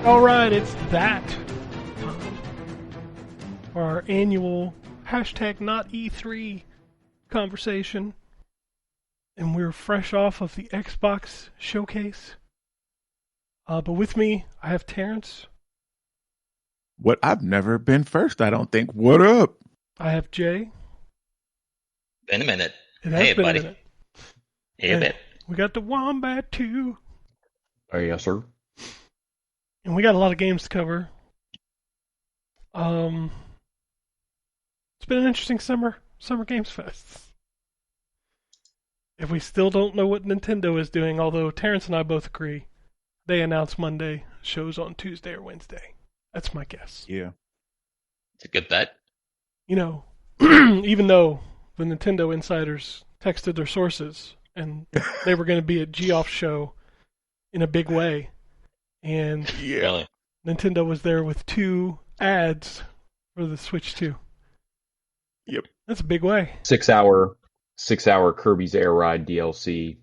All right, it's that time for our annual hashtag not E3 conversation. And we're fresh off of the Xbox showcase. But with me, I have Terrence. What? I've never been first, I don't think. What up? I have Jay. Been a minute. It has Hey, been buddy. a minute. Hey, a bit. We got the Wombat too. Yes, sir. And we got a lot of games to cover. It's been an interesting Summer Games Fest. If we still don't know what Nintendo is doing, although Terrence and I both agree, they announce Monday, shows on Tuesday or Wednesday. That's my guess. Yeah. It's a good bet. You know, even though the Nintendo insiders texted their sources and they were going to be at Geoff's show in a big way, and Yeah. Really. Nintendo was there with 2 ads for the Switch 2. Yep. That's a big way. 6 hour Kirby's Air Ride DLC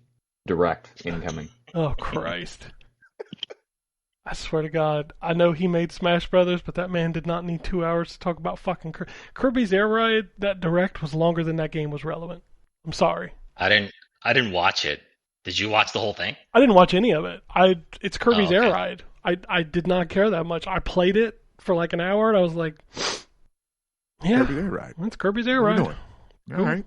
direct incoming. Oh, Christ. I swear to God, I know he made Smash Brothers, but that man did not need 2 hours to talk about fucking Kirby's Air Ride. That direct was longer than that game was relevant. I'm sorry. I didn't watch it. Did you watch the whole thing? I didn't watch any of it. It's Kirby's Oh, okay. Air Ride. I did not care that much. I played it for like an hour, and I was like, yeah, Kirby's Air Ride. it's Kirby's Air What Ride. we doing? Cool. All right.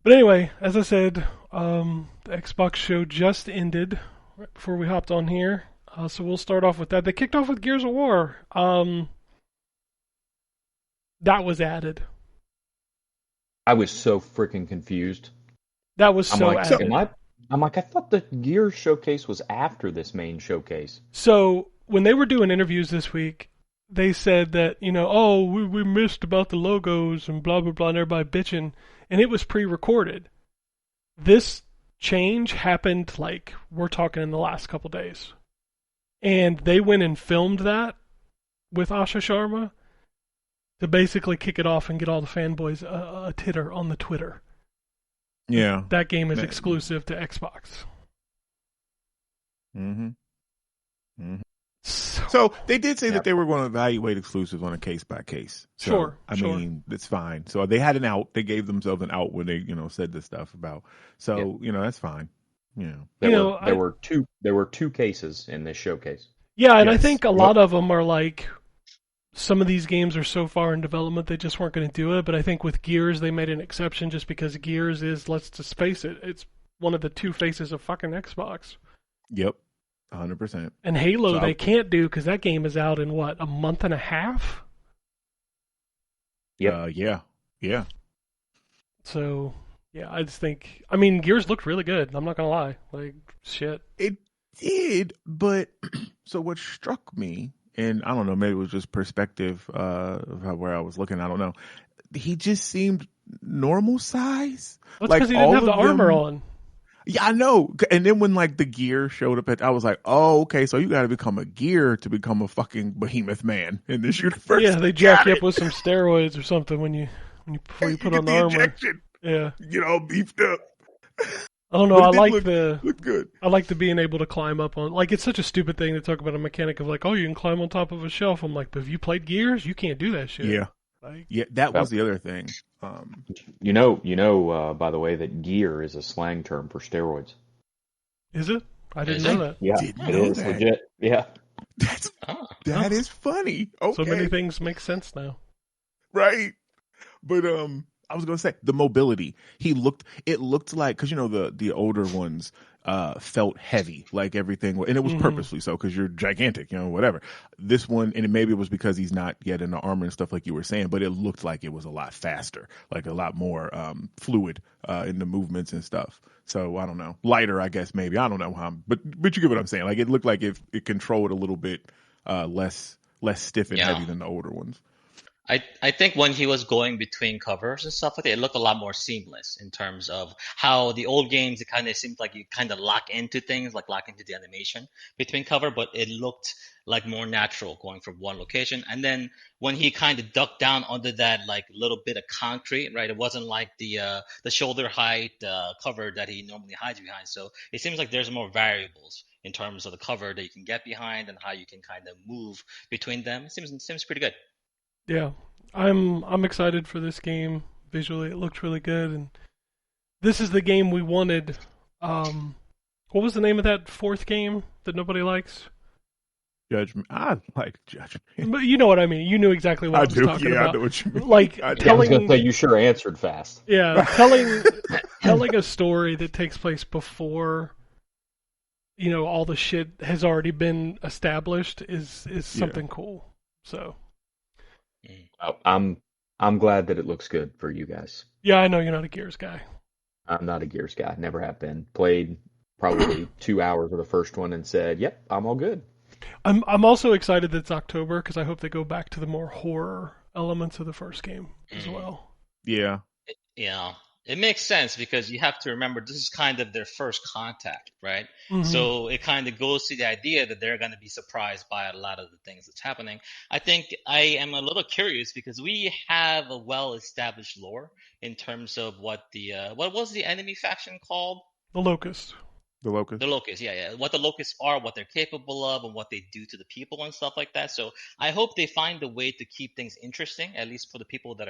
But anyway, as I said, the Xbox show just ended right before we hopped on here. So we'll start off with that. They kicked off with Gears of War. That was added. I was so freaking confused. That was I'm so like, added. I thought the Gears showcase was after this main showcase. So when they were doing interviews this week, they said that, oh, we missed about the logos and blah, blah, blah, and everybody bitching. And it was pre-recorded. This change happened, we're talking in the last couple days. And they went and filmed that with Asha Sharma to basically kick it off and get all the fanboys a titter on the Twitter. Yeah. That game is exclusive to Xbox. Mm-hmm. Mm-hmm. So they did say that they were going to evaluate exclusives on a case by case. So, Sure. I mean, it's fine. So they had an out. They gave themselves an out when they, said this stuff about. So that's fine. There were two cases in this showcase. Yeah, and I Yes. think a lot of them are like, some of these games are so far in development they just weren't going to do it. But I think with Gears they made an exception just because Gears is, let's just face it, it's one of the 2 faces of fucking Xbox. Yep. 100%. And Halo So they can't do because that game is out in what, a month and a half? Yep. Yeah. So yeah, I just think, I mean, Gears looked really good. I'm not gonna lie, shit. It did, but so what struck me, and I don't know, maybe it was just perspective of where I was looking. I don't know. He just seemed normal size. That's because he didn't have the armor on. Yeah, I know. And then when the gear showed up, I was like, oh, okay, so you got to become a gear to become a fucking behemoth man in this universe. Yeah, they jack you up with some steroids or something before you put on the armor. Injection, Yeah, get all beefed up. I don't know. But I it looked good. I like the being able to climb up on. It's such a stupid thing to talk about a mechanic of oh, you can climb on top of a shelf. I'm like, but if you played Gears, you can't do that shit. Yeah, yeah, that was the other thing. By the way, that gear is a slang term for steroids. Is it? I didn't Is know it? that. Yeah, Didn't it know is that. legit. Yeah. That is funny. Okay. So many things make sense now. Right. But I was gonna say the mobility. It looked like, because the older ones felt heavy, like everything, and it was purposely so because you're gigantic, whatever. This one, and maybe it was because he's not yet in the armor and stuff like you were saying, but it looked like it was a lot faster, like a lot more fluid in the movements and stuff. So I don't know, lighter, I guess, maybe. I don't know how, but you get what I'm saying. Like it looked like it controlled a little bit less stiff and heavy than the older ones. I think when he was going between covers and stuff like that, it looked a lot more seamless in terms of how the old games, it kind of seemed like you kind of lock into things, like lock into the animation between cover, but it looked like more natural going from one location. And then when he kind of ducked down under that little bit of concrete, right? It wasn't like the shoulder height cover that he normally hides behind. So it seems like there's more variables in terms of the cover that you can get behind and how you can kind of move between them. It seems pretty good. Yeah, I'm excited for this game. Visually, it looks really good, and this is the game we wanted. What was the name of that fourth game that nobody likes? Judgment. I like Judgment. But you know what I mean. You knew exactly what I was do. talking Yeah, about. I know what you mean. Like I do. Yeah, I was telling, gonna say you sure answered fast. yeah, telling a story that takes place before, all the shit has already been established is something cool. So I'm glad that it looks good for you guys. yeah, I know you're not a Gears guy. I'm not a Gears guy. Never have been. Played probably 2 hours of the first one and said, "Yep, I'm all good." I'm also excited that it's October because I hope they go back to the more horror elements of the first game as well. Yeah. Yeah, it makes sense because you have to remember this is kind of their first contact, right? Mhm. So it kind of goes to the idea that they're going to be surprised by a lot of the things that's happening. I think I am a little curious because we have a well-established lore in terms of what was the enemy faction called? The Locust. The Locust. The locusts, yeah. What the locusts are, what they're capable of, and what they do to the people and stuff like that. So I hope they find a way to keep things interesting, at least for the people that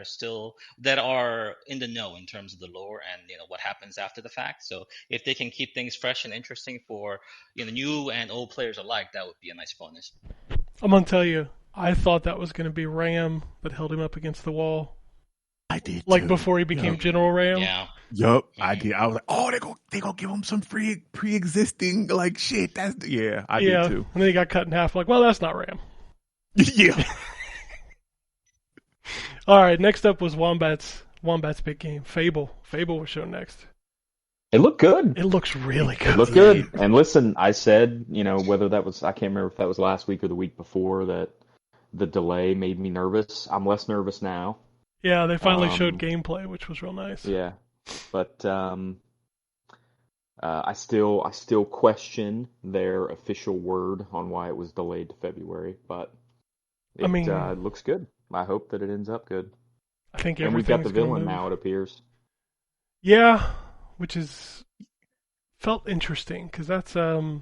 are in the know in terms of the lore and what happens after the fact. So if they can keep things fresh and interesting for new and old players alike, that would be a nice bonus. I'm gonna tell you, I thought that was gonna be Ram that held him up against the wall, I did like too. before he became Yup. General Ram. Yeah. Yup, I did. I was like, oh, they gonna give him some pre-existing like shit. I did too. And then he got cut in half. Like, well, that's not Ram. Yeah. All right, next up was Wombat's big game, Fable. Fable was shown next. It looked good. It looks really good. It looked good. And listen, I said, whether that was, I can't remember if that was last week or the week before, that the delay made me nervous. I'm less nervous now. Yeah, they finally showed gameplay, which was real nice. Yeah, but I still question their official word on why it was delayed to February. But it looks good. I hope that it ends up good. I think and we've got the villain move. now. It appears. Yeah, which is felt interesting because that's the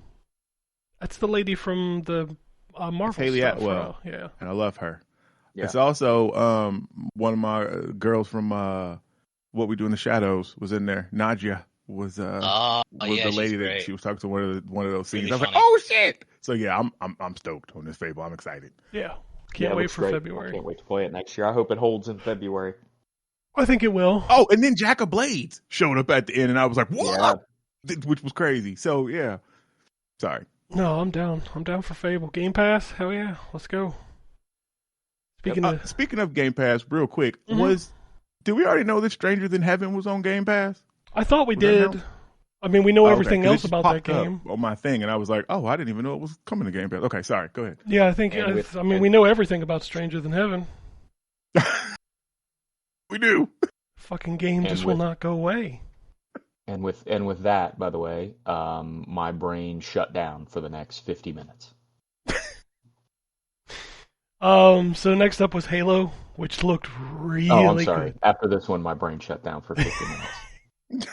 lady from the Marvel Haley stuff. Atwell. Yeah, and I love her. Yeah. It's also one of my girls from What We Do in the Shadows was in there. Nadia was the lady that she was talking to one of those scenes. Really I was funny. like, oh shit! So yeah, I'm stoked on this Fable. I'm excited. yeah. Can't wait for great. February. I can't wait to play it next year. I hope it holds in February. I think it will. Oh, and then Jack of Blades showed up at the end, and I was like, what? Yeah. Which was crazy. So yeah, sorry. No, I'm down. I'm down for Fable. Game Pass? Hell yeah. Let's go. Speaking of Game Pass, real quick, did we already know that Stranger Than Heaven was on Game Pass? I thought we did. I mean, we know everything else it just about that popped up game. on my thing, and I was like, oh, I didn't even know it was coming to Game Pass. Okay, sorry. Go ahead. Yeah, I think. We know everything about Stranger Than Heaven. We do. Fucking game just will not go away. And with that, by the way, my brain shut down for the next 50 minutes. So next up was Halo, which looked really Oh, I'm sorry. good. After this one, my brain shut down for 50 minutes.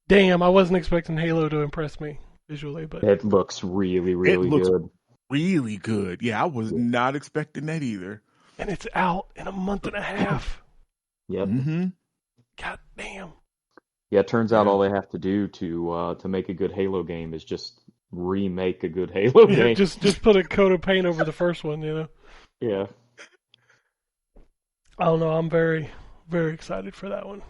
Damn, I wasn't expecting Halo to impress me visually, but It looks really, really good. Really good. Yeah, I was not expecting that either. and it's out in a month and a half. Yep. Mm-hmm. God damn. Yeah, it turns out all they have to do to make a good Halo game is just remake a good Halo Yeah, game. just put a coat of paint over the first one, Yeah. I don't know. I'm very, very excited for that one.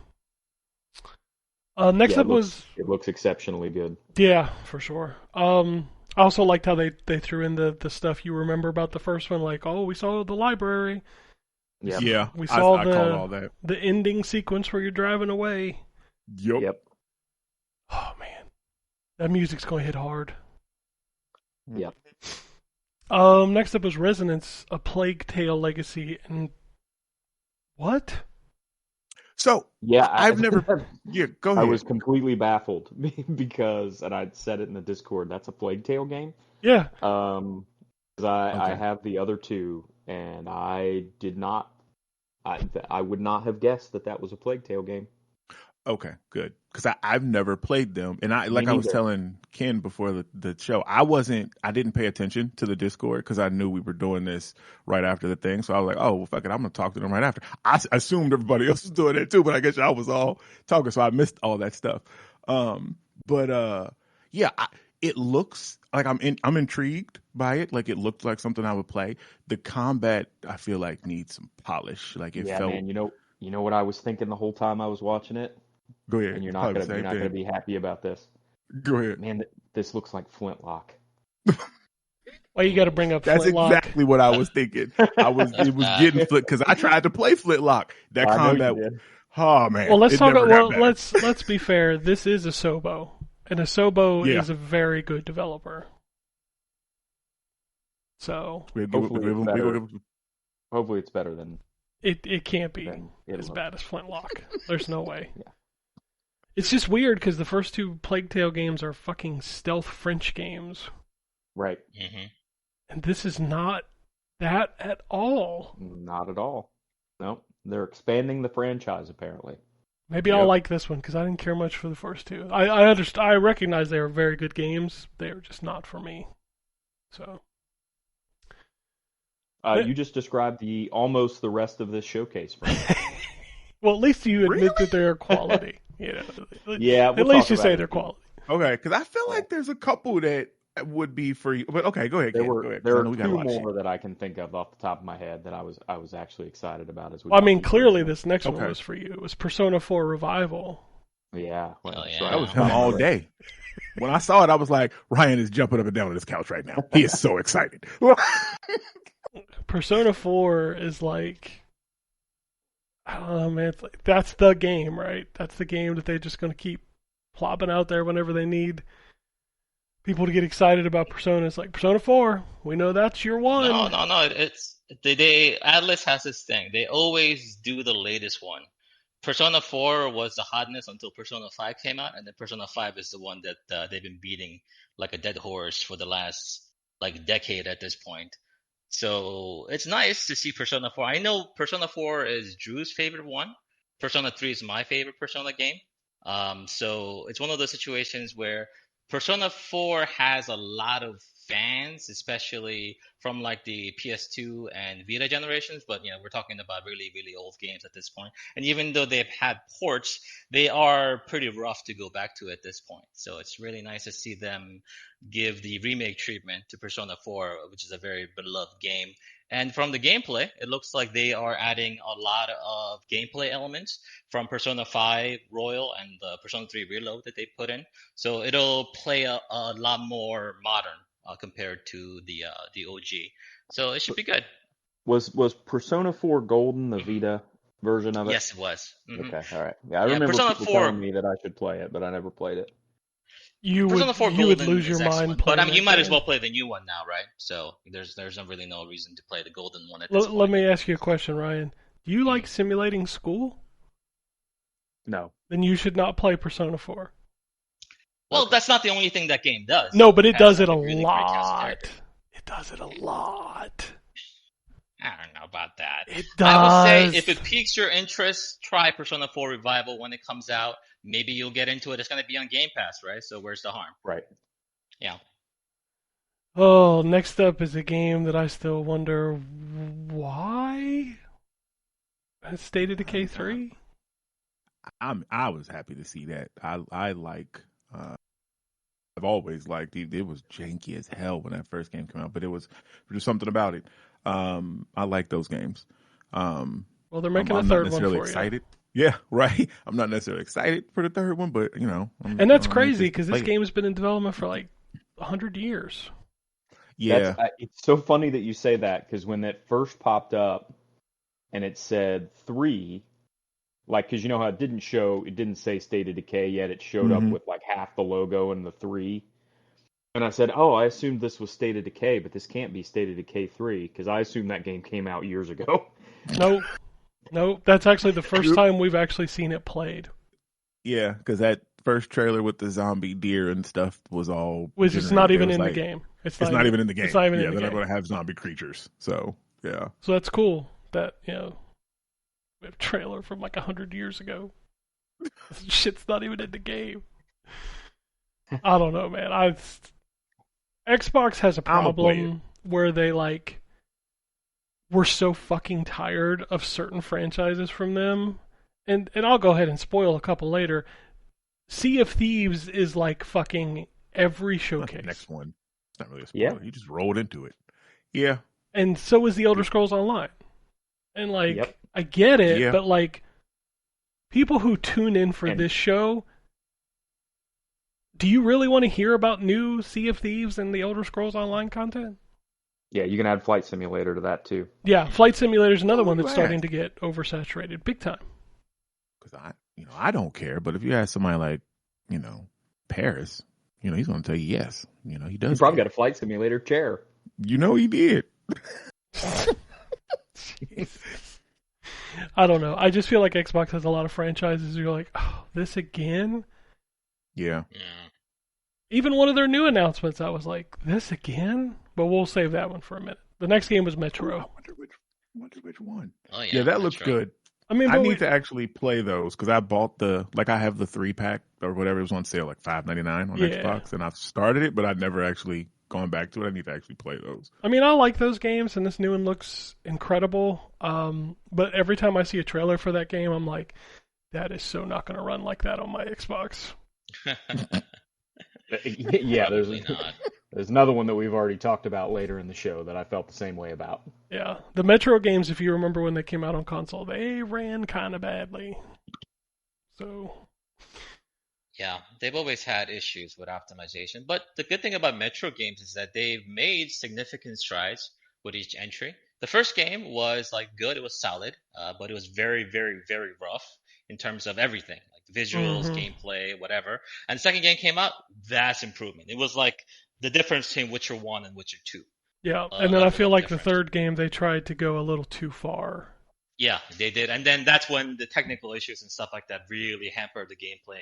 Next up it looks exceptionally good. Yeah, for sure. I also liked how they threw in the stuff you remember about the first one, like, oh, we saw the library. Yep. Yeah, We saw I called all that. the ending sequence where you're driving away. Yep. Oh man, that music's going to hit hard. Yep. Next up was Resonance, A Plague Tale Legacy, and what? So Yeah, I've never. Yeah, go ahead. I was completely baffled because, and I said it in the Discord, that's a Plague Tale game. Yeah. 'Cause I have the other two, and I did not. I would not have guessed that was a Plague Tale game. Okay, good. because I've never played them, and I Me was neither. telling Ken before the show, I didn't pay attention to the Discord because I knew we were doing this right after the thing, so I was like, oh well, fuck it, I'm gonna talk to them right after. I assumed everybody else was doing it too, but I guess y'all was all talking, so I missed all that stuff. But yeah, it looks like I'm intrigued by it. Like it looked like something I would play. The combat I feel like needs some polish. Like it felt. Man. You know what I was thinking the whole time I was watching it, Go ahead. and Probably the you're same not gonna thing. be happy about this. Go ahead. Man, this looks like Flintlock. Why you got to bring up That's Flintlock? exactly what I was thinking. It was getting because I tried to play Flintlock. That I know combat. you did. Oh man. Well, let's it talk never about. got Well, better. let's be fair. This is Asobo, and Asobo Yeah. is a very good developer. So Hopefully it's better than it can't be as bad as Flintlock. There's no way. Yeah. It's just weird because the first two Plague Tale games are fucking stealth French games, Right. Mm-hmm. and this is not that at all. Not at all. No, they're expanding the franchise apparently. Maybe I'll like this one because I didn't care much for the first two. I understand. I recognize they were very good games. They were just not for me. So. You just described almost the rest of this showcase for me. Well, at least you admit that they're quality. You know, Yeah, at least you say they're quality. Okay, because I feel like there's a couple that would be for you. But okay, go ahead. There Ken, were go ahead, 'cause there I know are we got a two lot of shit. more that I can think of off the top of my head that I was actually excited about as we. Well, I mean, talked clearly about it. this next one Okay. was for you. It was Persona 4 Revival. Yeah, well, Oh, that's yeah. right. That was him all day. When I saw it, I was like, Ryan is jumping up and down on his couch right now. He is so excited. Persona 4 is like, I don't know, man. It's like, that's the game, right? That's the game that they're just going to keep plopping out there whenever they need people to get excited about Persona. It's like, Persona 4, we know that's your one. No. Atlas has this thing. They always do the latest one. Persona 4 was the hotness until Persona 5 came out, and then Persona 5 is the one that they've been beating like a dead horse for the last like decade at this point. So it's nice to see Persona 4. I know Persona 4 is Drew's favorite one. Persona 3 is my favorite Persona game. So it's one of those situations where Persona 4 has a lot of fans, especially from like the PS2 and Vita generations. But we're talking about really, really old games at this point. And even though they've had ports, they are pretty rough to go back to at this point. So it's really nice to see them give the remake treatment to Persona 4, which is a very beloved game. And from the gameplay, it looks like they are adding a lot of gameplay elements from Persona 5 Royal and the Persona 3 Reload that they put in. So it'll play a lot more modern compared to the OG. So it should be good. Was Persona 4 Golden the Vita version of it? Yes, it was. Mm-hmm. Okay, all right. Yeah, I remember Persona people 4 telling me that I should play it, but I never played it. Persona 4 you would Golden lose your is mind excellent. playing But I mean, you that might as game. well play the new one now, right? So there's really no reason to play the Golden one at this point. Let me ask you a question, Ryan. Do you like simulating school? No. Then you should not play Persona 4. Well, that's not the only thing that game does. No, but it does it a really great cast of lot. characters. It does it a lot. I don't know about that. It I would say does. if it piques your interest, try Persona 4 Revival when it comes out. Maybe you'll get into it. It's going to be on Game Pass, right? So where's the harm? Right. Yeah. Oh, next up is a game that I still wonder why. State of Decay 3? I was happy to see that. I like. I've always liked it. It was janky as hell when that first game came out, but there's something about it. I like those games. Well, they're making I'm a not third one necessarily for excited. Yeah, right. I'm not necessarily excited for the third one, but and that's crazy because this game has been in development for like 100 years. Yeah, it's so funny that you say that because when that first popped up and it said 3, like, because you know how it didn't say State of Decay yet. It showed up with like half the logo and the 3. And I said, oh, I assumed this was State of Decay, but this can't be State of Decay 3 because I assumed that game came out years ago. Nope. That's actually the first time we've actually seen it played. Yeah, because that first trailer with the zombie deer and stuff was all. Which is not even in the game. It's not even in the game. It's not even in the they're game. not going to have zombie creatures. So yeah. So that's cool that we have a trailer from like 100 years ago. Shit's not even in the game. I don't know, man. Xbox has a I'ma play problem where they like we're so fucking tired of certain franchises from them. And I'll go ahead and spoil a couple later. Sea of Thieves is like fucking every showcase. Next one. It's not really a Yeah. spoiler. You just rolled into it. Yeah. And so is the Elder Scrolls Online. And like Yep. I get it, Yeah. but like people who tune in for And- this show, do you really want to hear about new Sea of Thieves and the Elder Scrolls Online content? Yeah, you can add Flight Simulator to that too. Yeah, Flight Simulator is another Oh, one that's glad. starting to get oversaturated big time. Because I don't care. But if you ask somebody like, Paris, he's going to tell you yes. He You does. probably care. got a Flight Simulator chair. He did. I don't know. I just feel like Xbox has a lot of franchises. You're like, oh, this again? Yeah. Yeah. Even one of their new announcements, I was like, this again? But we'll save that one for a minute. The next game was I Metro. wonder which one. Oh yeah. Yeah, that that's looks right. good. I mean, I but need to actually play those because I bought I have the 3-pack or whatever. It was on sale like $5.99 on Yeah. Xbox, and I've started it, but I've never actually gone back to it. I need to actually play those. I mean, I like those games, and this new one looks incredible. But every time I see a trailer for that game, I'm like, that is so not going to run like that on my Xbox. Yeah, Probably not. there's another one that we've already talked about later in the show that I felt the same way about. Yeah, the Metro games, if you remember when they came out on console, they ran kind of badly. So, Yeah, they've always had issues with optimization. But the good thing about Metro games is that they've made significant strides with each entry. The first game was like good, it was solid, but it was very, very, very rough in terms of everything, like the visuals, gameplay, whatever. And the second game came out, vast improvement. It was like the difference between Witcher 1 and Witcher 2. yeah. And then I level feel of like the difference. third game, they tried to go a little too far. Yeah, they did. And then that's when the technical issues and stuff like that really hampered the gameplay,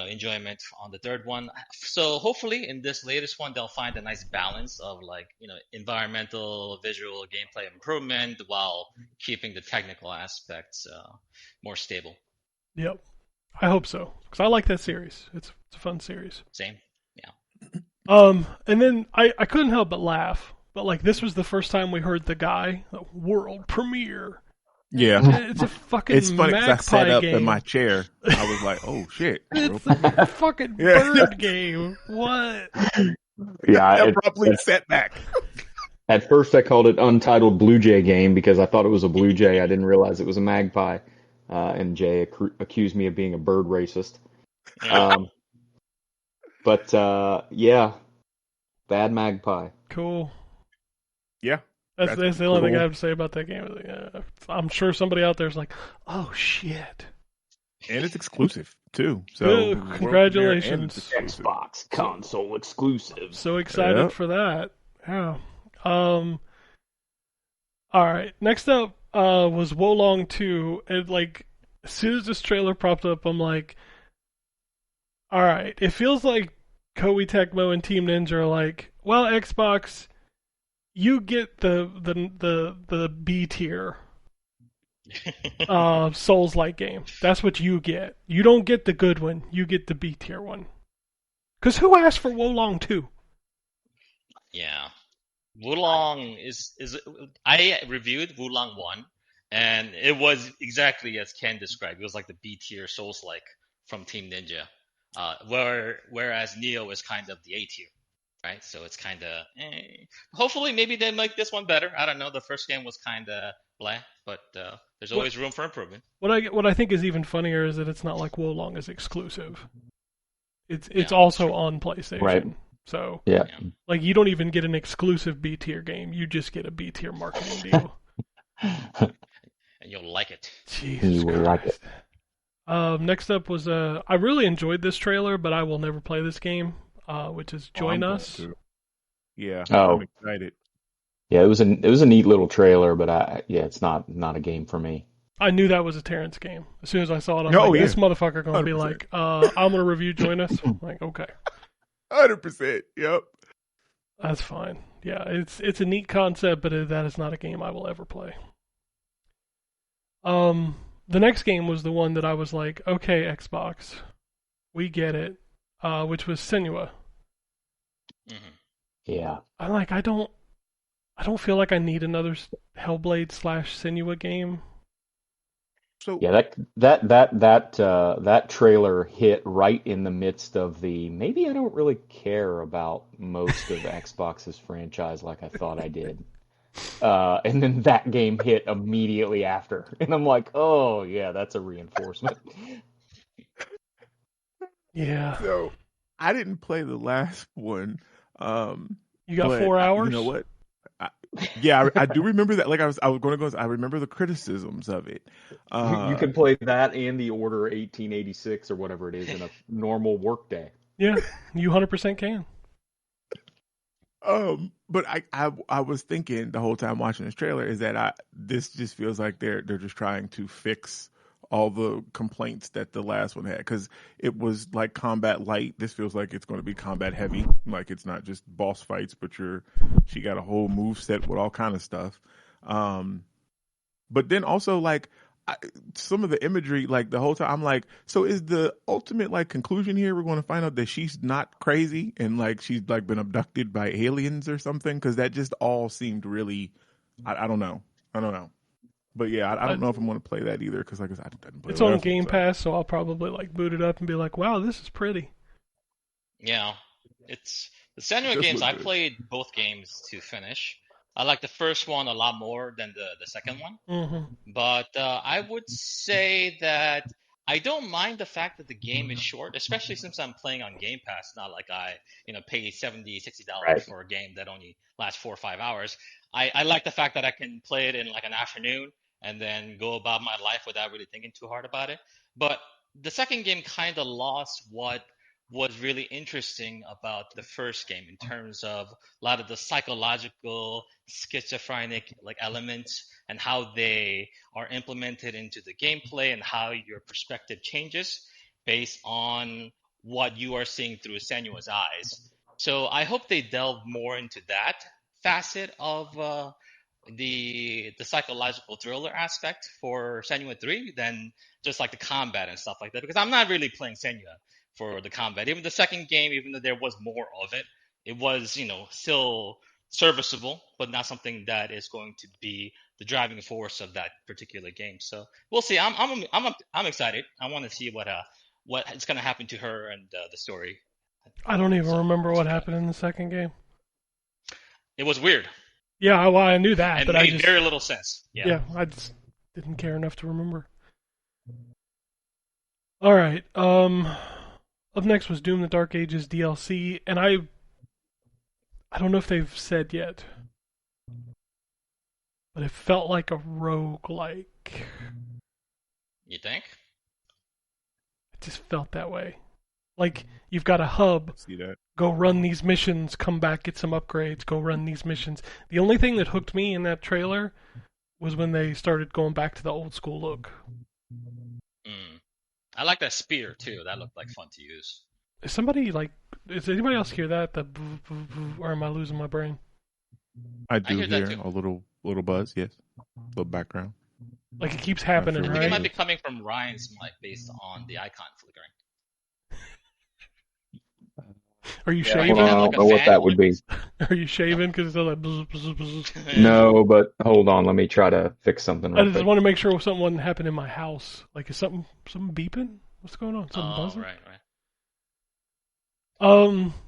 enjoyment on the third one. So hopefully in this latest one, they'll find a nice balance of like, environmental, visual, gameplay improvement while keeping the technical aspects more stable. Yep. I hope so. Because I like that series. It's a fun series. Same. Yeah. And then I couldn't help but laugh. But like this was the first time we heard the guy, the world premiere. Yeah. It's a fucking It's funny because I Magpie sat up game. in my chair. I was like, oh, shit. It's a fucking Yeah. bird game. What? Yeah, Abruptly set back. at first I called it Untitled Blue Jay Game because I thought it was a blue jay. I didn't realize it was a magpie. And Jay accused me of being a bird racist. Yeah, bad magpie. Cool. Yeah. That's That's the only thing cool. I have to say about that game. I'm sure somebody out there's like, oh shit. And it's exclusive, too. So Ooh, world premiere congratulations. and it's exclusive. Xbox console exclusive. So excited Yep. for that. Yeah. All right. Next up was Wolong 2. And like as soon as this trailer popped up, I'm like, all right. It feels like Koei Tecmo and Team Ninja are like, well, Xbox, you get the B tier Souls-like game. That's what you get. You don't get the good one. You get the B tier one. Because who asked for Wolong 2? Yeah. Wulong is I reviewed Wulong 1 and it was exactly as Ken described. It was like the B tier Souls like from Team Ninja. Whereas Neo is kind of the A tier. Right? So it's kinda hopefully maybe they make this one better. I don't know. The first game was kinda blah, but there's always room for improvement. What I think is even funnier is that it's not like Wolong is exclusive. It's Yeah, also true. on PlayStation. Right. So Yeah. like you don't even get an exclusive B tier game. You just get a B tier marketing deal. And you'll like it. Jesus You will like Christ. Next up was I really enjoyed this trailer, but I will never play this game. Which is Join I'm Us. going to. Yeah. Oh. I'm excited. Yeah, it was a neat little trailer, but it's not a game for me. I knew that was a Terrence game. As soon as I saw it, I was Oh, like, yeah. this motherfucker gonna be 100%. like, I'm gonna review Join Us. I'm like, okay. 100%. Yep. That's fine. Yeah, it's a neat concept, but that is not a game I will ever play. The the next game was the one that I was like, okay, Xbox, we get it, which was Senua. Hmm. Yeah. I'm like, I don't feel like I need another Hellblade slash Senua game. So Yeah, that trailer hit right in the midst of the maybe I don't really care about most of Xbox's franchise like I thought I did. And then that game hit immediately after. And I'm like, oh yeah, that's a reinforcement. Yeah. so I didn't play the last one, You got but 4 hours? you know what? I, yeah, I do remember that. Like I was going to go. I remember the criticisms of it. You Uh, can play that and the Order 1886 or whatever it is in a normal workday. Yeah, you 100% can. but I was thinking the whole time watching this trailer is that this just feels like they're just trying to fix all the complaints that the last one had because it was like combat light. This feels like it's going to be combat heavy. Like it's not just boss fights, but she got a whole move set with all kind of stuff. Um, but then also like I, some of the imagery, like the whole time, I'm like, so is the ultimate like conclusion here? We're going to find out that she's not crazy and like she's like been abducted by aliens or something? Because that just all seemed really, I don't know, I don't know. But yeah, I I, don't know if I'm going to play that either because like I didn't play it's the on last one. Game So Pass, so I'll probably like boot it up and be like, wow, this is pretty. Yeah, it's the Senua just games. look I good. played both games to finish. I like the first one a lot more than the second one. Hmm. But I would say that I don't mind the fact that the game is short, especially since I'm playing on Game Pass. Not like I, pay $70, $60 Right. for a game that only lasts 4 or 5 hours. I like the fact that I can play it in like an afternoon and then go about my life without really thinking too hard about it. But the second game kind of lost what was really interesting about the first game in terms of a lot of the psychological schizophrenic like elements and how they are implemented into the gameplay and how your perspective changes based on what you are seeing through Senua's eyes. So I hope they delve more into that facet of the psychological thriller aspect for Senua 3 than just like the combat and stuff like that. Because I'm not really playing Senua for the combat. Even the second game, even though there was more of it, it was, still serviceable, but not something that is going to be the driving force of that particular game. So we'll see. I'm excited. I want to see what is going to happen to her and the story. I don't even So remember we'll what check it out. happened in the second game. It was weird Yeah, well, I knew that, and but I made just, very little sense. Yeah. yeah, I just didn't care enough to remember. All right. Up next was Doom: The Dark Ages DLC, and I don't know if they've said yet, but it felt like a roguelike. You think? It just felt that way. Like you've got a hub, See that? go run these missions, come back, get some upgrades, go run these missions. The only thing that hooked me in that trailer was when they started going back to the old school look. Mm. I like that spear too. That looked like fun to use. Is somebody like, is anybody else hear that? Or am I losing my brain? I I do hear that hear too. a little buzz. Yes, little background. Like it keeps Not sure happening, I what think it it might right? be is. coming from Ryan's mic based on the icon flickering. Are you Yeah, Ryan, hold do you on. I have shaving? like don't a know what fan that would going? be. Are you No. shaving? Because it's all like bzz, bzz, bzz. No, but hold on. Let me try to fix something I real just quick. want to make sure something wasn't happening in my house. Like is something beeping? What's going on? Something Oh, buzzing? right, right.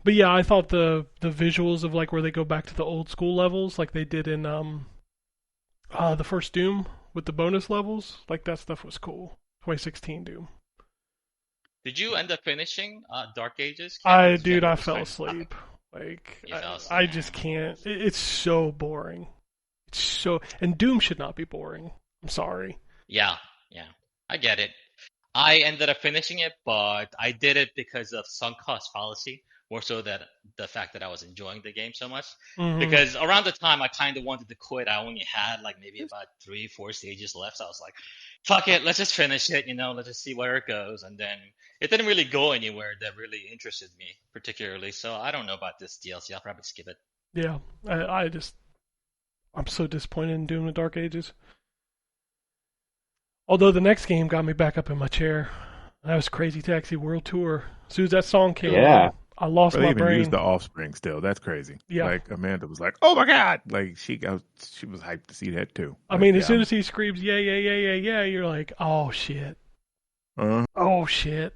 But yeah, I thought the visuals of like where they go back to the old school levels, like they did in the first Doom with the bonus levels, like that stuff was cool. 2016 Doom. Did you end up finishing Dark Ages, Ken, or I did you dude, end I up fell deciding to asleep. Like You fell asleep. I just can't. It's so boring. It's so and Doom should not be boring. I'm sorry. Yeah, yeah. I get it. I ended up finishing it, but I did it because of sunk cost fallacy, more so that the fact that I was enjoying the game so much. Hmm. Because around the time I kind of wanted to quit, I only had like maybe about 3, 4 stages left. So I was like, fuck it, let's just finish it, let's just see where it goes. And then it didn't really go anywhere that really interested me particularly. So I don't know about this DLC. I'll probably skip it. Yeah, I just I'm so disappointed in Doom: The Dark Ages. Although the next game got me back up in my chair. That was Crazy Taxi World Tour. As soon as that song came Yeah. on, I lost They my even used brain. the Offspring still. That's crazy. Yeah. Like Amanda was like, "Oh my god!" Like she was hyped to see that too. I mean, as soon as he screams, yeah, yeah, yeah, yeah, yeah, you're like, oh, shit. Oh, shit.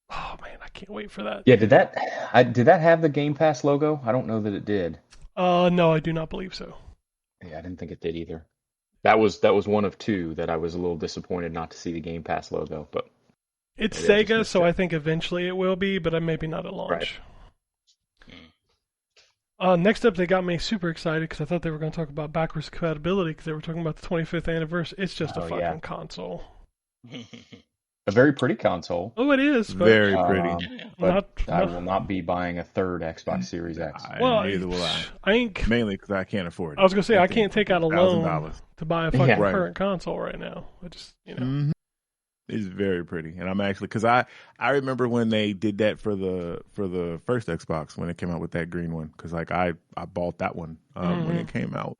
Oh, man, I can't wait for that. Yeah, did that have the Game Pass logo? I don't know that it did. No, I do not believe so. Yeah, I didn't think it did either. That was one of two that I was a little disappointed not to see the Game Pass logo, but It's maybe I just Sega, missed so it. I think eventually it will be, but maybe not at launch. Hmm. Next up, they got me super excited because I thought they were going to talk about backwards compatibility because they were talking about the 25th anniversary. It's just a fucking console. A very pretty console. Oh, it is. But Very pretty. Yeah. But I will not be buying a third Xbox Series X. Well, Neither will I. I ain't. Mainly because I can't afford it. I was gonna say I can't take out a loan $1,000. to buy a fucking Yeah. Right. current console right now. I just It's very pretty, and I'm actually because I remember when they did that for the first Xbox when it came out with that green one because like I bought that one when it came out.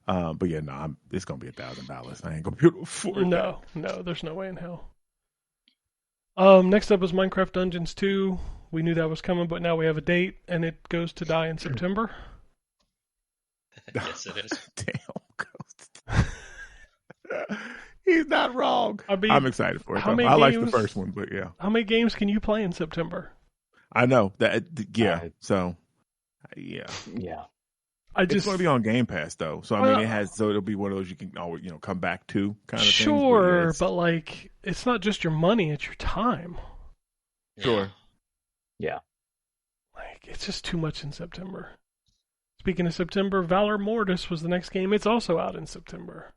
But yeah, no, it's gonna be $1,000. I ain't gonna be able to afford that. No, there's no way in hell. Next up was Minecraft Dungeons 2. We knew that was coming, but now we have a date, and it goes to die in September. Yes, it is. Damn, Ghost. He's not wrong. I mean, I'm excited for it. how Though. many I like the games- first one, but yeah, How many games can you play in September? I know that. Yeah, I- so yeah. Yeah. It's going to be on Game Pass though, so I Well- mean, it'll be one of those you can always come back to kind of things. Sure, yeah, but like, it's not just your money; it's your time. sure. Yeah. Like, it's just too much in September. Speaking of September, Valor Mortis was the next game. It's also out in September.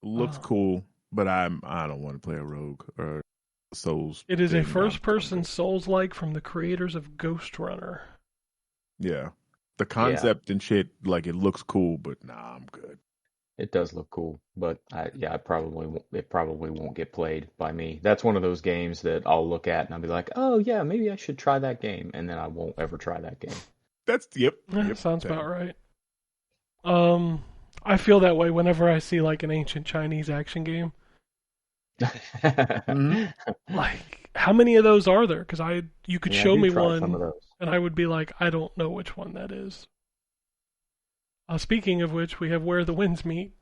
Looks cool, but I don't want to play a rogue or Souls. It is a thing. first-person Souls-like from the creators of Ghost Runner. Yeah, the concept and shit, like it looks cool, but nah, I'm good. It does look cool, but it probably won't get played by me. That's one of those games that I'll look at and I'll be like, oh yeah, maybe I should try that game, and then I won't ever try that game. That's yep. Sounds same. about right. I feel that way whenever I see like an ancient Chinese action game. Like, how many of those are there? Because you could Yeah, I show do me try one, some of those. and I would be like, I don't know which one that is. Speaking of which, we have Where the Winds Meet.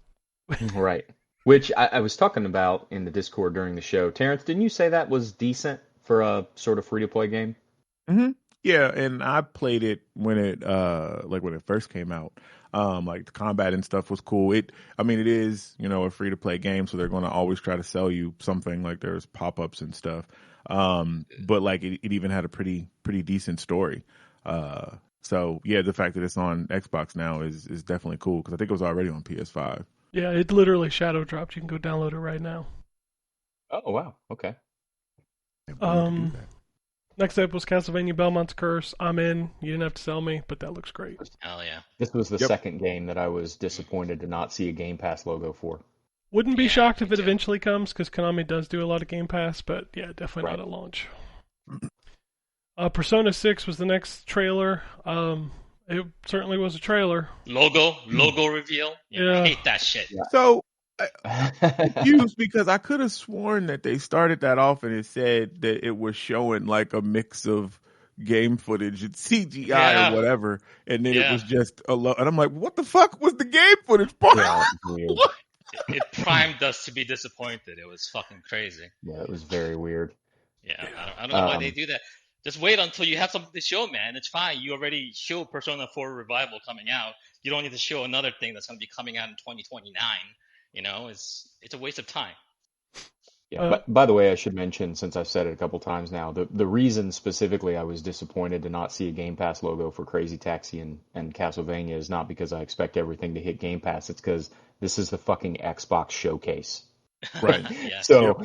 Right. Which I was talking about in the Discord during the show. Terrence, didn't you say that was decent for a sort of free-to-play game? Yeah, and I played it when it first came out. Like the combat and stuff was cool. It is, a free to play game, so they're going to always try to sell you something. Like there's pop ups and stuff. But like it even had a pretty decent story. So yeah, the fact that it's on Xbox now is definitely cool because I think it was already on PS5. Yeah, it literally shadow dropped. You can go download it right now. Oh wow, okay. Next up was Castlevania Belmont's Curse. I'm in. You didn't have to sell me, but that looks great. Hell yeah. This was the second game that I was disappointed to not see a Game Pass logo for. Wouldn't be Yeah, shocked if me it too. eventually comes, because Konami does do a lot of Game Pass, but yeah, definitely not Right. at launch. Persona 6 was the next trailer. It certainly was a trailer. Logo reveal. Yeah. I hate that shit. So confused because I could have sworn that they started that off and it said that it was showing like a mix of game footage and CGI Yeah. or whatever, and then it Yeah. was just a and I'm like, what the fuck was the game footage part? Yeah, it was weird. What? It primed us to be disappointed. It was fucking crazy. Yeah, it was very weird. Yeah, I don't know why they do that. Just wait until you have something to show, man. It's fine. You already show Persona 4 Revival coming out. You don't need to show another thing that's going to be coming out in 2029. It's a waste of time. Yeah. But by the way, I should mention, since I've said it a couple times now, the reason specifically I was disappointed to not see a Game Pass logo for Crazy Taxi and Castlevania is not because I expect everything to hit Game Pass. It's because this is the fucking Xbox showcase. Right. Yeah. So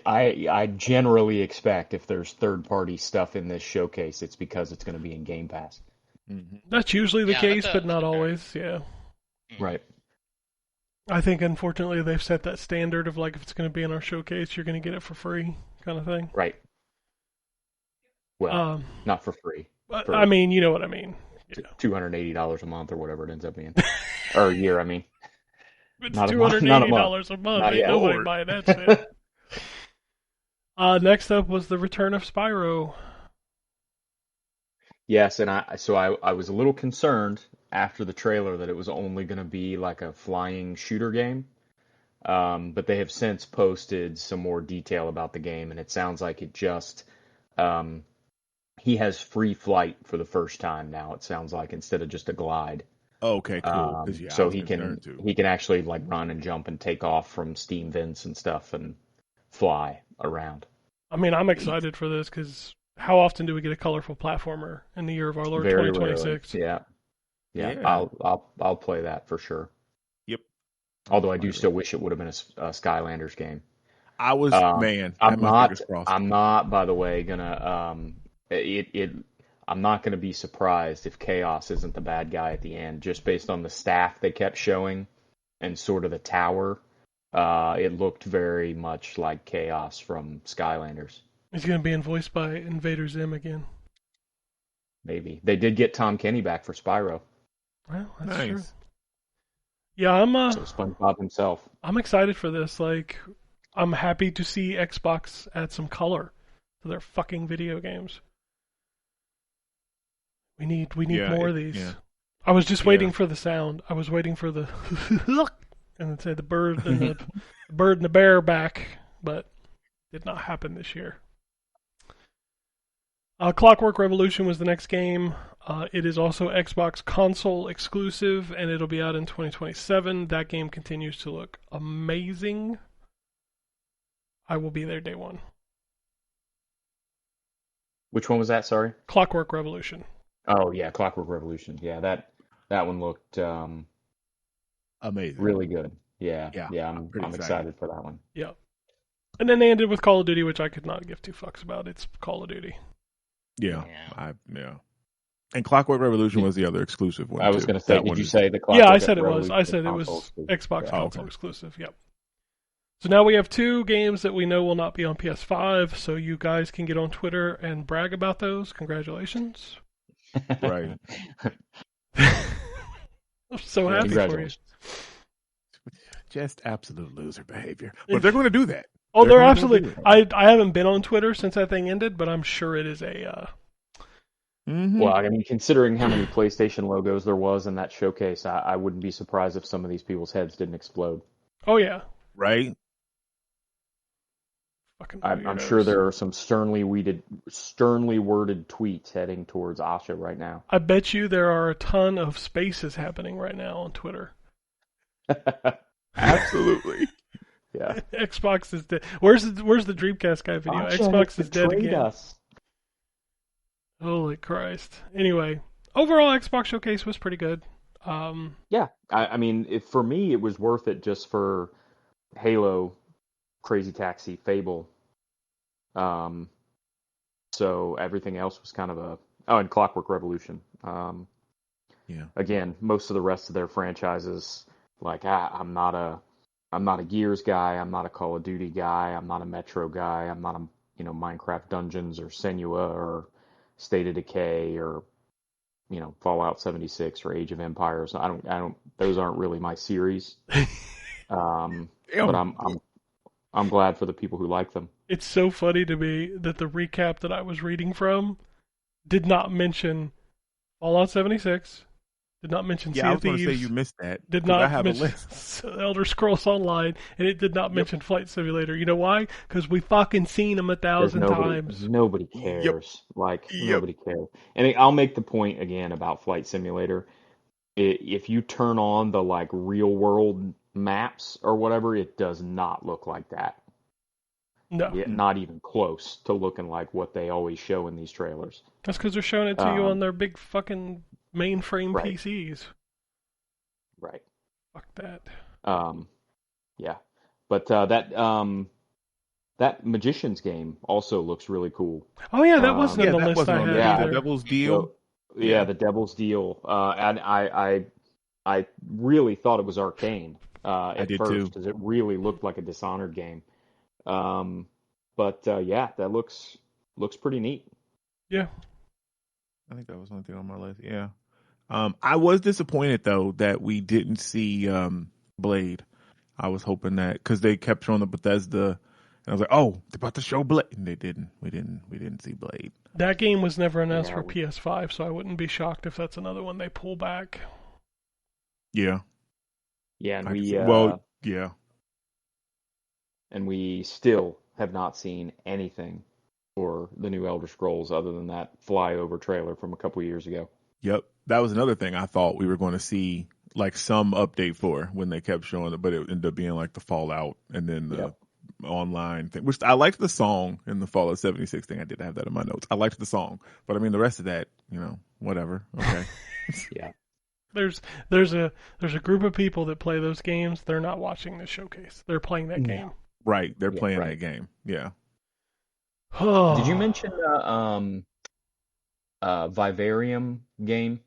I generally expect if there's third-party stuff in this showcase, it's because it's going to be in Game Pass. That's usually the Yeah, case, that's but not fair. always. Yeah. Right. I think, unfortunately, they've set that standard of like, if it's going to be in our showcase, you're going to get it for free, kind of thing. Right. Well, not for free. But, For I mean, you know what I mean. Yeah. $280 a month or whatever it ends up being. Or a year, I mean. It's Not a month. Not a month. $280 a month. Not Ain't yet. nobody Lord. buying that shit. Next up was the return of Spyro. Yes, and I was a little concerned after the trailer that it was only going to be like a flying shooter game. But they have since posted some more detail about the game, and it sounds like it just um, he has free flight for the first time now. It sounds like instead of just a glide. Okay, cool. Because I So was concerned too. he can actually like run and jump and take off from steam vents and stuff and fly around. I mean, I'm excited for this because how often do we get a colorful platformer in the year of our Lord Very 2026? rarely. Yeah. Yeah. I'll play that for sure. Yep. Although I do still wish it would have been a Skylanders game. I was man. I had my fingers crossed. I'm not, by the way, gonna I'm not gonna be surprised if Chaos isn't the bad guy at the end, just based on the staff they kept showing and sort of the tower. It looked very much like Chaos from Skylanders. He's going to be voiced by Invader Zim again. Maybe they did get Tom Kenny back for Spyro. Well, that's Nice. true. Yeah, So SpongeBob himself. I'm excited for this. Like, I'm happy to see Xbox add some color to their fucking video games. We need more of these. Yeah. I was just waiting for the sound. I was waiting for the and say the bird and the bird and the bear back, but did not happen this year. Clockwork Revolution was the next game. It is also Xbox console exclusive, and it'll be out in 2027. That game continues to look amazing. I will be there day one. Which one was that? Sorry. Clockwork Revolution. Oh yeah, Clockwork Revolution. Yeah, that one looked Amazing. really good. Yeah. I'm pretty I'm excited. excited for that one. Yeah. And then they ended with Call of Duty, which I could not give two fucks about. It's Call of Duty. Yeah. And Clockwork Revolution was the other exclusive one. I was going to say, did you say the Clockwork Yeah, I said it was. Revolution I said it was console exclusive? Xbox Yeah. console exclusive. Yep. So now we have two games that we know will not be on PS5, so you guys can get on Twitter and brag about those. Congratulations. Right. I'm so happy for you. Congratulations. Just absolute loser behavior. But they're going to do that. Oh, they're gonna absolutely. do it. I haven't been on Twitter since that thing ended, but I'm sure it is a. Mm-hmm. Well, I mean, considering how many PlayStation logos there was in that showcase, I wouldn't be surprised if some of these people's heads didn't explode. Oh yeah. Right. Fucking I'm weirdos. sure there are some sternly worded tweets heading towards Asha right now. I bet you there are a ton of spaces happening right now on Twitter. Absolutely. Yeah. Xbox is dead. Where's the Dreamcast guy video? Asha Xbox has is dead betrayed again. us. Holy Christ. Anyway, overall Xbox showcase was pretty good. Yeah, I mean, for me, it was worth it just for Halo, Crazy Taxi, Fable. So everything else was kind of and Clockwork Revolution. Yeah. Again, most of the rest of their franchises, like I'm not a Gears guy, I'm not a Call of Duty guy, I'm not a Metro guy, I'm not a Minecraft Dungeons or Senua or State of Decay or Fallout 76 or Age of Empires. I don't. Those aren't really my series. But I'm glad for the people who like them. It's so funny to me that the recap that I was reading from did not mention Fallout 76, did not mention Sea Yeah, I of was going to say Thieves, you missed that. did 'cause not I have mention a list. Elder Scrolls Online, and it did not mention Flight Simulator. You know why? Because we fucking seen them 1,000 times. Nobody cares. Nobody cares. And I'll make the point again about Flight Simulator. If you turn on the real world maps or whatever, it does not look like that. No. Not even close to looking like what they always show in these trailers. That's because they're showing it to you on their big fucking mainframe Right. PCs. Right. Fuck that. Yeah. But that Magician's game also looks really cool. Oh yeah, that wasn't Yeah, on the that list wasn't I on had there. either. The Devil's Deal. Yeah, the Devil's Deal. And I really thought it was Arcane at did first too. because it really looked like a Dishonored game. But yeah, that looks pretty neat. Yeah. I think that was one thing on my list. Yeah. I was disappointed though that we didn't see Blade. I was hoping that because they kept showing the Bethesda, and I was like, oh, they're about to show Blade, and they didn't. We didn't see Blade. That game was never announced Yeah, for PS5, so I wouldn't be shocked if that's another one they pull back. Yeah, yeah, and yeah. and we still have not seen anything for the new Elder Scrolls other than that flyover trailer from a couple years ago. Yep, that was another thing I thought we were going to see like some update for when they kept showing it, but it ended up being like the Fallout and then the online thing. Which I liked the song in the Fallout 76 thing. I did have that in my notes. I liked the song, but I mean the rest of that, whatever. Okay. Yeah. There's a group of people that play those games. They're not watching this showcase. They're playing that game. Right, they're playing that game. Yeah. Did you mention Vivarium game?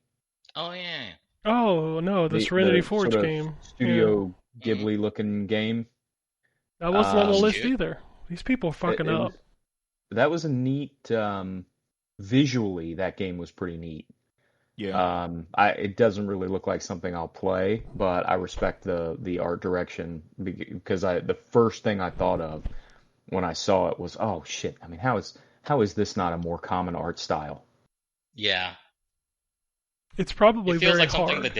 Oh yeah. Oh no, the Serenity Forge sort of game. Studio Ghibli looking game. That wasn't on the list cute. either. These people are fucking up. That was a neat. Visually, that game was pretty neat. Yeah. It doesn't really look like something I'll play, but I respect the art direction because the first thing I thought of when I saw it was, oh shit. I mean, how is this not a more common art style? Yeah. It's probably It feels very like something hard. that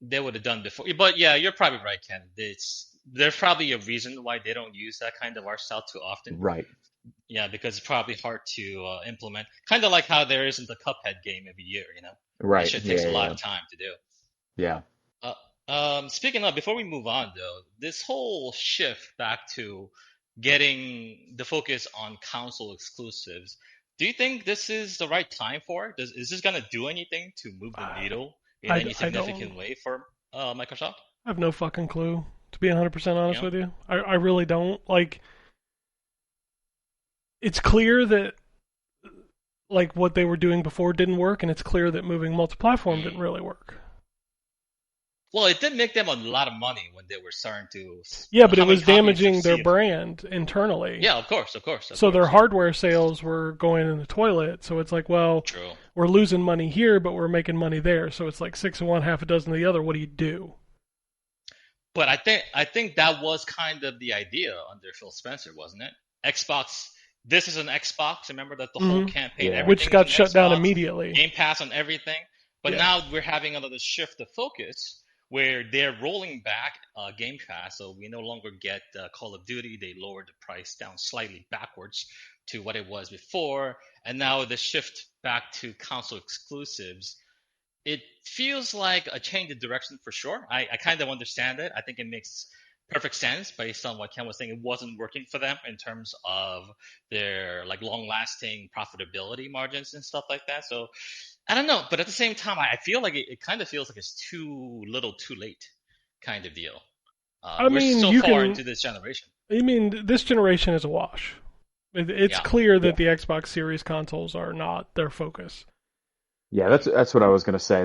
they would have done before. But yeah, you're probably right, Ken. There's probably a reason why they don't use that kind of art style too often. Right. Yeah, because it's probably hard to implement. Kind of like how there isn't the Cuphead game every year, Right. That shit takes a lot of time to do. Yeah. Speaking of, before we move on though, this whole shift back to getting the focus on console exclusives, do you think this is the right time for it? Is this gonna do anything to move the needle in any significant way for Microsoft? I have no fucking clue, to be 100% honest Yeah. with you. I really don't. Like, it's clear that like what they were doing before didn't work, and it's clear that moving multi-platform didn't really work. Well, it did make them a lot of money when they were starting to. Yeah, but how it was many copies damaging of their Sea of- brand internally. Yeah, of course. So their hardware sales were going in the toilet. So it's like, well, True. we're losing money here, but we're making money there. So it's like 6 of one, half a dozen of the other. What do you do? But I think that was kind of the idea under Phil Spencer, wasn't it? Xbox. This is an Xbox. Remember that the whole campaign, everything Which got is an shut down Xbox, immediately. Game Pass on everything. But now we're having another shift of focus where they're rolling back Game Pass, so we no longer get Call of Duty. They lowered the price down slightly backwards to what it was before, and now the shift back to console exclusives. It feels like a change of direction for sure. I kind of understand it. I think it makes perfect sense based on what Ken was saying. It wasn't working for them in terms of their like long-lasting profitability margins and stuff like that. So I don't know, but at the same time, I feel like it kind of feels like it's too little, too late, kind of deal. We're so far into this generation. I mean, this generation is a wash. It's clear that the Xbox Series consoles are not their focus. Yeah, that's what I was gonna say.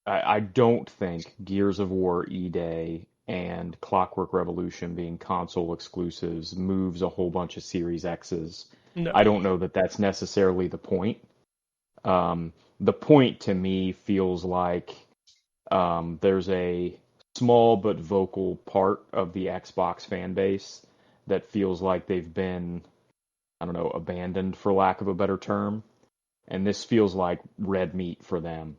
I don't think Gears of War E-Day and Clockwork Revolution being console exclusives moves a whole bunch of Series X's. No. I don't know that that's necessarily the point. The point to me feels like there's a small but vocal part of the Xbox fan base that feels like they've been, I don't know, abandoned for lack of a better term. And this feels like red meat for them.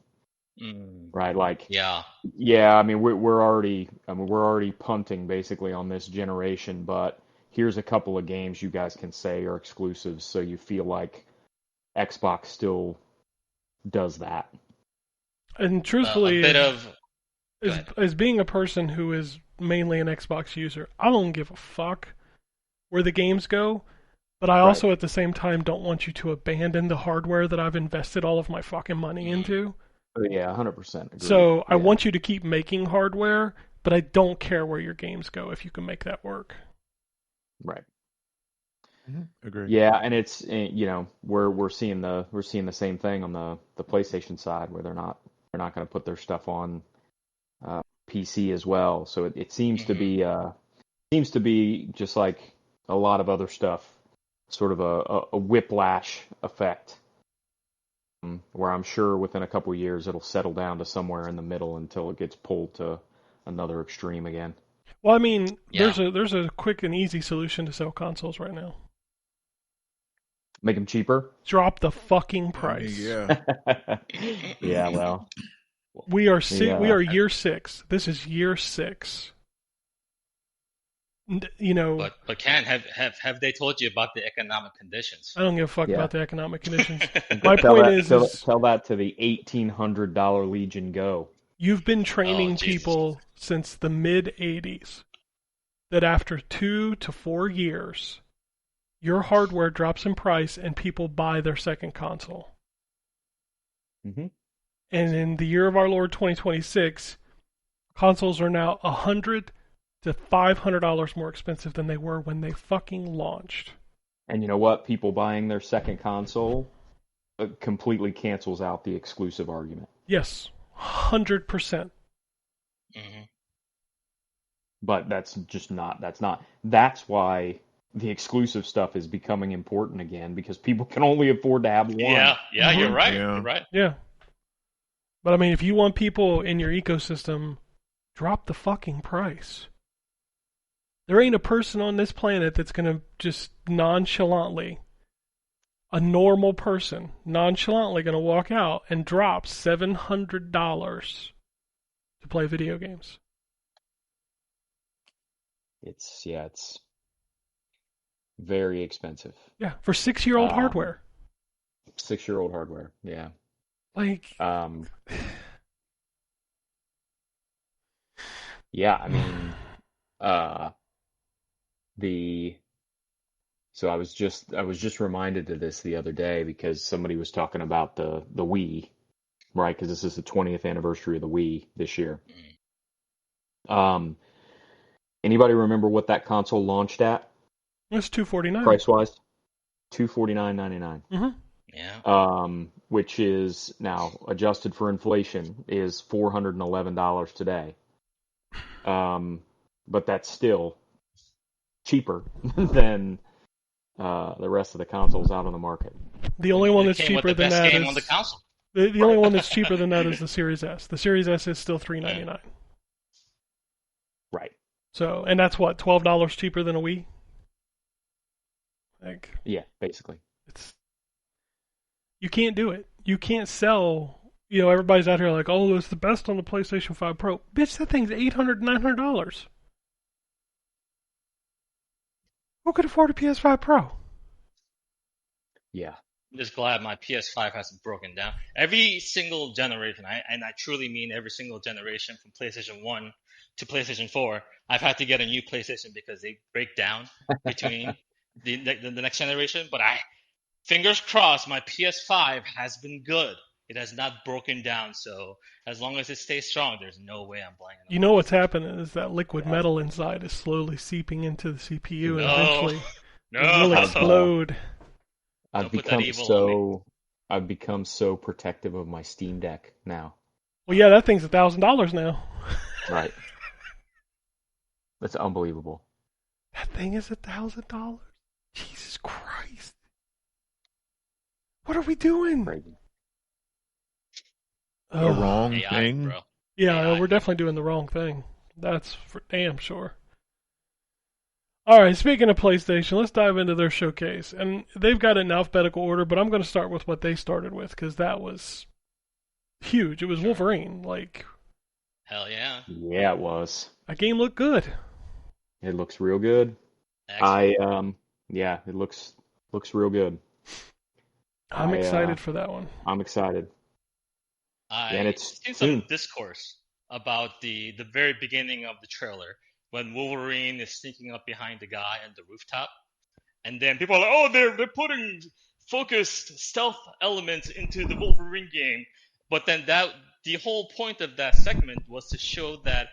Right? Like, yeah. I mean, we're already punting basically on this generation, but here's a couple of games you guys can say are exclusives, so you feel like Xbox still does that. And truthfully, a bit of as being a person who is mainly an Xbox user, I don't give a fuck where the games go, but I also at the same time don't want you to abandon the hardware that I've invested all of my fucking money into. Yeah, 100% agree. So I want you to keep making hardware, but I don't care where your games go if you can make that work. Right. Agree. Yeah, and it's we're seeing the same thing on the PlayStation side where they're not going to put their stuff on PC as well. So it seems to be just like a lot of other stuff, sort of a whiplash effect. where I'm sure within a couple years it'll settle down to somewhere in the middle until it gets pulled to another extreme again. Well, I mean, Yeah. there's a quick and easy solution to sell consoles right now. Make them cheaper? Drop the fucking I price. mean, yeah. Yeah, well, We are Yeah. we are year 6. This is year 6. You know, But Ken, have they told you about the economic conditions? I don't give a fuck Yeah. about the economic conditions. My tell point that, is, tell that to the $1,800 Legion Go. you've been training Jesus. people since the mid 80s that after 2 to 4 years, your hardware drops in price and people buy their second console. Mm-hmm. And in the year of our Lord 2026, consoles are now $100 to $500 more expensive than they were when they fucking launched. And you know what? People buying their second console completely cancels out the exclusive argument. Yes, 100%. Hmm. But that's why the exclusive stuff is becoming important again, because people can only afford to have one. Yeah, you're right. Yeah. You're right. Yeah. But I mean, if you want people in your ecosystem, drop the fucking price. There ain't a person on this planet that's going to just nonchalantly, a normal person, nonchalantly going to walk out and drop $700 to play video games. It's very expensive. Yeah, for 6-year-old hardware. 6-year-old hardware. Yeah. Like, yeah, I mean, so I was just reminded of this the other day because somebody was talking about the Wii, right? Because this is the 20th anniversary of the Wii this year. Anybody remember what that console launched at? it's $249. Price wise? $249.99. Mm-hmm. Yeah. Which is now adjusted for inflation is $411 today. But that's still cheaper than the rest of the consoles out on the market. The only one that's It came with cheaper the than best that game is on the console. the only one that's cheaper than that is the Series S. The Series S is still $399. Right. So, and that's what, $12 cheaper than a Wii? Like, Yeah, basically. it's, you can't do it. You can't sell, everybody's out here like, oh, it's the best on the PlayStation 5 Pro. Bitch, that thing's $800, $900. Who could afford a PS5 Pro? Yeah. I'm just glad my PS5 hasn't broken down. Every single generation, and I truly mean every single generation from PlayStation 1 to PlayStation 4, I've had to get a new PlayStation because they break down between the next generation. But fingers crossed, my PS5 has been good. It has not broken down. So as long as it stays strong, there's no way I'm buying it. You know what's happening is that liquid metal inside is slowly seeping into the CPU, and eventually it will explode. I've become so protective of my Steam Deck now. Well, yeah, that thing's $1,000 now. Right. That's unbelievable. That thing is $1,000. Jesus Christ! What are we doing? Crazy. The wrong AI, thing. bro. Yeah, AI. we're definitely doing the wrong thing. That's for damn sure. All right, speaking of PlayStation, let's dive into their showcase. And they've got it in alphabetical order, but I'm going to start with what they started with because that was huge. It was Wolverine. Like, Hell yeah. Yeah, it was. that game looked good. It looks real good. Excellent. Yeah, it looks real good. I'm excited for that one. I'm excited. I've seen some discourse about the very beginning of the trailer when Wolverine is sneaking up behind the guy on the rooftop, and then people are like, "Oh, they're putting focused stealth elements into the Wolverine game," but then the whole point of that segment was to show that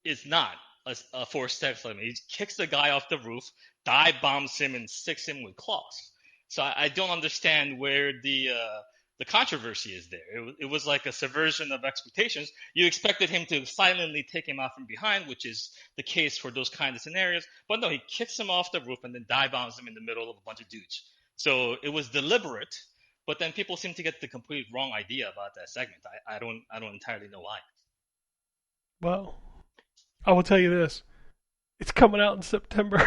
it's not a forced stealth element. He kicks the guy off the roof, dive bombs him, and sticks him with claws. So I don't understand where the controversy is there. It was like a subversion of expectations. You expected him to silently take him out from behind, which is the case for those kind of scenarios. But no, he kicks him off the roof and then dive bombs him in the middle of a bunch of dudes. So it was deliberate, But then people seem to get the complete wrong idea about that segment. I don't entirely know why. Well, I will tell you this: it's coming out in September.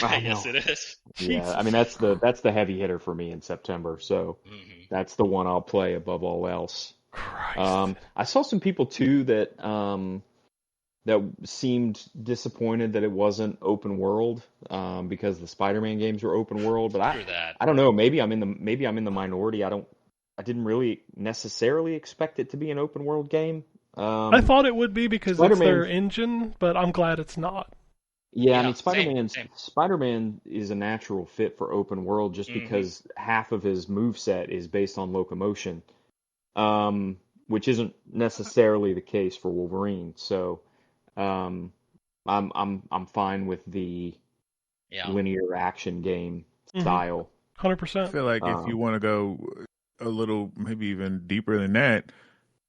I Yes, know. it is. Yeah, I Jesus mean that's the heavy hitter for me in September. So Mm-hmm. that's the one I'll play above all else. Christ! I saw some people too that that seemed disappointed that it wasn't open world because the Spider-Man games were open world. But True that. I don't know. Maybe I'm in the minority. I didn't really necessarily expect it to be an open world game. I thought it would be because it's Spider-Man. their engine, but I'm glad it's not. Yeah, I Yeah, mean same. Spider-Man is a natural fit for open world just Mm-hmm. because half of his move set is based on locomotion, which isn't necessarily the case for Wolverine. So um, I'm fine with the Yeah. linear action game Mm-hmm. style. 100%. I feel like if Um, you want to go a little, maybe even deeper than that,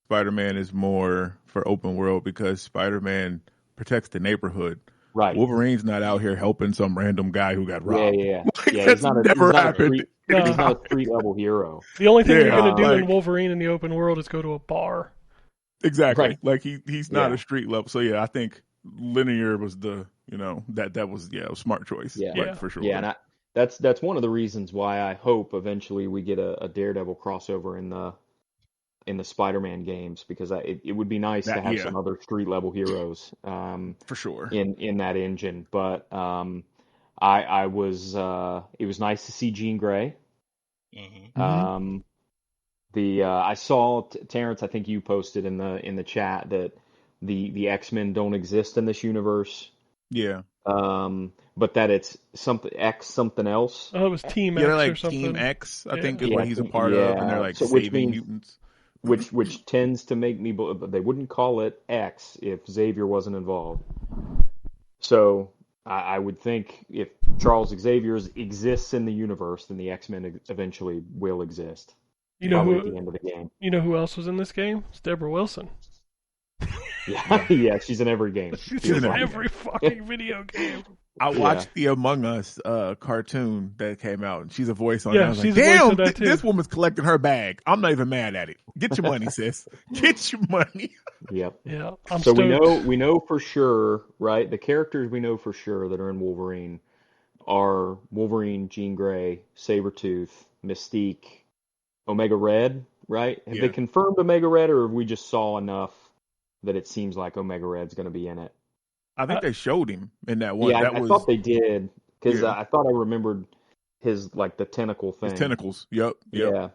Spider-Man is more for open world because Spider-Man protects the neighborhood. right. Wolverine's not out here helping some random guy who got Yeah, robbed. yeah, yeah. Like Yeah, that's he's never not a happened street in the No. he's not a comic. street level hero. The only thing you're Yeah, gonna do in like Wolverine in the open world is go to a bar. exactly. Right. Like he's not Yeah. a street level. So yeah, I think linear was the that was a smart choice. Yeah. Like Yeah. for Yeah, sure. and that's one of the reasons why I hope eventually we get a Daredevil crossover in the Spider-Man games because it would be nice to That have yeah, some other street level heroes for sure. in that engine. But I was it was nice to see Jean Grey. Mm-hmm. Mm-hmm. I saw Terrence. I think you posted in the chat that the X-Men don't exist in this universe. Yeah. But that it's something X something else. Oh, it was Team Yeah, they're X or like Team something. X, I think Yeah. is Yeah, what he's a part of, and they're like So which saving means mutants. which tends to make me they wouldn't call it X if Xavier wasn't involved. So I would think if Charles Xavier exists in the universe, then the X-Men eventually will exist, You know probably at the who? end of the game. You know who else was in this game? It's Deborah Wilson. Yeah, yeah, she's in every game. She's She's in in every every fucking video game. I Yeah. watched the Among Us cartoon that came out, and she's a voice on it. Yeah, I was like, she's a voice damn, of that too. this woman's collecting her bag. I'm not even mad at it. Get your money, sis. Get your money. Yep. Yeah, I'm So stoked. we know for sure, right? The characters we know for sure that are in Wolverine are Wolverine, Jean Grey, Sabretooth, Mystique, Omega Red, right? Have they Yeah. confirmed Omega Red, or have we just saw enough that it seems like Omega Red's going to be in it? I think they showed him in that one. Yeah, That I was thought they did because yeah, I thought I remembered his like the tentacle his thing. tentacles. Yep. Yeah.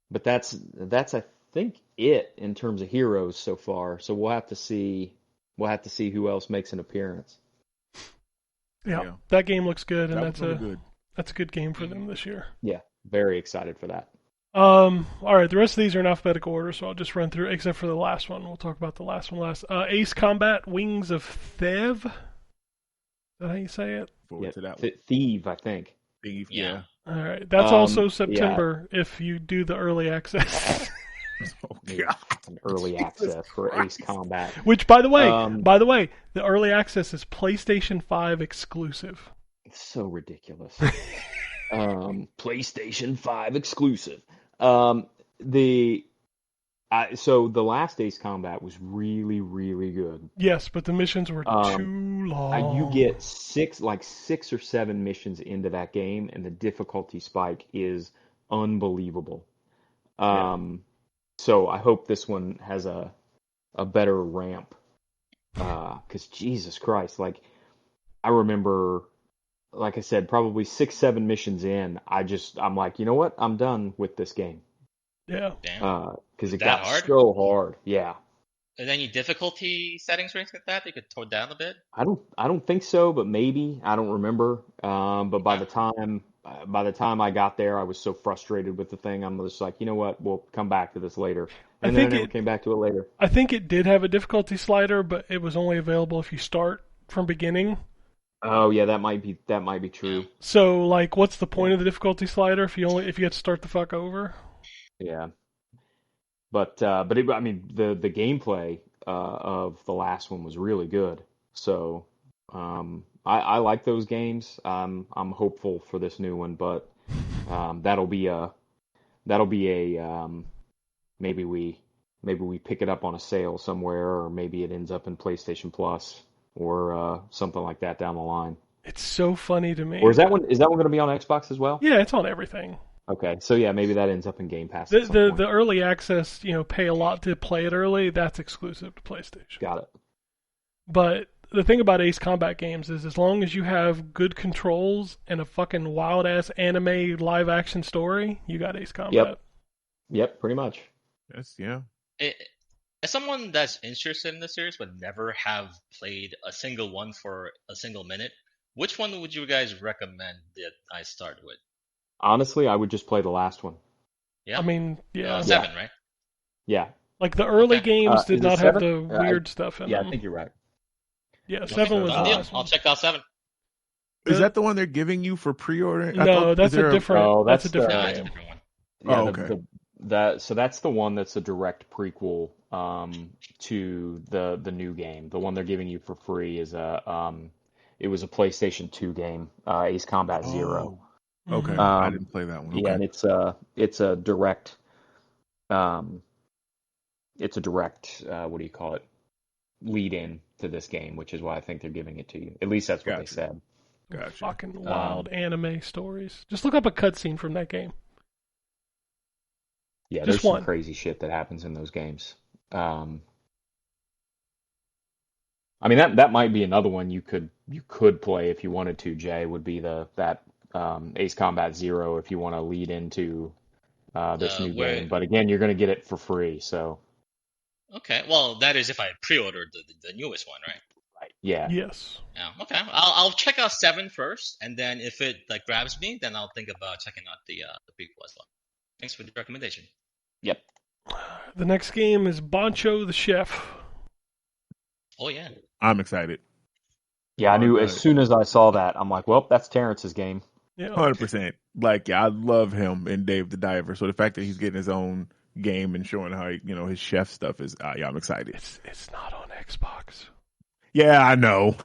But that's I think it in terms of heroes so far. So we'll have to see who else makes an appearance. Yeah, Yeah. that game looks good, and That was really good. that's a good game for them this year. Yeah, very excited for that. All right, the rest of these are in alphabetical order, so I'll just run through, except for the last one. We'll talk about the last one last. Ace Combat Wings of Thev. Is that how you say it? Forward Yeah, to that one. Thief, I think. Thief, Yeah. All right, that's Um, also yeah. September if you do the early access. Oh Yeah, god. it's an early Jesus access for Ace Christ. Combat. Which, by the way, Um, the early access is PlayStation 5 exclusive. It's so ridiculous. PlayStation 5 exclusive. So the last Ace Combat was really, really good. Yes, but the missions were Um, too long. You get six or seven missions into that game, and the difficulty spike is unbelievable. So I hope this one has a better ramp. Because Jesus Christ, like I remember, like I said, probably 6, 7 missions in, I'm like, you know what? I'm done with this game. Yeah. Damn. Because it That got hard? so hard. Yeah. Are there any difficulty settings or anything like that you could tone down a bit? I don't think so, but maybe I don't remember. But by the time I got there, I was so frustrated with the thing. I'm just like, you know what? We'll come back to this later. And then I never came back to it later. I think it did have a difficulty slider, but it was only available if you start from beginning. Oh yeah, that might be true. So, like, what's the point of the difficulty slider if you have to start the fuck over? Yeah. But I mean the gameplay of the last one was really good. So I like those games. I'm hopeful for this new one, but that'll be a maybe we pick it up on a sale somewhere, or maybe it ends up in PlayStation Plus or something like that down the line. It's so funny to Or me. is that one going to be on Xbox as well? Yeah, it's on everything. Okay, so yeah, maybe that ends up in Game Pass The at some the point. the early access, pay a lot to play it early. That's exclusive to PlayStation. Got it. But the thing about Ace Combat games is, as long as you have good controls and a fucking wild ass anime live action story, you got Ace Combat. Yep, pretty much. Yeah. As someone that's interested in the series but never have played a single one for a single minute, which one would you guys recommend that I start with? Honestly, I would just play the last one. Yeah, I mean, yeah. 7, right? Yeah. Like the early Okay. games did Is it not have 7? the weird stuff in Yeah, them. I think you're right. Yeah, Okay, 7 was the done deal. last I'll one. check out 7. Is that the one they're giving you for pre-order? No, that's a different. Oh, that's a that's different Nah, it's a game. different one. Yeah, Oh, okay. So that's the one that's a direct prequel to the new game. The one they're giving you for free is it was a PlayStation 2 game, Ace Combat Zero. Oh, okay. Mhm. I didn't play that one. Okay. Yeah, and it's a direct what do you call it? Lead in to this game, which is why I think they're giving it to you. At least that's what they Gotcha. said. Gotcha. Fucking wild anime stories. Just look up a cutscene from that game. Yeah, Just there's some one. crazy shit that happens in those games. I mean that might be another one you could play if you wanted to, Jay, would be that Ace Combat Zero if you want to lead into this new Where? game. But again, you're going to get it for free, so Okay, well, that is if I pre-ordered the newest one, right? yeah. Yes. Yeah. Okay, I'll check out 7 first, and then if it like grabs me, then I'll think about checking out the prequel as well. Thanks for the recommendation. Yep. The next game is Bancho the Chef. Oh yeah. I'm excited. Yeah, I knew as Right. soon as I saw that, I'm like, well, that's Terrence's game. Yeah. 100%. Like, yeah, I love him in Dave the Diver. So the fact that he's getting his own game and showing how his chef stuff is, yeah, I'm excited. It's not on Xbox. Yeah, I know.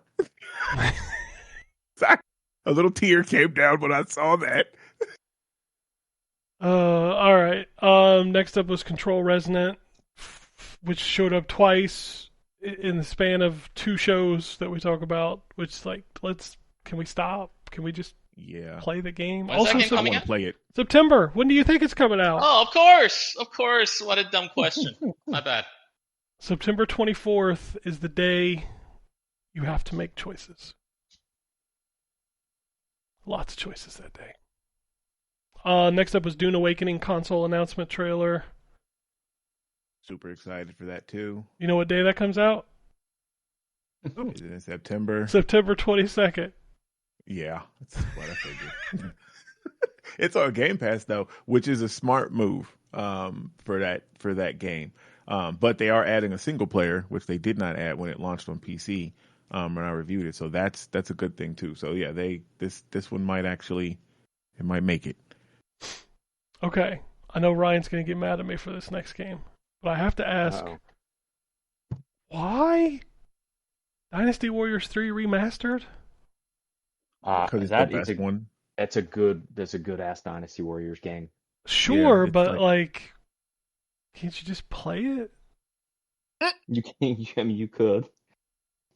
A little tear came down when I saw that. All right. Next up was Control Resonant, which showed up twice in the span of 2 shows that we talk about. Which, like, can we stop? Can we just play the game? When's that game I coming want out? to play it. September. When do you think it's coming out? Oh, of course. What a dumb question. My bad. September 24th is the day you have to make choices. Lots of choices that day. Next up was Dune Awakening console announcement trailer. Super excited for that too. You know what day that comes out? Is it in September? September 22nd. Yeah, that's what I figured. It's on Game Pass though, which is a smart move for that game. But they are adding a single player, which they did not add when it launched on PC. When I reviewed it, so that's a good thing too. So yeah, this one might make it. Okay, I know Ryan's gonna get mad at me for this next game, but I have to ask, why Dynasty Warriors 3 remastered? Because it's the best one. That's a good ass Dynasty Warriors game. Sure, Yeah, but like, can't you just play it? You can. I mean, you could.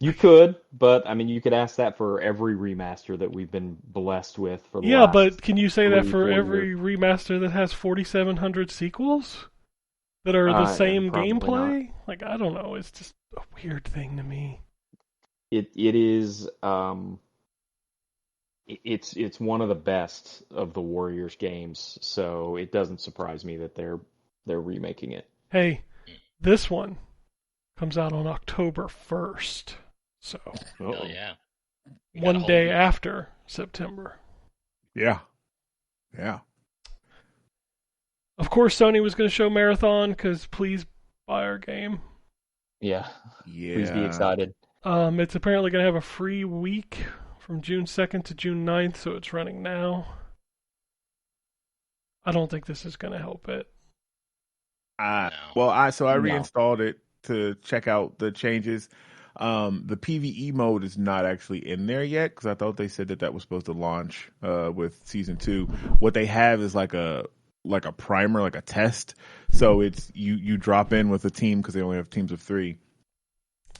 You could, but I mean, you could ask that for every remaster that we've been blessed with for the last but can you say that for 3-4 every years. remaster that has 4,700 sequels that are the same probably gameplay? Like, I don't know. It's just a weird thing to me. It is. It's one of the best of the Warriors games, so it doesn't surprise me that they're remaking it. Hey, this one comes out on October 1st. So, Hell yeah. one day after September. Yeah. Of course, Sony was going to show Marathon because please buy our game. Yeah. Please be excited. It's apparently going to have a free week from June 2nd to June 9th, so it's running now. I don't think this is going to help it. I reinstalled it to check out the changes. The PVE mode is not actually in there yet because I thought they said that was supposed to launch with season 2. What they have is like a primer, like a test. So it's you drop in with a team because they only have teams of 3,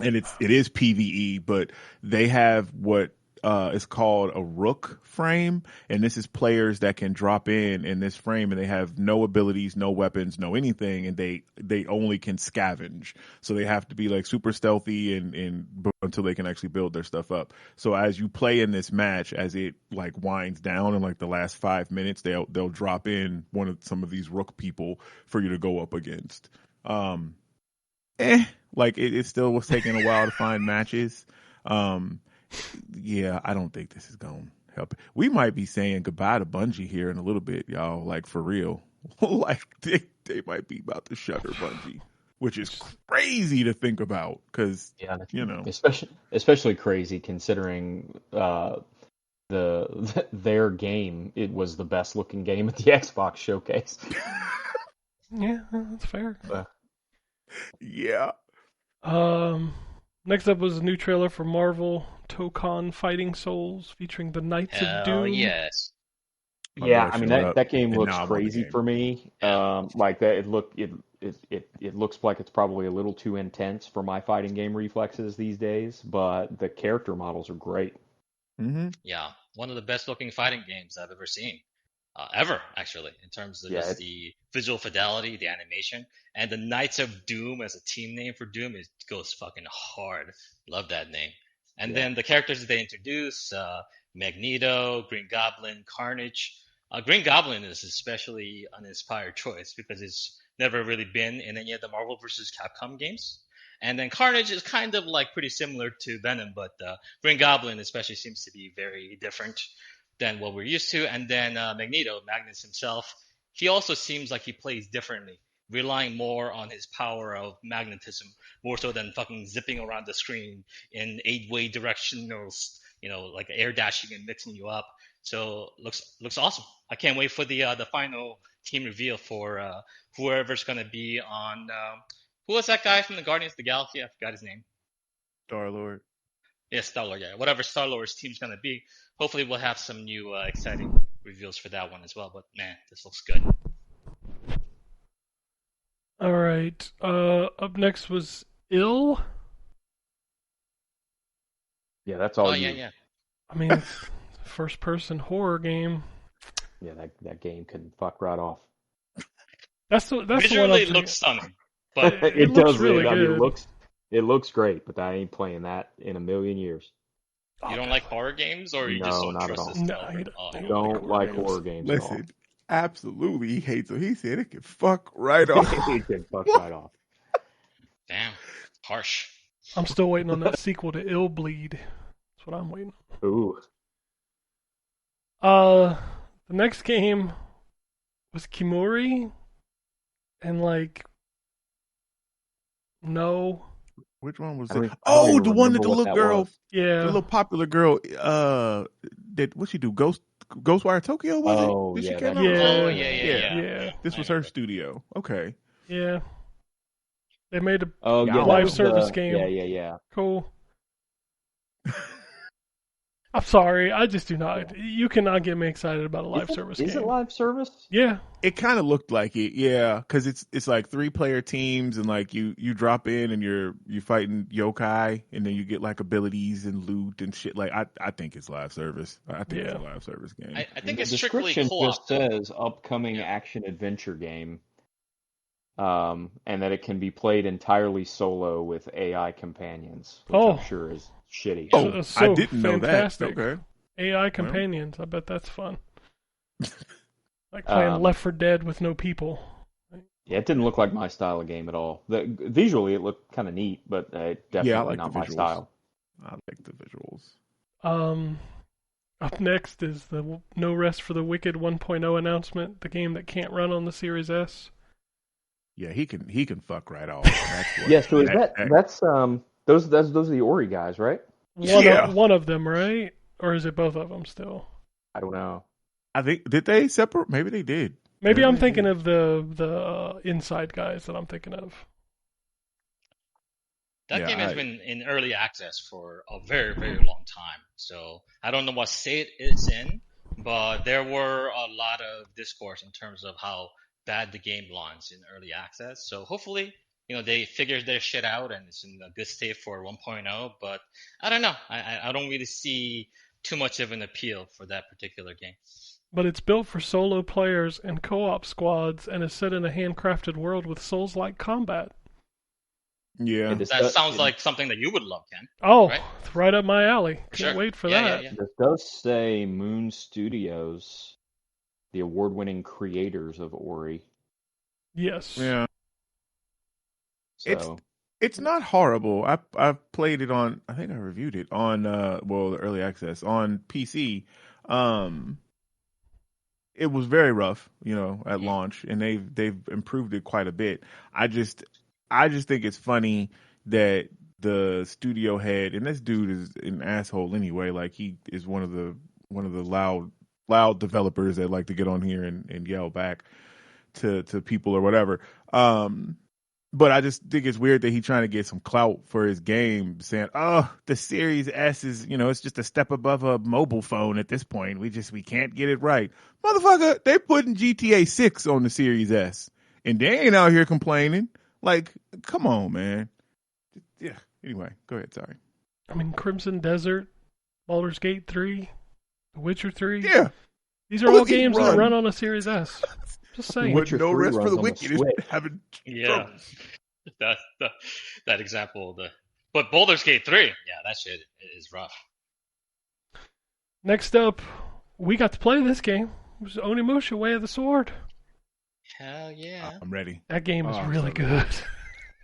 and it is PVE, but they have what is called a rook frame, and this is players that can drop in this frame, and they have no abilities, no weapons, no anything, and they only can scavenge. So they have to be like super stealthy and until they can actually build their stuff up. So as you play in this match, as it like winds down in like the last 5 minutes, they'll drop in some of these rook people for you to go up against. Like it still was taking a while to find matches. Yeah, I don't think this is going to help. We might be saying goodbye to Bungie here in a little bit, y'all. Like for real, like they might be about to shutter Bungie, which is crazy to think about because especially crazy considering their game. It was the best looking game at the Xbox showcase. Yeah, that's fair. Yeah. Next up was a new trailer for Marvel Tokon Fighting Souls featuring the Knights of Doom. Yes. Yeah, I mean that game looks crazy for me. Like that, it looks like it's probably a little too intense for my fighting game reflexes these days, but the character models are great. Mm-hmm. Yeah, one of the best looking fighting games I've ever seen. Ever, actually, in terms of just the visual fidelity, the animation, and the Knights of Doom as a team name for Doom, it goes fucking hard. Love that name. And then the characters that they introduce, Magneto, Green Goblin, Carnage. Green Goblin is especially an inspired choice because it's never really been in any of the Marvel vs. Capcom games. And then Carnage is kind of like pretty similar to Venom, but Green Goblin especially seems to be very different than what we're used to. And then Magneto, Magnus himself, he also seems like he plays differently, relying more on his power of magnetism, more so than fucking zipping around the screen in 8-way directionals, like air dashing and mixing you up. So looks awesome. I can't wait for the final team reveal for whoever's going to be on. Who was that guy from the Guardians of the Galaxy? I forgot his name. Star-Lord. Yeah, Star-Lord, yeah. Whatever Star-Lord's team's going to be. Hopefully we'll have some new exciting reveals for that one as well. But man, this looks good. All right. Up next was Ill. Yeah, that's all. Yeah. I mean, it's a first-person horror game. Yeah, that game can fuck right off. That's visually the one looks stunning, but it looks really good. I mean, it looks great, but I ain't playing that in a million years. You don't like horror games, or you just don't trust this developer? I don't like horror games. Listen, absolutely, he hates it. He said it can fuck right off. It can fuck right off. Damn, harsh. I'm still waiting on that sequel to Ill Bleed. That's what I'm waiting on. Ooh. The next game was Kimuri, and no. Which one was it? Oh, the one that the little girl, the little popular girl, that what she do? Ghostwire Tokyo, was it? Oh, Did yeah. She came out? Yeah. This was her studio. Okay. Yeah. They made a live live service game. Yeah. Cool. I'm sorry, I just do not. You cannot get me excited about a live service game. Is it live service? Yeah. It kind of looked like it, yeah, because it's like 3-player teams, and like you drop in and you're fighting yokai, and then you get like abilities and loot and shit. Like I think it's live service. I think it's a live service game. I think it's the strictly description co-op. just says upcoming action adventure game, and that it can be played entirely solo with AI companions, which I'm sure is shitty. Oh, so I didn't fantastic. know that. Okay. AI companions. I bet that's fun. Like playing Left 4 Dead with no people. Yeah, it didn't look like my style of game at all. Visually, it looked kind of neat, but definitely not my style. I like the visuals. Up next is the No Rest for the Wicked 1.0 announcement, the game that can't run on the Series S. Yeah, he can fuck right off. So that's those are the Ori guys, right? One of them, right? Or is it both of them still? I don't know. I think, did they separate? Maybe they did. Maybe I'm thinking of the Inside guys that I'm thinking of. That Yeah, game has been in early access for a very, very long time. So I don't know what state it's in, but there were a lot of discourse in terms of how bad the game launched in early access. So hopefully, they figured their shit out and it's in a good state for 1.0. But I don't know. I don't really see too much of an appeal for that particular game. But it's built for solo players and co-op squads, and is set in a handcrafted world with Souls-like combat. Yeah. That sounds like something that you would love, Ken. Oh, Right? it's right up my alley. Can't Sure. wait for Yeah, that. yeah. This does say Moon Studios, the award-winning creators of Ori. Yes. Yeah. So It's not horrible. I've played it on. I think I reviewed it on the early access on PC. It was very rough, at launch, and they've improved it quite a bit. I just think it's funny that the studio head, and this dude is an asshole anyway. Like, he is one of the loud developers that like to get on here and yell back to people or whatever. But I just think it's weird that he's trying to get some clout for his game, saying, "Oh, the Series S is, it's just a step above a mobile phone at this point. We can't get it right." Motherfucker, they putting GTA 6 on the Series S, and they ain't out here complaining. Like, come on, man. Yeah. Anyway, go ahead. Sorry. I mean, Crimson Desert, Baldur's Gate 3, The Witcher 3. Yeah. These are all games that run on a Series S. Just saying. With no 3 rest for runs the on the wicked is Switch. having Yeah. That example, but Baldur's Gate 3, yeah, that shit is rough. Next up, we got to play this game. It was Onimusha Way of the Sword. Hell yeah. I'm ready. That game is Oh, really so good.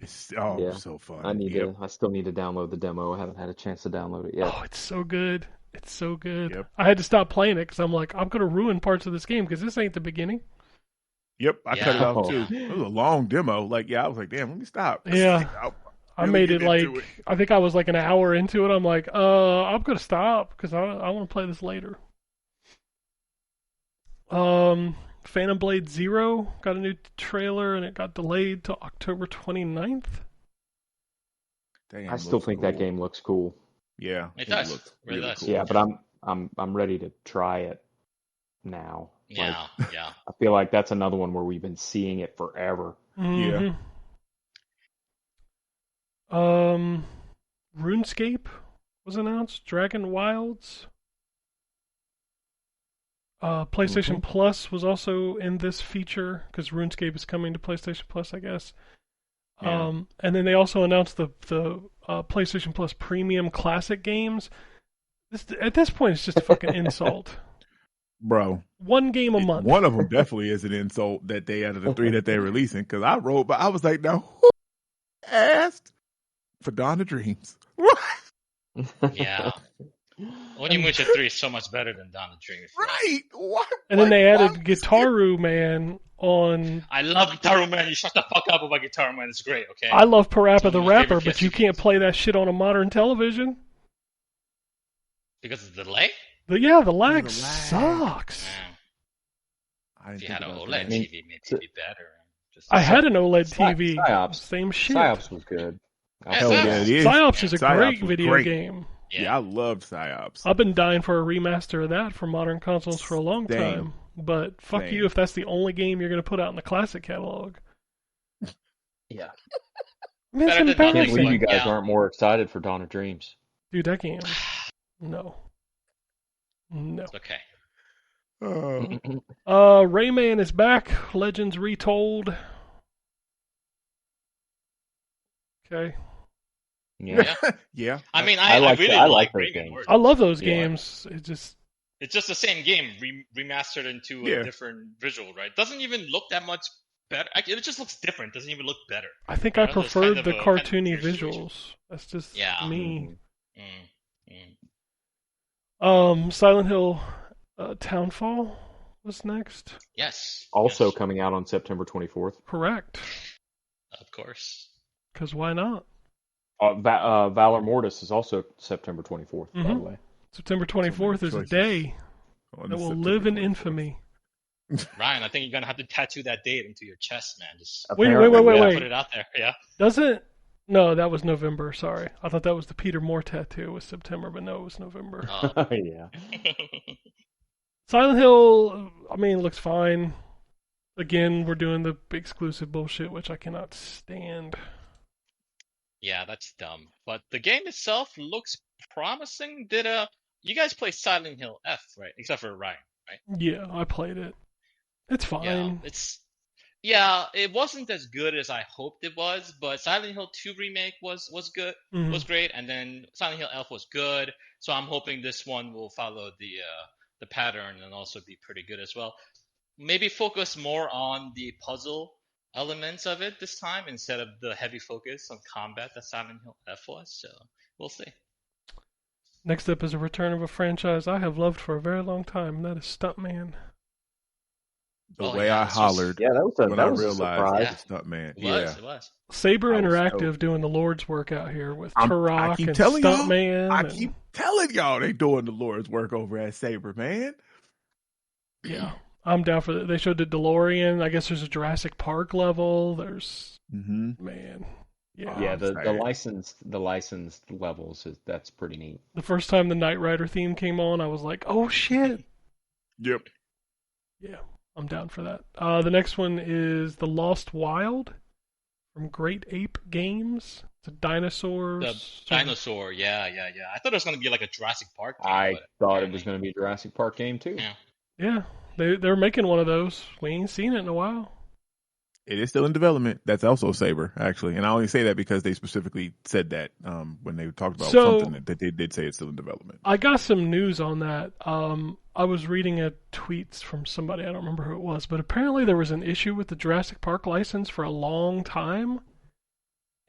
It's Yeah. so fun. I still need to download the demo. I haven't had a chance to download it yet. Oh, it's so good. It's so good. Yep. I had to stop playing it because I'm like, I'm going to ruin parts of this game because this ain't the beginning. Yep, I cut it Yeah. off too. It was a long demo. Like, I was like, damn, let me stop. Yeah. I really made get it like, into it. I think I was like an hour into it. I'm like, I'm going to stop because I want to play this later. Phantom Blade Zero got a new trailer and it got delayed to October 29th. Damn, I still looks think cool. that game looks cool. Yeah, It does. looks Really really does. cool. Yeah, but I'm ready to try it now. Yeah, Like, yeah. I feel like that's another one where we've been seeing it forever. Mm-hmm. RuneScape was announced. Dragon Wilds. PlayStation Plus was also in this feature because RuneScape is coming to PlayStation Plus, I guess. Yeah. And then they also announced the PlayStation Plus Premium Classic games. At this point, it's just a fucking insult. Bro, One game a month. one of them definitely is an insult that they out of the 3 that they're releasing. Because I wrote, but I was like, now who asked for Dawn of Dreams? Yeah. Onimusha 3 is so much better than Dawn of Dreams. Right? What? And then they added why- Gitaru Man on. I love Guitar Man. You shut the fuck up about Guitar Man. It's great, okay? I love Parappa One the of my Rapper, favorite but you PS2 can't games. play that shit on a modern television. Because of the delay? The lag lag. sucks. Man, I if didn't you had think an about OLED that. TV, maybe it'd be better. Just I had an OLED Psy- TV. Psyops. Same shit. Psyops was good. Hell yeah, it is. Psyops is a Psyops great was video great. game. Yeah, I loved Psyops. I've been dying for a remaster of that for modern consoles for a long Same. time. But fuck Same. you if that's the only game you're going to put out in the classic catalog. Yeah. I mean, it's Better than I can't Thanks, believe embarrassing. you guys yeah. aren't more excited for Dawn of Dreams. Dude, that game. No. No. It's okay. Rayman is back. Legends Retold. Okay. Yeah. Yeah. I mean, I I like really I like like those Rayman games. Origins. I love those Yeah. games. It's just the same game remastered into Yeah. a different visual, right? Doesn't even look that much better. It just looks different. Doesn't even look better. I think Yeah, I that's preferred kind of the a- kind of cartoony weird situation. visuals. That's just Yeah. me. Mm. Silent Hill Townfall was next. Yes. Also yes, coming out on September 24th. Correct. of course. Because why not? Valor Mortis is also September 24th, by the Mhm. way. September 24th is a choices. day On that will September live in 24th. infamy. Ryan, I think you're gonna have to tattoo that date into your chest, man. Just Wait, Apparently, wait, yeah. wait. put it out there. Yeah. Doesn't No, that was November. Sorry, I thought that was the Peter Moore tattoo. It was September, but no, it was November. Yeah. Silent Hill, I mean, looks fine. Again, we're doing the exclusive bullshit, which I cannot stand. Yeah, that's dumb. But the game itself looks promising. You guys play Silent Hill F, right? Except for Ryan, right? Yeah, I played it. It's Yeah, fine. it wasn't as good as I hoped it was, but Silent Hill 2 remake was good, was great, and then Silent Hill F was good. So I'm hoping this one will follow the pattern and also be pretty good as well. Maybe focus more on the puzzle elements of it this time instead of the heavy focus on combat that Silent Hill F was. So we'll see. Next up is a return of a franchise I have loved for a very long time, and that is Stuntman. The way I hollered that was when I a realized surprise. it's Stuntman. It was. Saber I was Interactive stoked. doing the Lord's work out here with I Turok keep and telling y'all. Stuntman. I keep telling y'all they doing the Lord's work over at Saber, man. Yeah, I'm down for that. They showed the DeLorean. I guess there's a Jurassic Park level. There's man. Yeah. Yeah, I'm the excited. licensed levels that's pretty neat. The first time the Knight Rider theme came on, I was like, oh shit. Yep. Yeah, I'm down for that. The next one is The Lost Wild from Great Ape Games. It's a dinosaur. The dinosaur, yeah. I thought it was going to be like a Jurassic Park game. I but thought it apparently- was going to be a Jurassic Park game too. Yeah. Yeah, they're making one of those. We ain't seen it in a while. It is still in development. That's also Saber, actually. And I only say that because they specifically said that when they talked about something that they did say it's still in development. I got some news on that. I was reading a tweets from somebody, I don't remember who it was, but apparently there was an issue with the Jurassic Park license for a long time.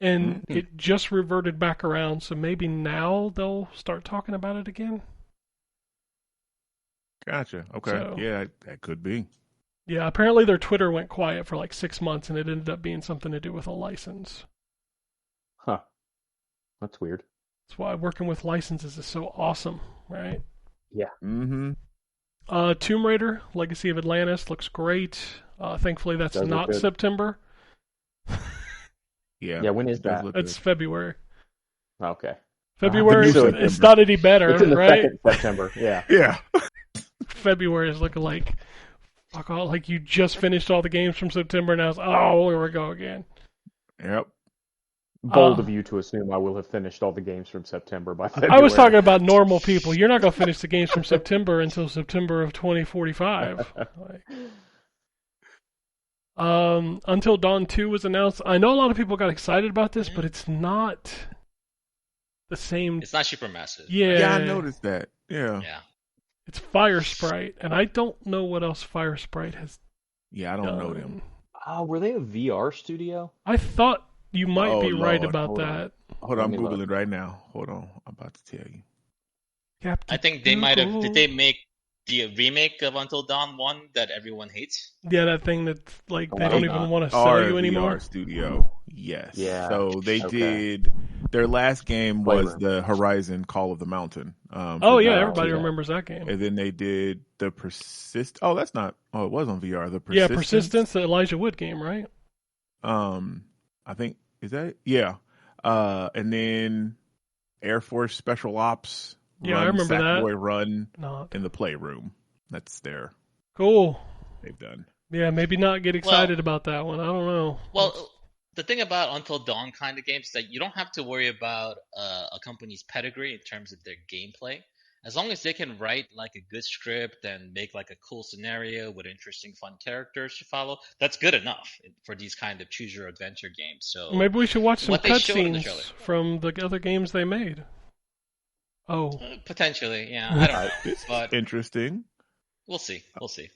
And it just reverted back around, so maybe now they'll start talking about it again. Gotcha. Okay. So- Yeah, that could be. Yeah, apparently their Twitter went quiet for like 6 months, and it ended up being something to do with a license. Huh. That's weird. That's why working with licenses is so awesome, right? Mm-hmm. Tomb Raider, Legacy of Atlantis looks great. Thankfully, that's Does look not good. September. Yeah. Yeah, when is it does that? look It's good. February. Okay. February, So it's not any better, It's in the right? 2nd September. Yeah. Yeah. February is looking like, fuck all, like you just finished all the games from September, and now it's, oh, here we go again. Yep. Bold of you to assume I will have finished all the games from September by February. I was talking about normal people. You're not going to finish the games from September until September of 2045. Until Dawn 2 was announced. I know a lot of people got excited about this, but it's not the same. It's not Supermassive. Yeah, I noticed that. Yeah. Yeah. It's Fire Sprite, and I don't know what else Fire Sprite has Yeah, I don't know done. them. Were they a VR studio? I thought you might Oh, be right Lord, about hold on. that. Hold on, I'm Let me Googling look. right now. Hold on. I'm about to tell you. Captain I think they might have. Google. Did they make the remake of Until Dawn 1 that everyone hates? Yeah, that thing that's like they Oh, don't not. even want to sell you anymore. VR Studio. Yes. Yeah, So they okay. did. Their last game was Playroom. the Horizon Call of the Mountain. Oh for yeah, VR. everybody yeah. remembers that game. And then they did the Persist. Oh, that's not. Oh, it was on VR. The Yeah, Persistence. Persistence, the Elijah Wood game, right? I think is that it? Yeah. And then Air Force Special Ops. Yeah, I remember that. Sackboy Run Not in the Playroom. That's their cool. they've done. Yeah, maybe not get excited about that one. I don't know. Well, the thing about Until Dawn kind of games is that you don't have to worry about a company's pedigree in terms of their gameplay. As long as they can write like a good script and make like a cool scenario with interesting, fun characters to follow, that's good enough for these kind of choose your adventure games. So Maybe we should watch some what they showed in the cutscenes trailer. from the other games they made. Oh, Potentially, yeah, I don't know, It's but interesting. we'll see. We'll see.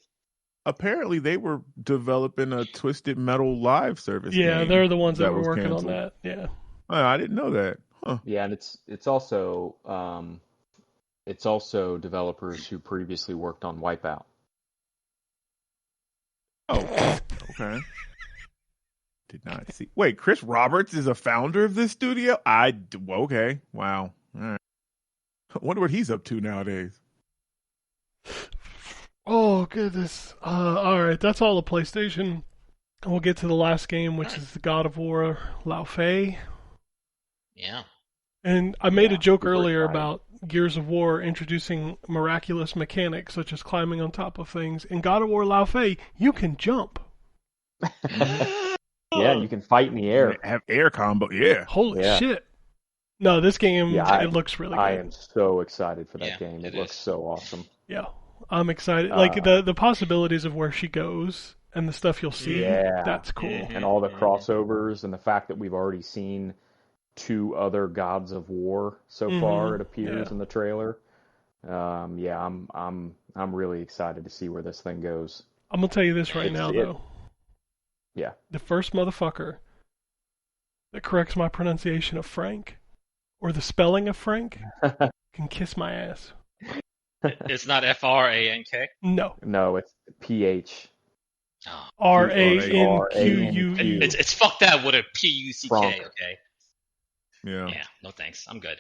Apparently, they were developing a Twisted Metal live service. yeah, game they're the ones that were was working canceled. on that. Yeah. Oh, I didn't know that. Huh. Yeah, and it's also developers who previously worked on Wipeout. Oh, okay. Did not see. Wait, Chris Roberts is a founder of this studio? Okay. Wow. All right. I wonder what he's up to nowadays. Oh goodness. All right, that's all the PlayStation. We'll get to the last game, which is the God of War Lao Fei. Yeah. And I made a joke super earlier excited. about Gears of War introducing miraculous mechanics such as climbing on top of things. In God of War Lao Fei, you can jump. Yeah, and you can fight in the air. Have air combo. Yeah. Holy Yeah. shit. No, this game, Yeah, it looks really I good. am so excited for that Yeah, game. It it looks is. so awesome. Yeah, I'm excited. Like Uh, the possibilities of where she goes and the stuff you'll see, yeah, that's cool. and all the Mhm. crossovers and the fact that we've already seen two other Gods of War so far. It appears Yeah. in the trailer. Yeah, I'm really excited to see where this thing goes. I'm gonna tell you this right Yeah. now, though. Yeah. The first motherfucker that corrects my pronunciation of Frank or the spelling of Frank can kiss my ass. It's not Frank. No. No, it's PH. Oh. RANQUE. PHRANQ. It's fuck that with a Puck. Frank. Okay. Yeah. Yeah. No thanks. I'm good.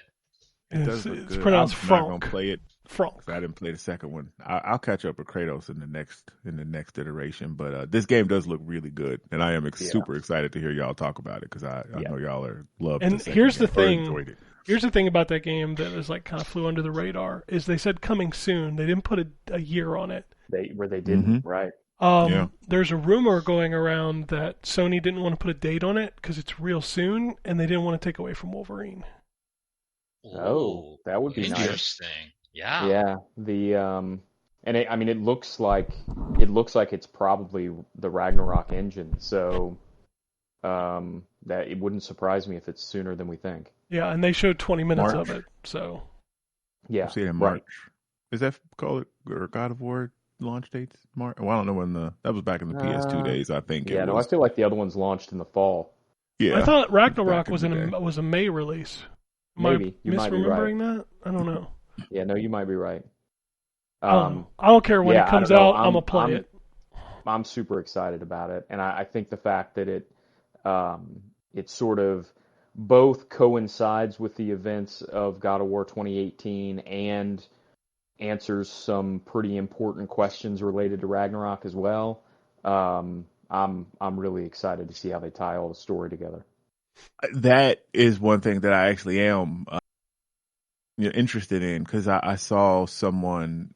It does look It's good. I'm pronounced not gonna Frank. play it Frank. because I didn't play the second one. I'll catch up with Kratos in the next iteration. But this game does look really good, and I am super excited to hear y'all talk about it because I know y'all are loved. And the here's the second game, or thing. enjoyed it. Here's the thing about that game that is like kind of flew under the radar is they said coming soon. They didn't put a year on it. They didn't, Mhm. right? Yeah. There's a rumor going around that Sony didn't want to put a date on it because it's real soon, and they didn't want to take away from Wolverine. Oh, that would be nice. Interesting. Yeah. Yeah, and I mean, it looks like it's probably the Ragnarok engine, so that it wouldn't surprise me if it's sooner than we think. Yeah, and they showed 20 minutes March. of it. So Yeah, We'll see it in right. March. Is that call it or God of War launch dates? March. Well, I don't know when that was back in the PS2 days. I think Yeah, it no, I was. feel like the other one's launched in the fall. Yeah. I thought back Ragnarok in was the day. was a May release. Am Maybe. I You might be right. misremembering that? I don't know. Yeah, no, you might be right. I don't know. I don't care when yeah, it comes I don't know. out. I'm gonna play it. I'm super excited about it, and I think the fact that it sort of both coincides with the events of God of War 2018 and answers some pretty important questions related to Ragnarok as well. I'm really excited to see how they tie all the story together. That is one thing that I actually am interested in because I saw someone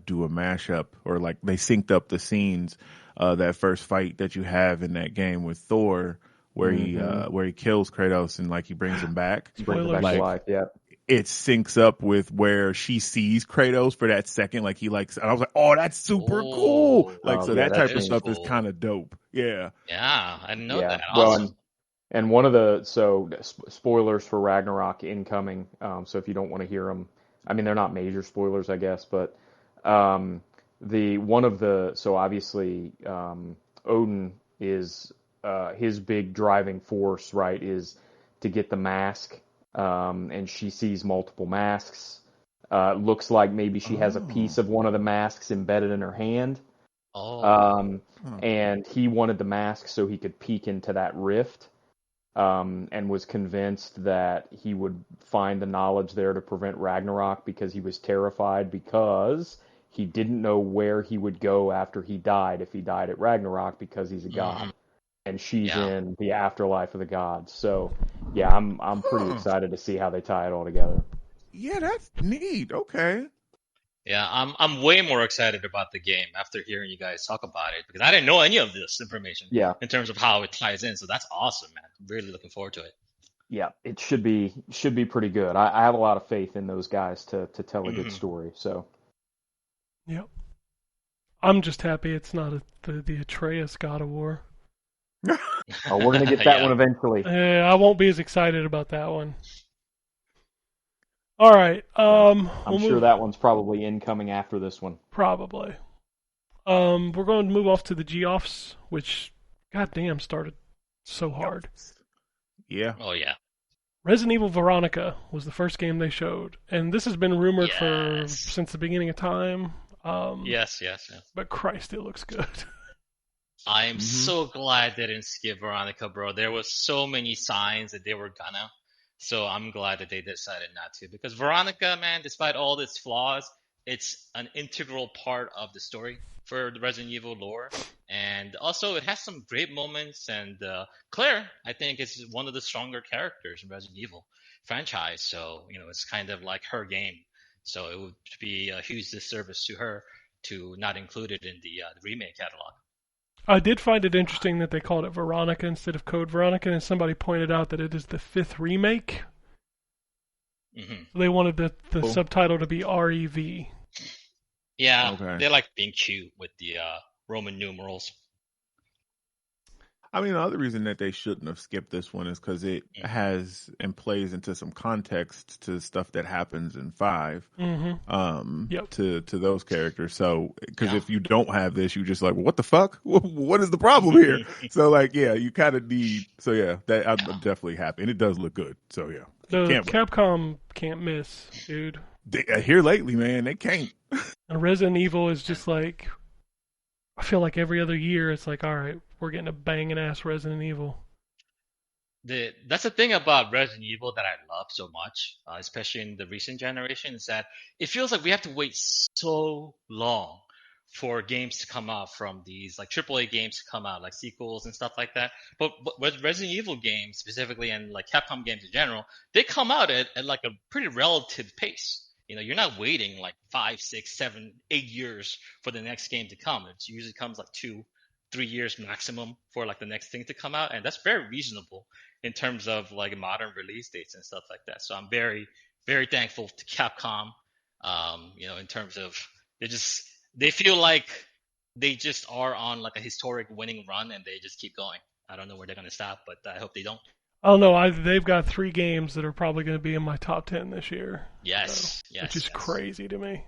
do a mashup or like they synced up the scenes that first fight that you have in that game with Thor where he kills Kratos and like he brings him back. Brings it back Like, to life. Yeah. it syncs up with where she sees Kratos for that second. Like he likes, and I was like, oh, that's super cool. Like, so yeah, that that type of stuff is cool. kind of dope. Yeah. Yeah, I didn't know Yeah. that. Well, Awesome. and one of the spoilers for Ragnarok incoming. So if you don't want to hear them, I mean they're not major spoilers, I guess, but so obviously Odin is his big driving force, right? Is to get the mask, and she sees multiple masks. Looks like maybe she has a piece of one of the masks embedded in her hand. And he wanted the mask so he could peek into that rift. And was convinced that he would find the knowledge there to prevent Ragnarok because he was terrified because he didn't know where he would go after he died if he died at Ragnarok because he's a god and she's in the afterlife of the gods. So yeah, I'm pretty excited to see how they tie it all together. Yeah, that's neat. Okay. Yeah, I'm way more excited about the game after hearing you guys talk about it because I didn't know any of this information in terms of how it ties in. So that's awesome, man. I'm really looking forward to it. Yeah, it should be pretty good. I have a lot of faith in those guys to tell a good story. So Yep. I'm just happy it's not the Atreus God of War. we're gonna get that one eventually. I won't be as excited about that one. All right. I'm sure that one's probably incoming after this one. Probably. We're going to move off to the G-Offs, which, goddamn, started so hard. Yeah. Oh, yeah. Resident Evil Veronica was the first game they showed, and this has been rumored since the beginning of time. Yes. But Christ, it looks good. I am so glad they didn't skip Veronica, bro. There was so many signs that they were gonna. So I'm glad that they decided not to. Because Veronica, man, despite all its flaws, it's an integral part of the story. for the Resident Evil lore, and also it has some great moments. And Claire, I think, is one of the stronger characters in Resident Evil franchise. So it's kind of like her game. So it would be a huge disservice to her to not include it in the remake catalog. I did find it interesting that they called it Veronica instead of Code Veronica, and somebody pointed out that it is the 5th remake. Mm-hmm. They wanted the Cool. subtitle to be REV. Yeah, Okay. they like being cute with the Roman numerals. I mean, the other reason that they shouldn't have skipped this one is because it has and plays into some context to stuff that happens in 5. Yep. To those characters. So, because Yeah. if you don't have this, you just like, well, what the fuck? What is the problem here? So, like, yeah, you kind of need. So, yeah, that I'm definitely happy, and it does look good. So, yeah, The can't wait. Capcom can't miss, dude. Here lately, man, they can't. And Resident Evil is just like, I feel like every other year it's like, all right, we're getting a banging ass Resident Evil. That's the thing about Resident Evil that I love so much, especially in the recent generation, is that it feels like we have to wait so long for games to come out from these like AAA games to come out, like sequels and stuff like that. But with Resident Evil games specifically, and like Capcom games in general, they come out at like a pretty relative pace. You're not waiting like 5, 6, 7, 8 years for the next game to come. It usually comes like 2, 3 years maximum for like the next thing to come out, and that's very reasonable in terms of like modern release dates and stuff like that. So I'm very, very thankful to Capcom. In terms of they feel like they just are on like a historic winning run, and they just keep going. I don't know where they're gonna stop, but I hope they don't. I don't know. They've got 3 games that are probably going to be in my top 10 this year. Yes, Which is yes. crazy to me.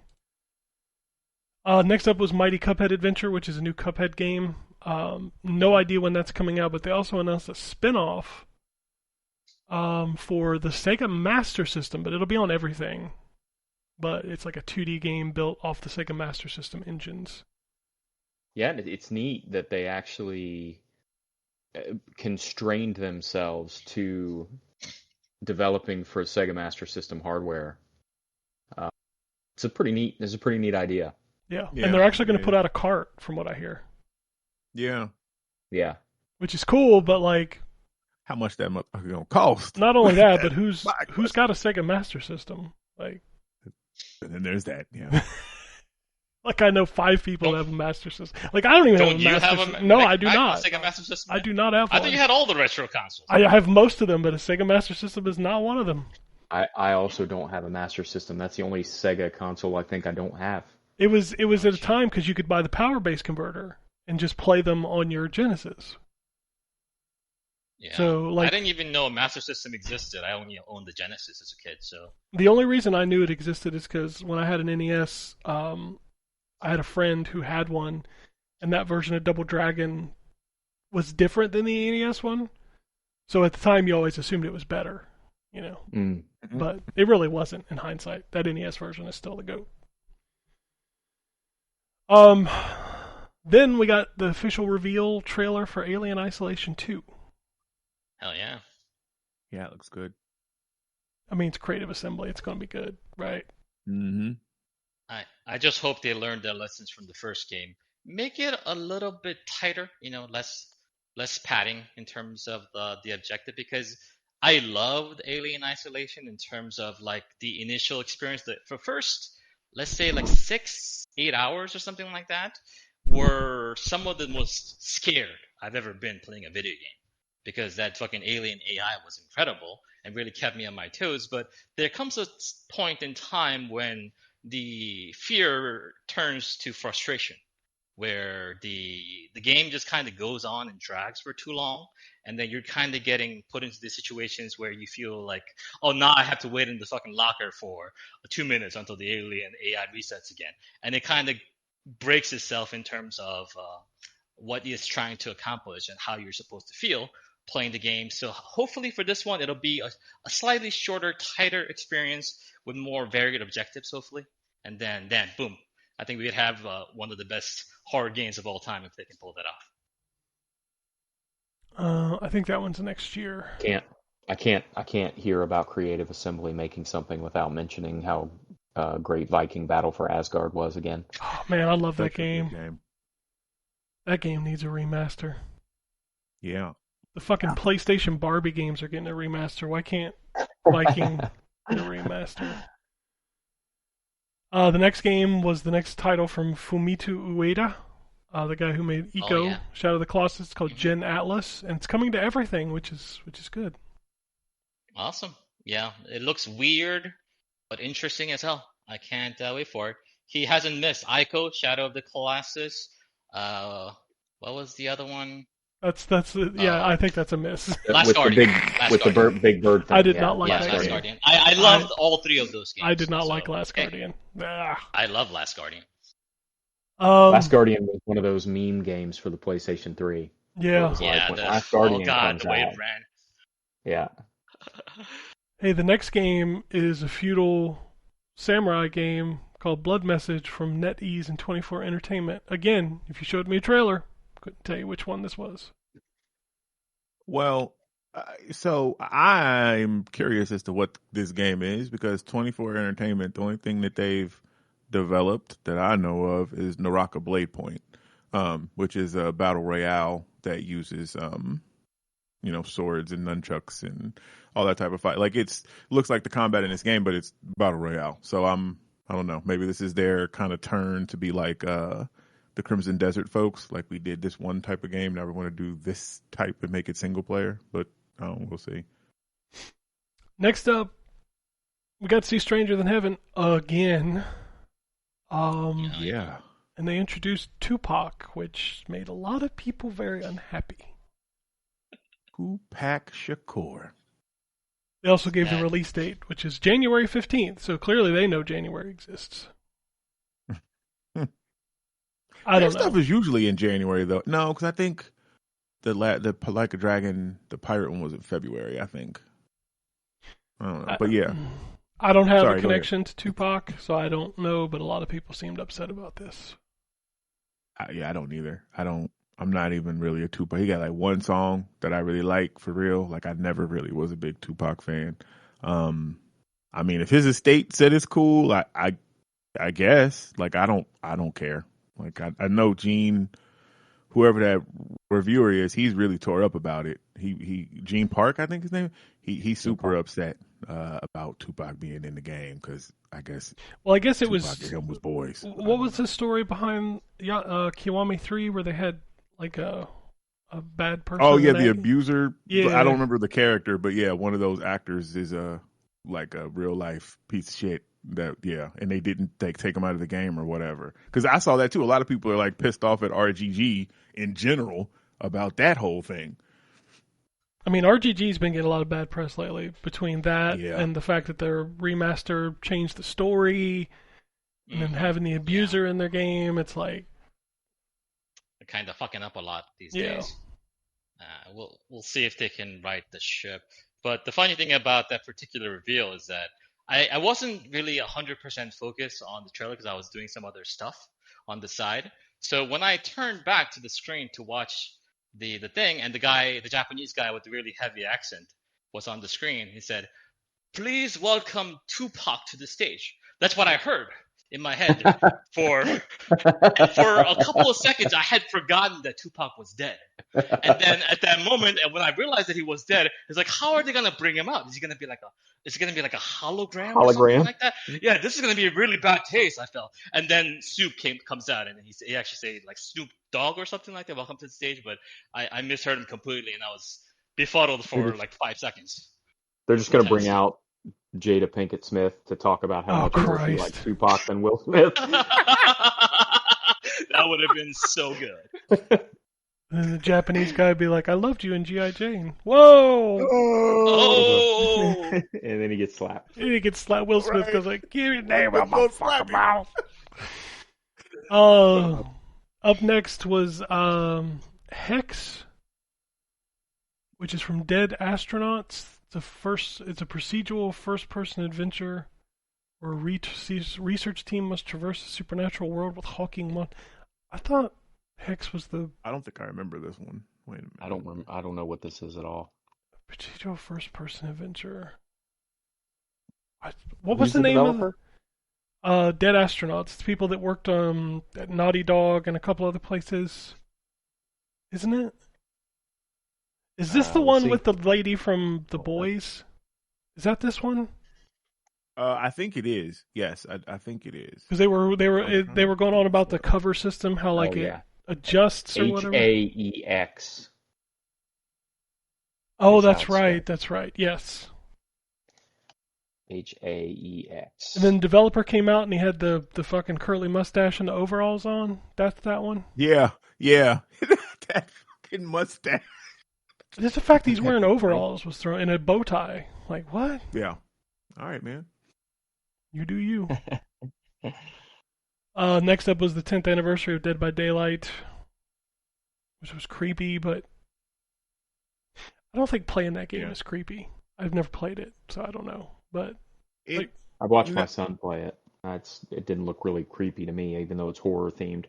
Next up was Mighty Cuphead Adventure, which is a new Cuphead game. No idea when that's coming out, but they also announced a spin-off for the Sega Master System, but it'll be on everything. But it's like a 2D game built off the Sega Master System engines. Yeah, it's neat that they actually constrained themselves to developing for Sega Master System hardware. It's a pretty neat idea. Yeah, Yeah, and they're actually going to yeah. put out a cart, from what I hear, Yeah. Yeah. which is cool. But like, How much that motherfucker gonna cost? not only that, but who's My got a Sega Master System? Like And then there's that. Yeah. I know 5 people that have a Master System. Like, I don't even Don't you have a Master have System. No, I do a not. Sega Master System? I do not have I one. thought you had all the retro consoles. I have most of them, but a Sega Master System is not one of them. I also don't have a Master System. That's the only Sega console I think I don't have. It was at a time because you could buy the power base converter and just play them on your Genesis. Yeah. So, like, I didn't even know a Master System existed. I only owned the Genesis as a kid, so. the only reason I knew it existed is because when I had an NES, I had a friend who had one, and that version of Double Dragon was different than the NES one. So at the time, you always assumed it was better, Mm. but it really wasn't in hindsight. That NES version is still the GOAT. Then we got the official reveal trailer for Alien Isolation 2. Hell yeah. Yeah, it looks good. I mean, it's Creative Assembly. It's going to be good, right? Mm-hmm. I just hope they learned their lessons from the first game. Make it a little bit tighter, less padding in terms of the objective, because I loved Alien Isolation in terms of like the initial experience. That for first, let's say like 6, 8 hours or something like that, were some of the most scared I've ever been playing a video game, because that fucking alien AI was incredible and really kept me on my toes. But there comes a point in time when the fear turns to frustration, where the game just kind of goes on and drags for too long, and then you're kind of getting put into these situations where you feel like, oh, now I have to wait in the fucking locker for 2 minutes until the alien AI resets again, and it kind of breaks itself in terms of what it's trying to accomplish and how you're supposed to feel playing the game. So hopefully for this one, it'll be a slightly shorter, tighter experience with more varied objectives, hopefully. And then boom, I think we'd have one of the best horror games of all time if they can pull that off. I think that one's next year. I can't hear about Creative Assembly making something without mentioning how great Viking Battle for Asgard was again. Oh man, I love that Such a good game. That game needs a remaster. Yeah. The fucking PlayStation Barbie games are getting a remaster. Why can't Viking get a remaster? The next game was the next title from Fumito Ueda, the guy who made Oh Ico, yeah. Shadow of the Colossus. It's called Mhm. Gen Atlas, and it's coming to everything, which is good. Awesome. Yeah, it looks weird, but interesting as hell. I can't wait for it. He hasn't missed Ico, Shadow of the Colossus. Uh, what was the other one? Yeah, I Um, think that's a miss. Last with Guardian. the Last with the Guardian. big bird thing. I did yeah, not like Yeah, that Last game. Guardian. I loved all three of those games. I did not So, like Last hey, Guardian. Ah. I love Last Guardian. Last Um, Guardian was one of those meme games for the PlayStation 3, where it yeah. was like Yeah, when the Last oh Guardian god, comes the way out. it ran. Yeah. Hey, the next game is a feudal samurai game called Blood Message from NetEase and 24 Entertainment. Again, if you showed me a trailer, couldn't tell you which one this was. Well, so I'm curious as to what this game is because 24 Entertainment, the only thing that they've developed that I know of is Naraka Blade Point, which is a battle royale that uses swords and nunchucks and all that type of fight. Like looks like the combat in this game, but it's battle royale. So I don't know. Maybe this is their kind of turn to be like the Crimson Desert folks. Like we did this one type of game. Now we want to do this type and make it single player. But we'll see. Next up, we got to see Stranger Than Heaven again. Yeah. And they introduced Tupac, which made a lot of people very unhappy. Tupac Shakur. They also gave the release date, which is January 15th, so clearly they know January exists. I don't know. Stuff is usually in January though. No, because I think the Like a Dragon, the pirate one was in February. I think. I don't know, but yeah. I don't have Sorry, a connection to Tupac, so I don't know. But a lot of people seemed upset about this. I don't either. I'm not even really a Tupac. He got like one song that I really like for real. Like I never really was a big Tupac fan. I mean, if his estate said it's cool, I guess. Like I don't care. Like I know Gene, whoever that reviewer is, he's really tore up about it. Gene Park, I think his name. He's super upset about Tupac being in the game because I guess. Well, I guess it Tupac was. and him was boys. What was the story behind Kiwami 3 where they had like a bad person? Oh yeah, the abuser. Yeah. I don't remember the character, but yeah, one of those actors is like a real life piece of shit. And they didn't take him out of the game or whatever. Because I saw that too. A lot of people are like pissed off at RGG in general about that whole thing. I mean, RGG's been getting a lot of bad press lately between that and the fact that their remaster changed the story and then having the abuser in their game. It's like they're kind of fucking up a lot these days. We'll see if they can right the ship. But the funny thing about that particular reveal is that I wasn't really 100% focused on the trailer because I was doing some other stuff on the side. So when I turned back to the screen to watch the thing, and the Japanese guy with the really heavy accent was on the screen, he said, "Please welcome Tupac to the stage." That's what I heard in my head for a couple of seconds. I had forgotten that Tupac was dead. And then at that moment, and when I realized that he was dead, it's like, how are they gonna bring him out? Is it gonna be like a hologram or something like that? Yeah, this is gonna be a really bad taste, I felt. And then Snoop comes out, and he actually said like Snoop Dogg or something like that, "Welcome to the stage," but I misheard him completely, and I was befuddled for like 5 seconds. They're just gonna bring out Jada Pinkett Smith to talk about how much more she likes Tupac than Will Smith. That would have been so good. And the Japanese guy would be like, "I loved you in G.I. Jane." Whoa! Oh! And then he gets slapped. He gets slapped. Will Smith goes like, "Give your name out my fucking mouth." Up next was Hex, which is from Dead Astronauts. It's a procedural first-person adventure where a research team must traverse a supernatural world with Hawking. I thought Hex was the. I don't think I remember this one. Wait a minute. I don't know what this is at all. Procedural first-person adventure. What was the name developer? Dead Astronauts. It's people that worked at Naughty Dog and a couple other places. isn't it? Is this the Let's one see. with the lady from The Boys? Is that this one? I think it is. Yes, I think it is. Because they were going on about the cover system, how like it adjusts or whatever. HAEX. Oh, is how that's it's right. spelled. That's right. Yes. HAEX. And then developer came out and he had the fucking curly mustache and the overalls on. That's that one. Yeah. That fucking mustache. Just the fact he's wearing overalls was thrown in a bow tie. Like what? Yeah. All right, man. You do you. Next up was the 10th anniversary of Dead by Daylight, which was creepy, but I don't think playing that game is creepy. I've never played it, so I don't know. But I watched my son play it. It didn't look really creepy to me, even though it's horror themed.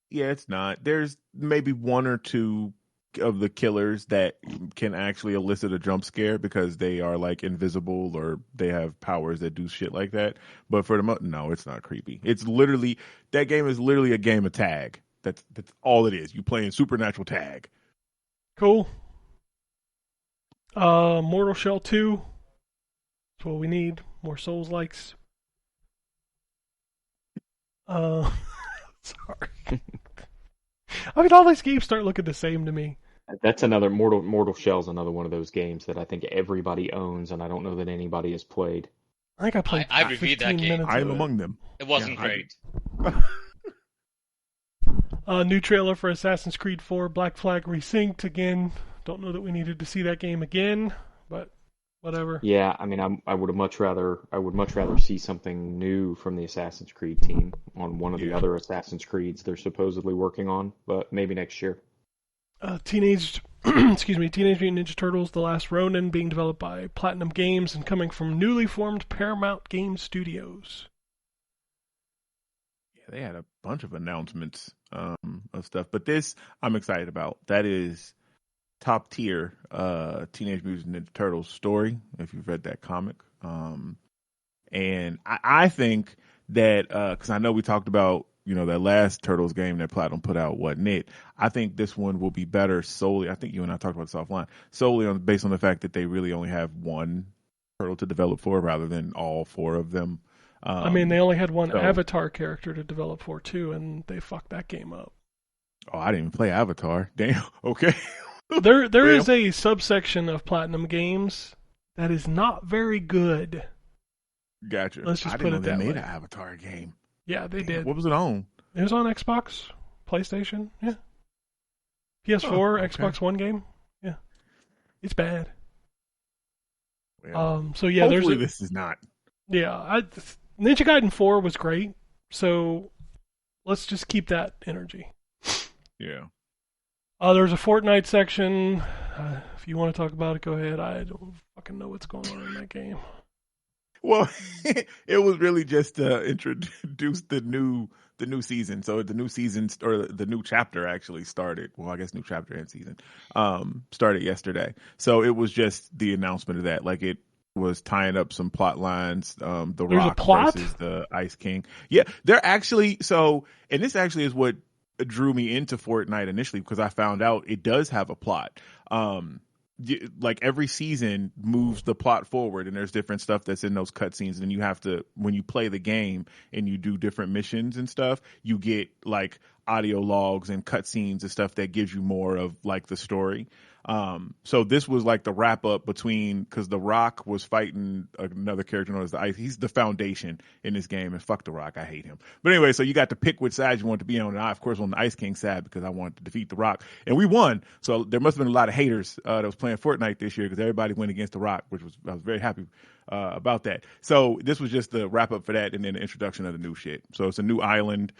Yeah, it's not. There's maybe one or two of the killers that can actually elicit a jump scare because they are like invisible or they have powers that do shit like that. But for the no, it's not creepy. It's literally that game is literally a game of tag. That's all it is. You playing supernatural tag. cool. Mortal Shell 2. That's what we need. More Souls likes. Sorry. I mean, all these games start looking the same to me. That's another Mortal Shell's another one of those games that I think everybody owns, and I don't know that anybody has played. I think I played I reviewed that 15 game. minutes I of am it. among them. It wasn't great. New trailer for Assassin's Creed 4 Black Flag Resynced. Again, don't know that we needed to see that game again, but whatever. Yeah, I mean, I would much rather see something new from the Assassin's Creed team on one of the other Assassin's Creeds they're supposedly working on, but maybe next year. Teenage Mutant Ninja Turtles: The Last Ronin, being developed by Platinum Games and coming from newly formed Paramount Games Studios. Yeah, they had a bunch of announcements of stuff, but this I'm excited about. That is top tier Teenage Mutant Ninja Turtles story, if you've read that comic. And I think that because I know we talked about that last Turtles game that Platinum put out, wasn't it? I think this one will be better solely. I think you and I talked about this offline, solely based on the fact that they really only have one turtle to develop for, rather than all four of them. I mean, they only had one Avatar character to develop for too, and they fucked that game up. Oh, I didn't even play Avatar. Damn. Okay. There is a subsection of Platinum Games that is not very good. Gotcha. Let's just I put didn't know it that they made way. an Avatar game. Yeah, they did. What was it on? It was on Xbox, PlayStation, yeah. PS4, okay. Xbox One game, yeah. It's bad. Well, So yeah, hopefully this is not. Yeah, Ninja Gaiden 4 was great. So let's just keep that energy. Yeah. There's a Fortnite section. If you want to talk about it, go ahead. I don't fucking know what's going on in that game. Well, it was really just to introduce the new season. So the new season, or the new chapter, actually started. Well, I guess new chapter and season started yesterday. So it was just the announcement of that. Like, it was tying up some plot lines. The There's Rock a plot? versus the Ice King. Yeah, they're actually and this actually is what drew me into Fortnite initially, because I found out it does have a plot. Like, every season moves the plot forward, and there's different stuff that's in those cutscenes, and you have to, when you play the game and you do different missions and stuff, you get like audio logs and cutscenes and stuff that gives you more of like the story. So this was like the wrap up between, because the Rock was fighting another character known as the Ice. He's the Foundation in this game, and fuck the Rock, I hate him. But anyway, so you got to pick which side you want to be on, and I, of course, on the Ice King side, because I wanted to defeat the Rock, and we won. So there must have been a lot of haters that was playing Fortnite this year, because everybody went against the Rock, I was very happy about that. So this was just the wrap up for that, and then the introduction of the new shit. So it's a new island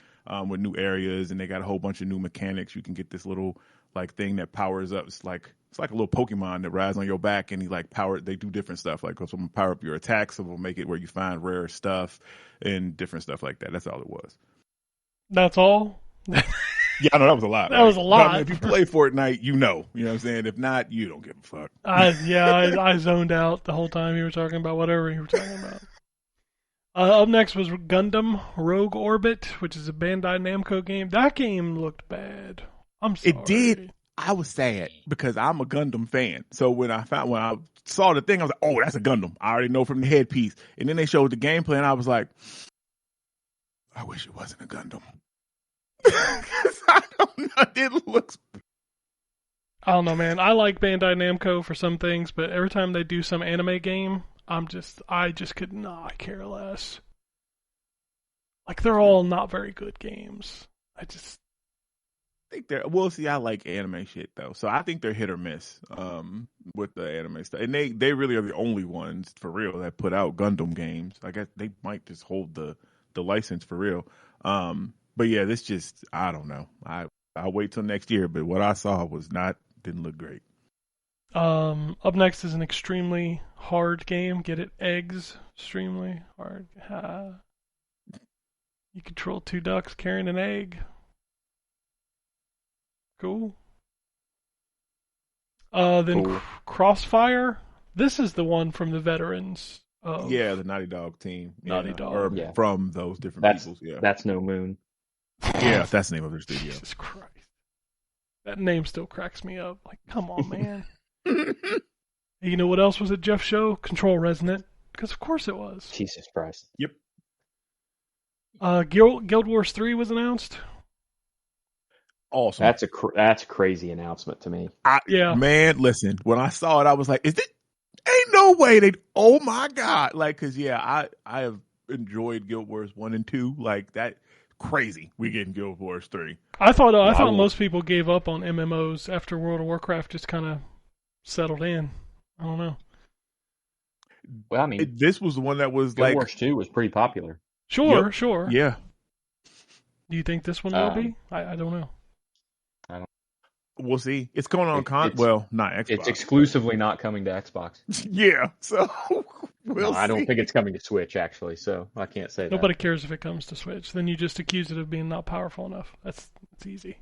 with new areas, and they got a whole bunch of new mechanics. You can get this little like thing that powers up. It's like a little Pokemon that rides on your back, and they do different stuff. Like, some will power up your attacks, some will make it where you find rare stuff and different stuff like that. That's all it was. That's all? Yeah, I know that was a lot. That was a lot. But, I mean, if you play Fortnite, you know what I'm saying? If not, you don't give a fuck. I zoned out the whole time you were talking about whatever you were talking about. Up next was Gundam Rogue Orbit, which is a Bandai Namco game. That game looked bad. I'm sorry. It did. I was sad because I'm a Gundam fan. So when I saw the thing, I was like, "Oh, that's a Gundam." I already know from the headpiece. And then they showed the gameplay, and I was like, "I wish it wasn't a Gundam." Because I don't know, it looks. I don't know, man. I like Bandai Namco for some things, but every time they do some anime game, I just could not care less. Like, they're all not very good games. I think they're see. I like anime shit though, so I think they're hit or miss with the anime stuff, and they really are the only ones for real that put out Gundam games. I guess they might just hold the license for real. But yeah, this just I don't know. I'll wait till next year, but what I saw didn't look great. Up next is an extremely hard game. Get it? Eggs. Extremely hard. You control 2 ducks carrying an egg. Cool. Then Cool. Crossfire. This is the one from the veterans of Yeah, the Naughty Dog team. Naughty Yeah, Dog. or Yeah. from those different peoples. Yeah, That's No Moon. yeah, that's the name of their studio. Jesus Christ. That name still cracks me up. Like, come on, man. You know what else was at Jeff's show? Control Resonant. Because of course it was. Jesus Christ. Yep. Guild Wars 3 was announced. Awesome. That's a crazy announcement to me. Yeah. Man, listen, when I saw it, I was like, ain't no way they, oh my God. Like, cause yeah, I have enjoyed Guild Wars 1 and 2. Like that crazy. We getting Guild Wars 3. I thought most people gave up on MMOs after World of Warcraft just kind of settled in. I don't know. Well, I mean, This was the one that was Guild like, Wars 2 was pretty popular. Sure, Yep. sure. yeah. Do you think this one will be? I don't know. We'll see. It's going on not Xbox. It's exclusively not coming to Xbox. Yeah. So I don't think it's coming to Switch, actually, so I can't say Nobody cares if it comes to Switch. Then you just accuse it of being not powerful enough. It's easy.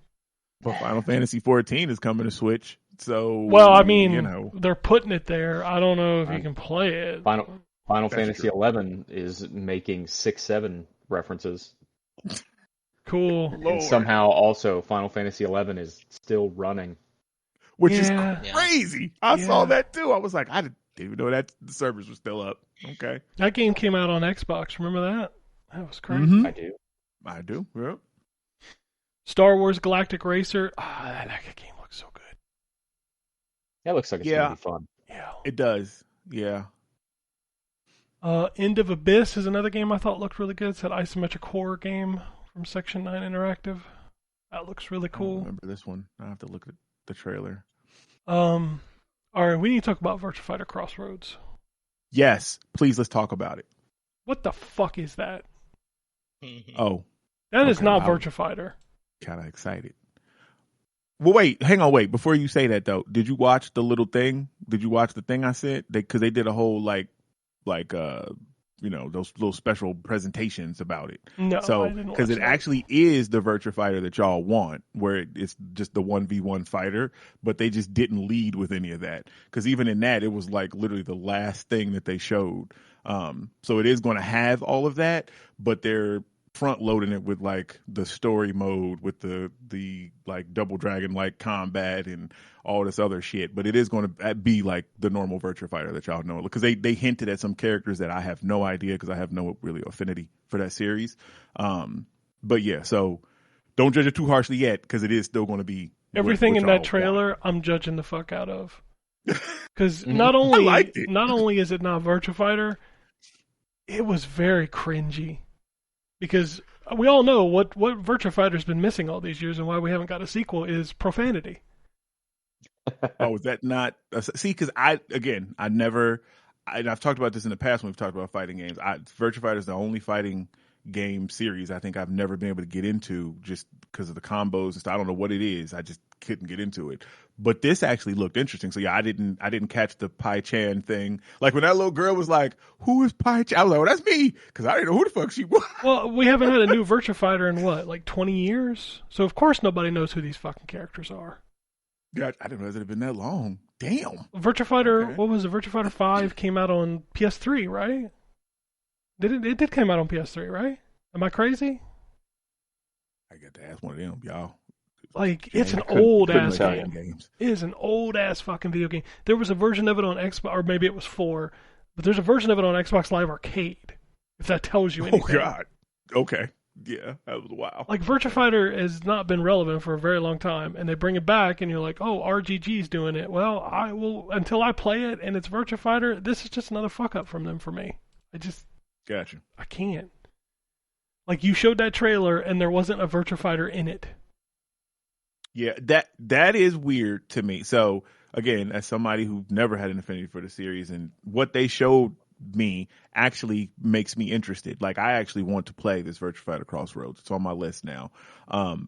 Well, Final Fantasy 14 is coming to Switch. So Well, I mean, they're putting it there. I don't know if you can play it. Final Fantasy 11 is making 6-7 references. Cool. And somehow also Final Fantasy 11 is still running. Which is Yeah. crazy. I saw that too. I was like, I didn't even know that the servers were still up. Okay. That game came out on Xbox. Remember that? That was crazy. Mhm. I do. Yep. Star Wars Galactic Racer. That game looks so good. That looks like it's going to be fun. Yeah. It does. Yeah. End of Abyss is another game I thought looked really good. It's that isometric horror game from Section 9 Interactive. That looks really I cool. don't remember this one. I have to look at the trailer. All right, we need to talk about Virtua Fighter Crossroads. Yes. Please, let's talk about it. What the fuck is that? Oh. That is Okay, not wow. Virtua Fighter. Kind of excited. Well, hang on. Before you say that, though, did you watch the little thing? Did you watch the thing I sent? Because they did a whole, those little special presentations about it. No, so I didn't watch because it that. actually is the Virtua Fighter that y'all want, where it's just the 1v1 fighter, but they just didn't lead with any of that. Because even in that, it was like literally the last thing that they showed. So it is going to have all of that, but they're front loading it with like the story mode with the like Double Dragon like combat and all this other shit. But it is going to be like the normal Virtua Fighter that y'all know, because they hinted at some characters that I have no idea, because I have no really affinity for that series. But yeah, so don't judge it too harshly yet, because it is still going to be Everything what in that y'all trailer, want. I'm judging the fuck out of. Because not only liked it. not only is it not Virtua Fighter, it was very cringy. Because we all know what Virtua Fighter's been missing all these years, and why we haven't got a sequel is profanity. Oh, is that not? See, because I've talked about this in the past when we've talked about fighting games. Virtua Fighter is the only fighting game series I think I've never been able to get into, just because of the combos and stuff. I don't know what it is. I just couldn't get into it. But this actually looked interesting. So yeah, I didn't catch the Pai Chan thing. Like when that little girl was like, "Who is Pai Chan?" I was like, "Oh, that's me," because I didn't know who the fuck she was. Well, we haven't had a new Virtua Fighter in what, like 20 years? So of course nobody knows who these fucking characters are. God, I didn't realize it had been that long. Damn. Virtua Fighter, Okay. What was it? Virtua Fighter 5 came out on PS3, right? It did come out on PS3, right? Am I crazy? I got to ask one of them, y'all. Like, it's an couldn't old-ass play game. games. It is an old-ass fucking video game. There was a version of it on Xbox, or maybe it was 4, but there's a version of it on Xbox Live Arcade, if that tells you anything. Oh, God. Okay. Yeah, that was wild. Like, Virtua Fighter has not been relevant for a very long time, and they bring it back, and you're like, oh, RGG's doing it. Well, I will, until I play it, and it's Virtua Fighter, this is just another fuck-up from them for me. Gotcha. I can't. Like, you showed that trailer, and there wasn't a Virtua Fighter in it. Yeah, that is weird to me. So, again, as somebody who never had an affinity for the series, and what they showed me actually makes me interested. Like, I actually want to play this Virtua Fighter Crossroads. It's on my list now.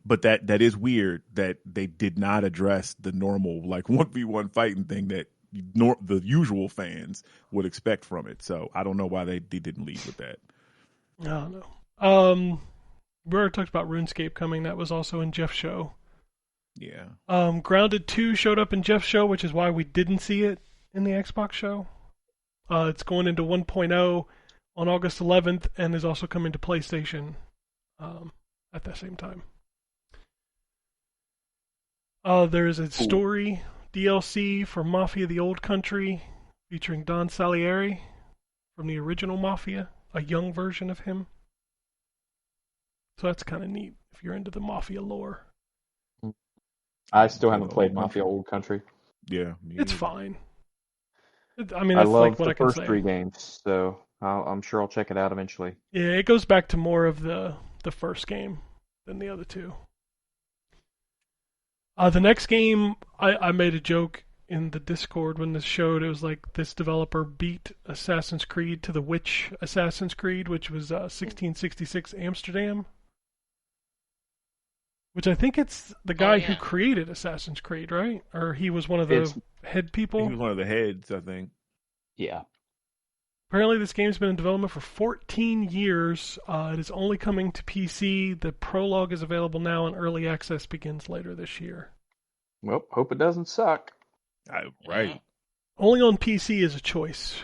But that is weird that they did not address the normal, like, 1v1 fighting thing that the usual fans would expect from it. So I don't know why they didn't lead with that. I don't know. We already talked about RuneScape coming. That was also in Jeff's show. Yeah. Grounded 2 showed up in Jeff's show, which is why we didn't see it in the Xbox show. It's going into 1.0 on August 11th and is also coming to PlayStation at the same time. There is a story DLC for Mafia the Old Country featuring Don Salieri from the original Mafia, a young version of him. So that's kind of neat if you're into the Mafia lore. I still haven't played Mafia Old Country. Yeah. It's fine. I love like what the I can first say. 3 games, so I'm sure I'll check it out eventually. Yeah, it goes back to more of the first game than the other 2. The next game, I made a joke in the Discord when this showed. It was like this developer beat Assassin's Creed to the Witch Assassin's Creed, which was 1666 Amsterdam. Which I think it's the guy who created Assassin's Creed, right? Or he was one of the head people? He was one of the heads, I think. Yeah. Apparently this game's been in development for 14 years. It is only coming to PC. The prologue is available now, and early access begins later this year. Well, hope it doesn't suck. Right. Only on PC is a choice.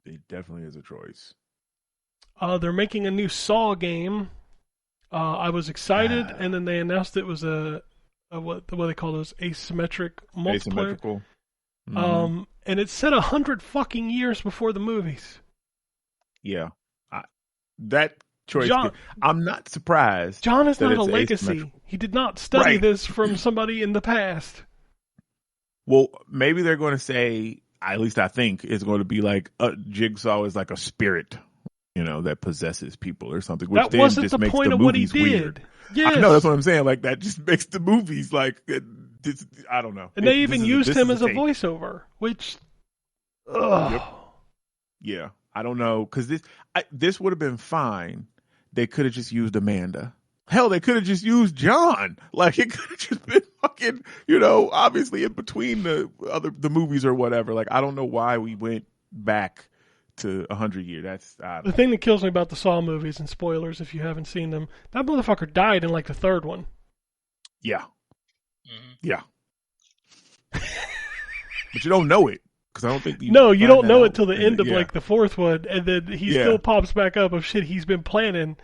It definitely is a choice. They're making a new Saw game. I was excited, and then they announced it was a what they call those asymmetric multiplayer. Asymmetrical. Mm-hmm. And it's set 100 fucking years before the movies. Yeah, that choice. John, I'm not surprised. John is not a legacy. He did not study this from somebody in the past. Well, maybe they're going to say, at least I think, it's going to be like Jigsaw is like a spirit, that possesses people or something. Which that wasn't the point of what he did. Weird. Yes. I know, that's what I'm saying. Like, that just makes the movies like, I don't know. And they even used him as a voiceover, which, Yep. Yeah, I don't know, because this would have been fine. They could have just used Amanda. Hell, they could have just used John. Like, it could have just been fucking, obviously in between the movies or whatever. Like, I don't know why we went back to 100 years. That's the thing that kills me about the Saw movies, and spoilers if you haven't seen them. That motherfucker died in like the third one. Yeah. Mm-hmm. Yeah. But you don't know it. Because I don't think you don't know it till the end of like the fourth one, and then he still pops back up of shit he's been planning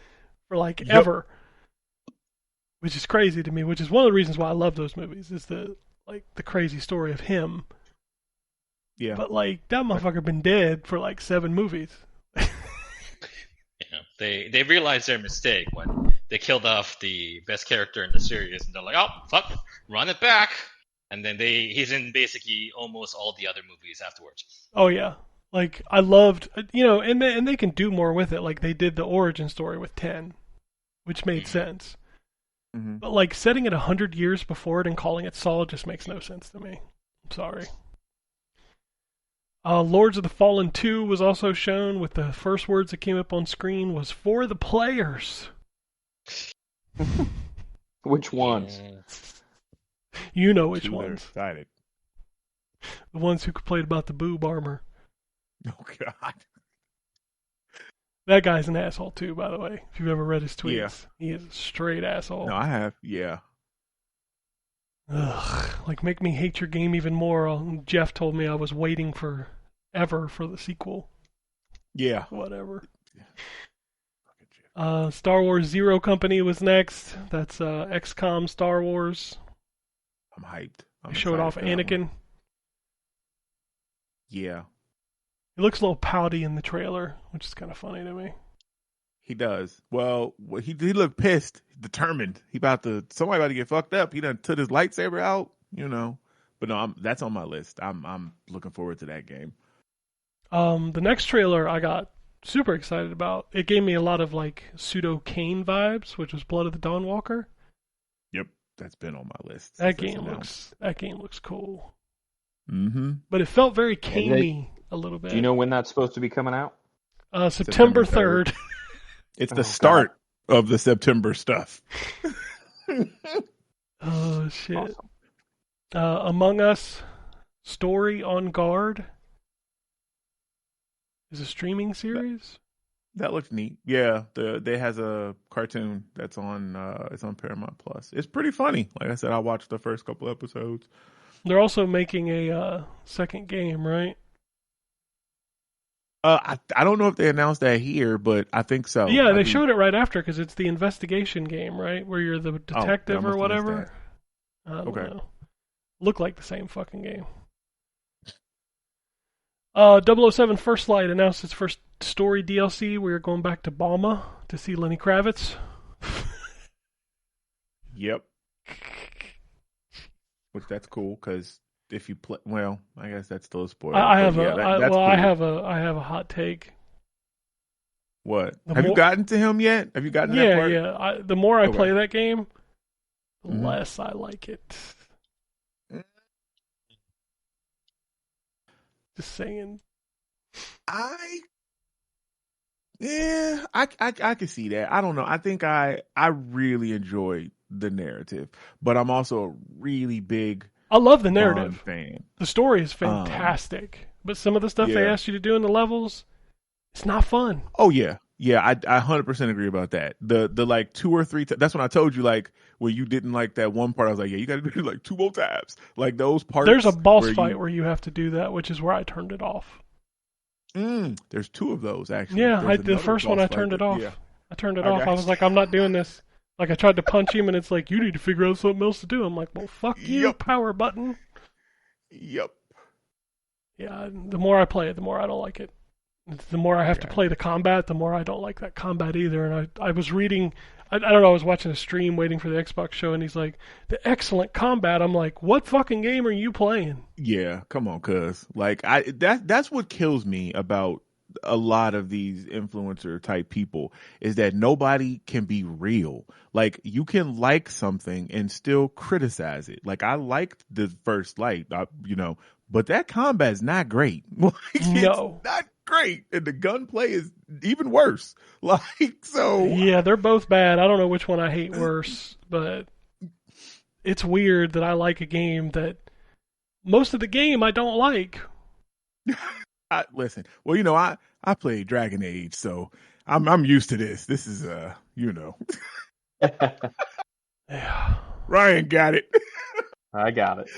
for like ever. Which is crazy to me, which is one of the reasons why I love those movies, is the crazy story of him. Yeah. But that motherfucker been dead for 7 movies. They realized their mistake when they killed off the best character in the series, and they're like, oh fuck, run it back. And then he's in basically almost all the other movies afterwards. Oh yeah. I loved, and they can do more with it. Like they did the origin story with 10, which made sense. Mm-hmm. But setting it 100 years before it and calling it Saw just makes no sense to me. I'm sorry. Lords of the Fallen 2 was also shown, with the first words that came up on screen was "for the players." Which ones? You know which ones. Excited. The ones who complained about the boob armor. Oh God. That guy's an asshole too, by the way. If you've ever read his tweets, he is a straight asshole. No, I have. Yeah. Ugh, make me hate your game even more. Jeff told me I was waiting forever for the sequel. Yeah. Whatever. Star Wars Zero Company was next. That's XCOM Star Wars. I'm hyped. They I'm showed excited off for that one. Anakin. Yeah, He looks a little pouty in the trailer, which is kind of funny to me. he does. Well, he looked pissed, determined. Somebody about to get fucked up. He done took his lightsaber out, you know. But no, that's on my list. I'm looking forward to that game. The next trailer I got super excited about. It gave me a lot of like pseudo Kane vibes, which was Blood of the Dawnwalker. Yep, that's been on my list. That game looks cool. Mm-hmm. But it felt very Kane-y a little bit. Do you know when that's supposed to be coming out? September 3rd. It's the start of the September stuff. Oh shit. Awesome. Among Us Story on Guard is a streaming series. That looks neat. Yeah, they has a cartoon that's on it's on Paramount Plus. It's pretty funny. Like I said, I watched the first couple episodes. They're also making a second game, right? I don't know if they announced that here, but I think so. Yeah, they showed it right after because it's the investigation game, right? Where you're the detective or whatever. I don't know. Look like the same fucking game. 007 First Light announced its first story DLC. We're going back to Balma to see Lenny Kravitz. Yep. Which that's cool because if you play, well, I guess that's still a spoiler. I have cool. I have a hot take. What? Have you gotten to him yet? Have you gotten to that part? Yeah. The more I play that game, the less I like it. Just saying. I can see that. I don't know. I think I really enjoy the narrative, but I'm also a really big I love the narrative. fan. The story is fantastic, but some of the stuff they asked you to do in the levels, it's not fun. Oh yeah. Yeah, I 100% agree about that. The like 2 or 3 that's when I told you like when you didn't like that one part I was like, yeah, you got to do like 2 more times. Like those parts. There's a boss fight where you have to do that, which is where I turned it off. There's 2 of those actually. Yeah, the first one I turned it off. Yeah. I turned it off. I was like, I'm not doing this. Like I tried to punch him and it's like, you need to figure out something else to do. I'm like, well, fuck you, power button. Yep. Yeah, the more I play it, the more I don't like it. The more I have to play the combat, the more I don't like that combat either. And I was reading, I don't know, I was watching a stream waiting for the Xbox show, and he's like, the excellent combat. I'm like, what fucking game are you playing? Yeah, come on, cuz. Like, that's what kills me about a lot of these influencer type people is that nobody can be real. Like, you can like something and still criticize it. Like, I liked the First Light, but that combat is not great. Like, no. It's not great, and the gunplay is even worse. Like, so yeah, they're both bad. I don't know which one I hate worse, but it's weird that I like a game that most of the game I don't like. Listen, well, I played Dragon Age, so I'm used to this. This is Yeah. Ryan got it. I got it.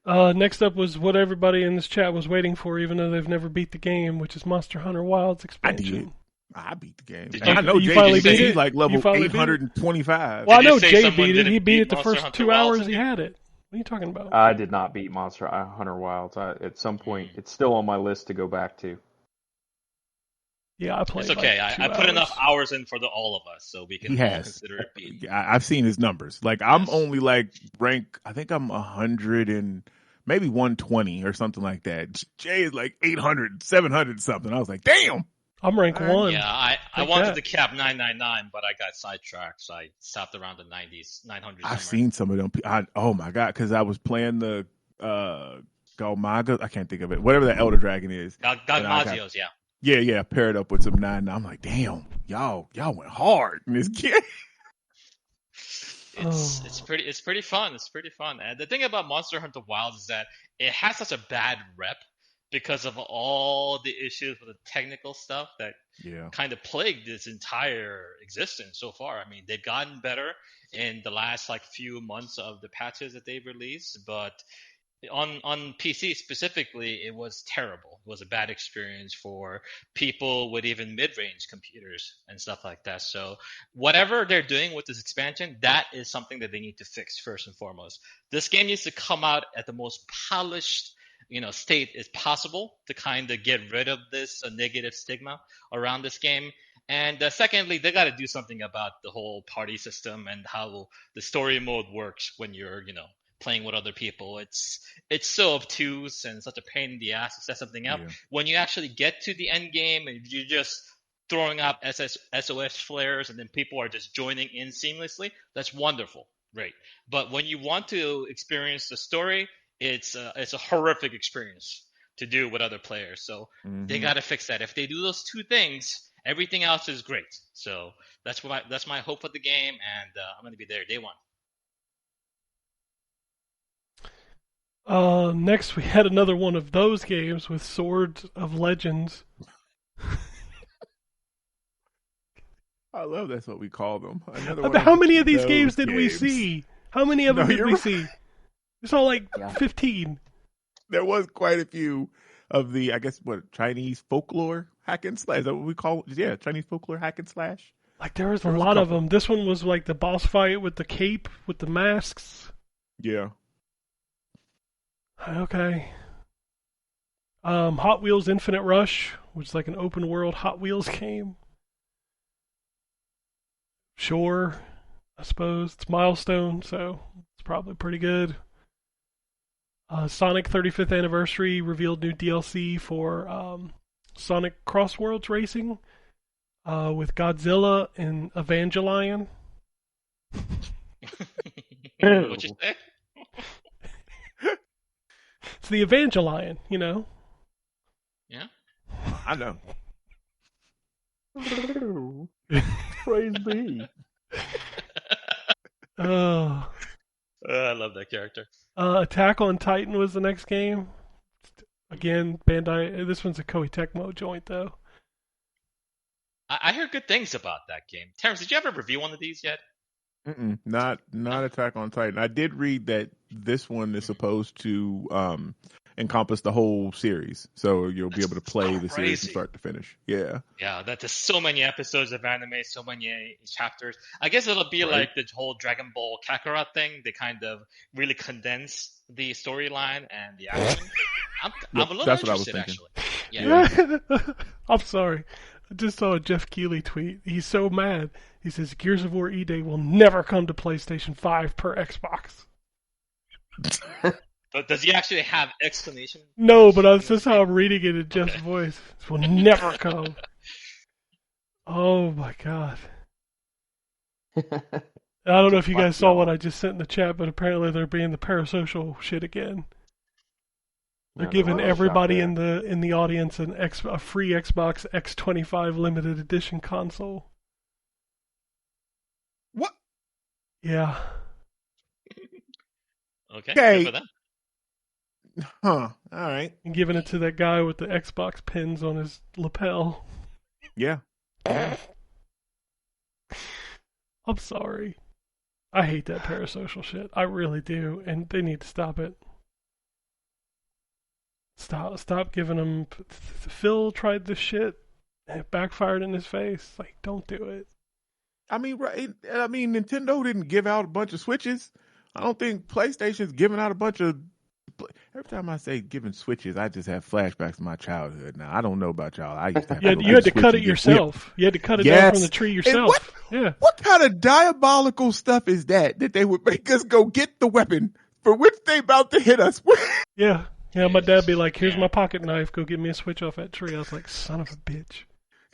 Next up was what everybody in this chat was waiting for, even though they've never beat the game, which is Monster Hunter Wilds expansion. I beat the game. I know you Jay finally beat it? He's like level 825. Well, I know Did you say Jay someone beat it. didn't He beat it the Monster first Hunter 2 Wilds hours he had it. What are you talking about? I did not beat Monster Hunter Wilds. At some point, it's still on my list to go back to. Yeah, I played. It's okay. Like I put enough hours in for all of us, so we can all consider it beat. I've seen his numbers. Like, I'm only like rank. I think I'm 100 and maybe 120 or something like that. Jay is like 800, 700 something. I was like, damn. I'm rank 1. Yeah, I wanted to cap 999, but I got sidetracked, so I stopped around the 90s, 900. I've seen some of them. Oh my god, because I was playing the Galmaga. I can't think of it. Whatever the Elder Dragon is. Galmagios, yeah. Yeah. Paired up with some 9. I'm like, damn, y'all went hard in this game. It's pretty fun. It's pretty fun. And the thing about Monster Hunter Wilds is that it has such a bad rep because of all the issues with the technical stuff that kind of plagued its entire existence so far. I mean, they've gotten better in the last few months of the patches that they've released, but on PC specifically, it was terrible. It was a bad experience for people with even mid-range computers and stuff like that. So whatever they're doing with this expansion, that is something that they need to fix first and foremost. This game needs to come out at the most polished, state as possible to kind of get rid of this negative stigma around this game. And secondly, they got to do something about the whole party system and how the story mode works when you're, playing with other people. It's so obtuse and such a pain in the ass to set something up. Yeah. When you actually get to the end game and you're just throwing up SOS flares and then people are just joining in seamlessly, that's wonderful, great. But when you want to experience the story, it's a horrific experience to do with other players. So they got to fix that. If they do those two things, everything else is great. So that's my hope for the game, and I'm going to be there day one. Next, we had another one of those games with Swords of Legends. I love that's what we call them. How many of these games did we see? How many of them did we see? We saw like 15. There was quite a few of the, I guess, Chinese folklore hack and slash. Is that what we call it? Yeah, Chinese folklore hack and slash. Like there was a lot of them. This one was like the boss fight with the cape, with the masks. Yeah. Okay. Hot Wheels Infinite Rush, which is like an open world Hot Wheels game. Sure, I suppose. It's Milestone, so it's probably pretty good. Sonic 35th Anniversary revealed new DLC for Sonic Cross Worlds Racing with Godzilla and Evangelion. What'd you say? It's the Evangelion, Yeah. I know. Praise be. Oh. I love that character. Attack on Titan was the next game. Again, Bandai. This one's a Koei Tecmo joint, though. I heard good things about that game. Terrence, did you ever review one of these yet? Not Attack on Titan. I did read that this one is supposed to encompass the whole series, so you'll be able to play the series from start to finish. Yeah. Yeah, that's just so many episodes of anime, so many chapters. I guess it'll be like the whole Dragon Ball Kakarot thing. They kind of really condense the storyline and the action. I'm a little interested, actually. Yeah. I'm sorry. I just saw a Jeff Keighley tweet. He's so mad. He says Gears of War E-Day will never come to PlayStation 5 per Xbox. But does he actually have explanation? No, but that's just how I'm reading it in Jeff's voice. This will never come. Oh my god. I don't know if you guys saw what I just sent in the chat, but apparently they're being the parasocial shit again. They're giving everybody in the audience a free Xbox X25 limited edition console. What? Yeah. Okay. Good for them. Huh. All right. And giving it to that guy with the Xbox pins on his lapel. Yeah. I'm sorry. I hate that parasocial shit. I really do, and they need to stop it. Stop giving him. Phil tried this shit, and it backfired in his face. Like, don't do it. I mean, Nintendo didn't give out a bunch of Switches. I don't think PlayStation's giving out a bunch of. Every time I say giving Switches, I just have flashbacks to my childhood. Now I don't know about y'all. I used to have you had to cut it yourself. You had to cut it down from the tree yourself. What kind of diabolical stuff is that they would make us go get the weapon for which they about to hit us? Yeah, my dad be like, "Here's my pocket knife. Go get me a Switch off that tree." I was like, "Son of a bitch."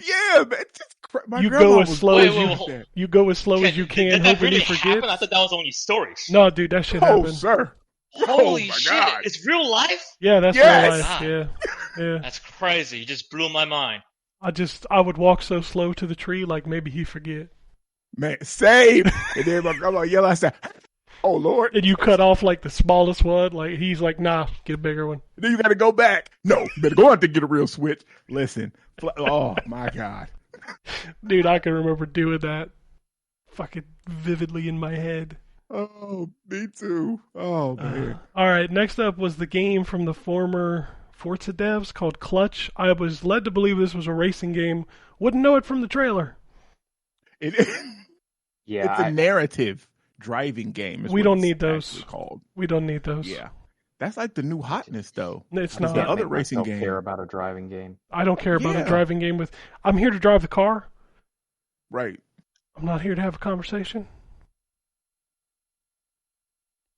Yeah, man. You go as slow as you go as slow as you can, hoping you forget. Happen? I thought that was only stories. No, dude, that shit happened. Oh, sir. Holy shit! God. It's real life. Yeah, that's real life. Yeah. That's crazy. You just blew my mind. I would walk so slow to the tree, like maybe he forget. Man, same. And then my grandma yell, I said, "Oh Lord!" And you cut off like the smallest one. Like he's like, "Nah, get a bigger one." And then you got to go back. No, you better go out there and get a real Switch. Listen, oh my God, dude, I can remember doing that, fucking vividly in my head. Oh, me too. Oh man. All right, next up was the game from the former Forza devs called Clutch. I was led to believe this was a racing game. Wouldn't know it from the trailer. It, Yeah, it's a narrative driving game. Is We what don't it's need those. actually called. We don't need those. Yeah, that's like the new hotness, though. It's I not. The can't other make racing myself care game, about a driving game. I don't care about a Yeah. driving game with. I'm here to drive the car. right? I'm not here to have a conversation.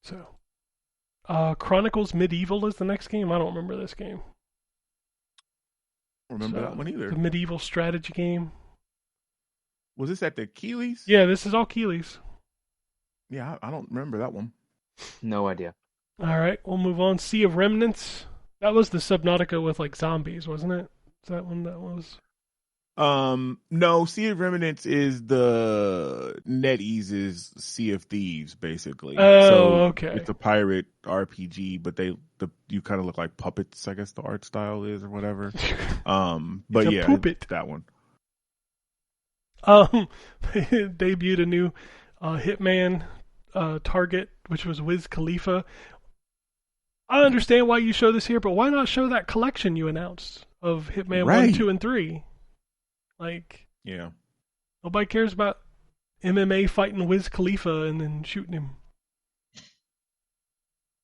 So, Chronicles Medieval is the next game. I don't remember this game. Remember So, that one either? The medieval strategy game. Was this at the Keeley's? Yeah, this is all Keeley's. Yeah, I don't remember that one. No idea. All right, we'll move on. Sea of Remnants. That was the Subnautica with like zombies, wasn't it? Is that one that was? No, Sea of Remnants is the NetEase's Sea of Thieves, basically. Oh, so okay. It's a pirate RPG, but you kind of look like puppets, I guess the art style is or whatever. But It's a yeah, puppet. that one. They debuted a new Hitman target, which was Wiz Khalifa. I understand why you show this here, but why not show that collection you announced of Hitman 1, Right. 2, and 3? Like, Yeah. nobody cares about MMA fighting Wiz Khalifa and then shooting him.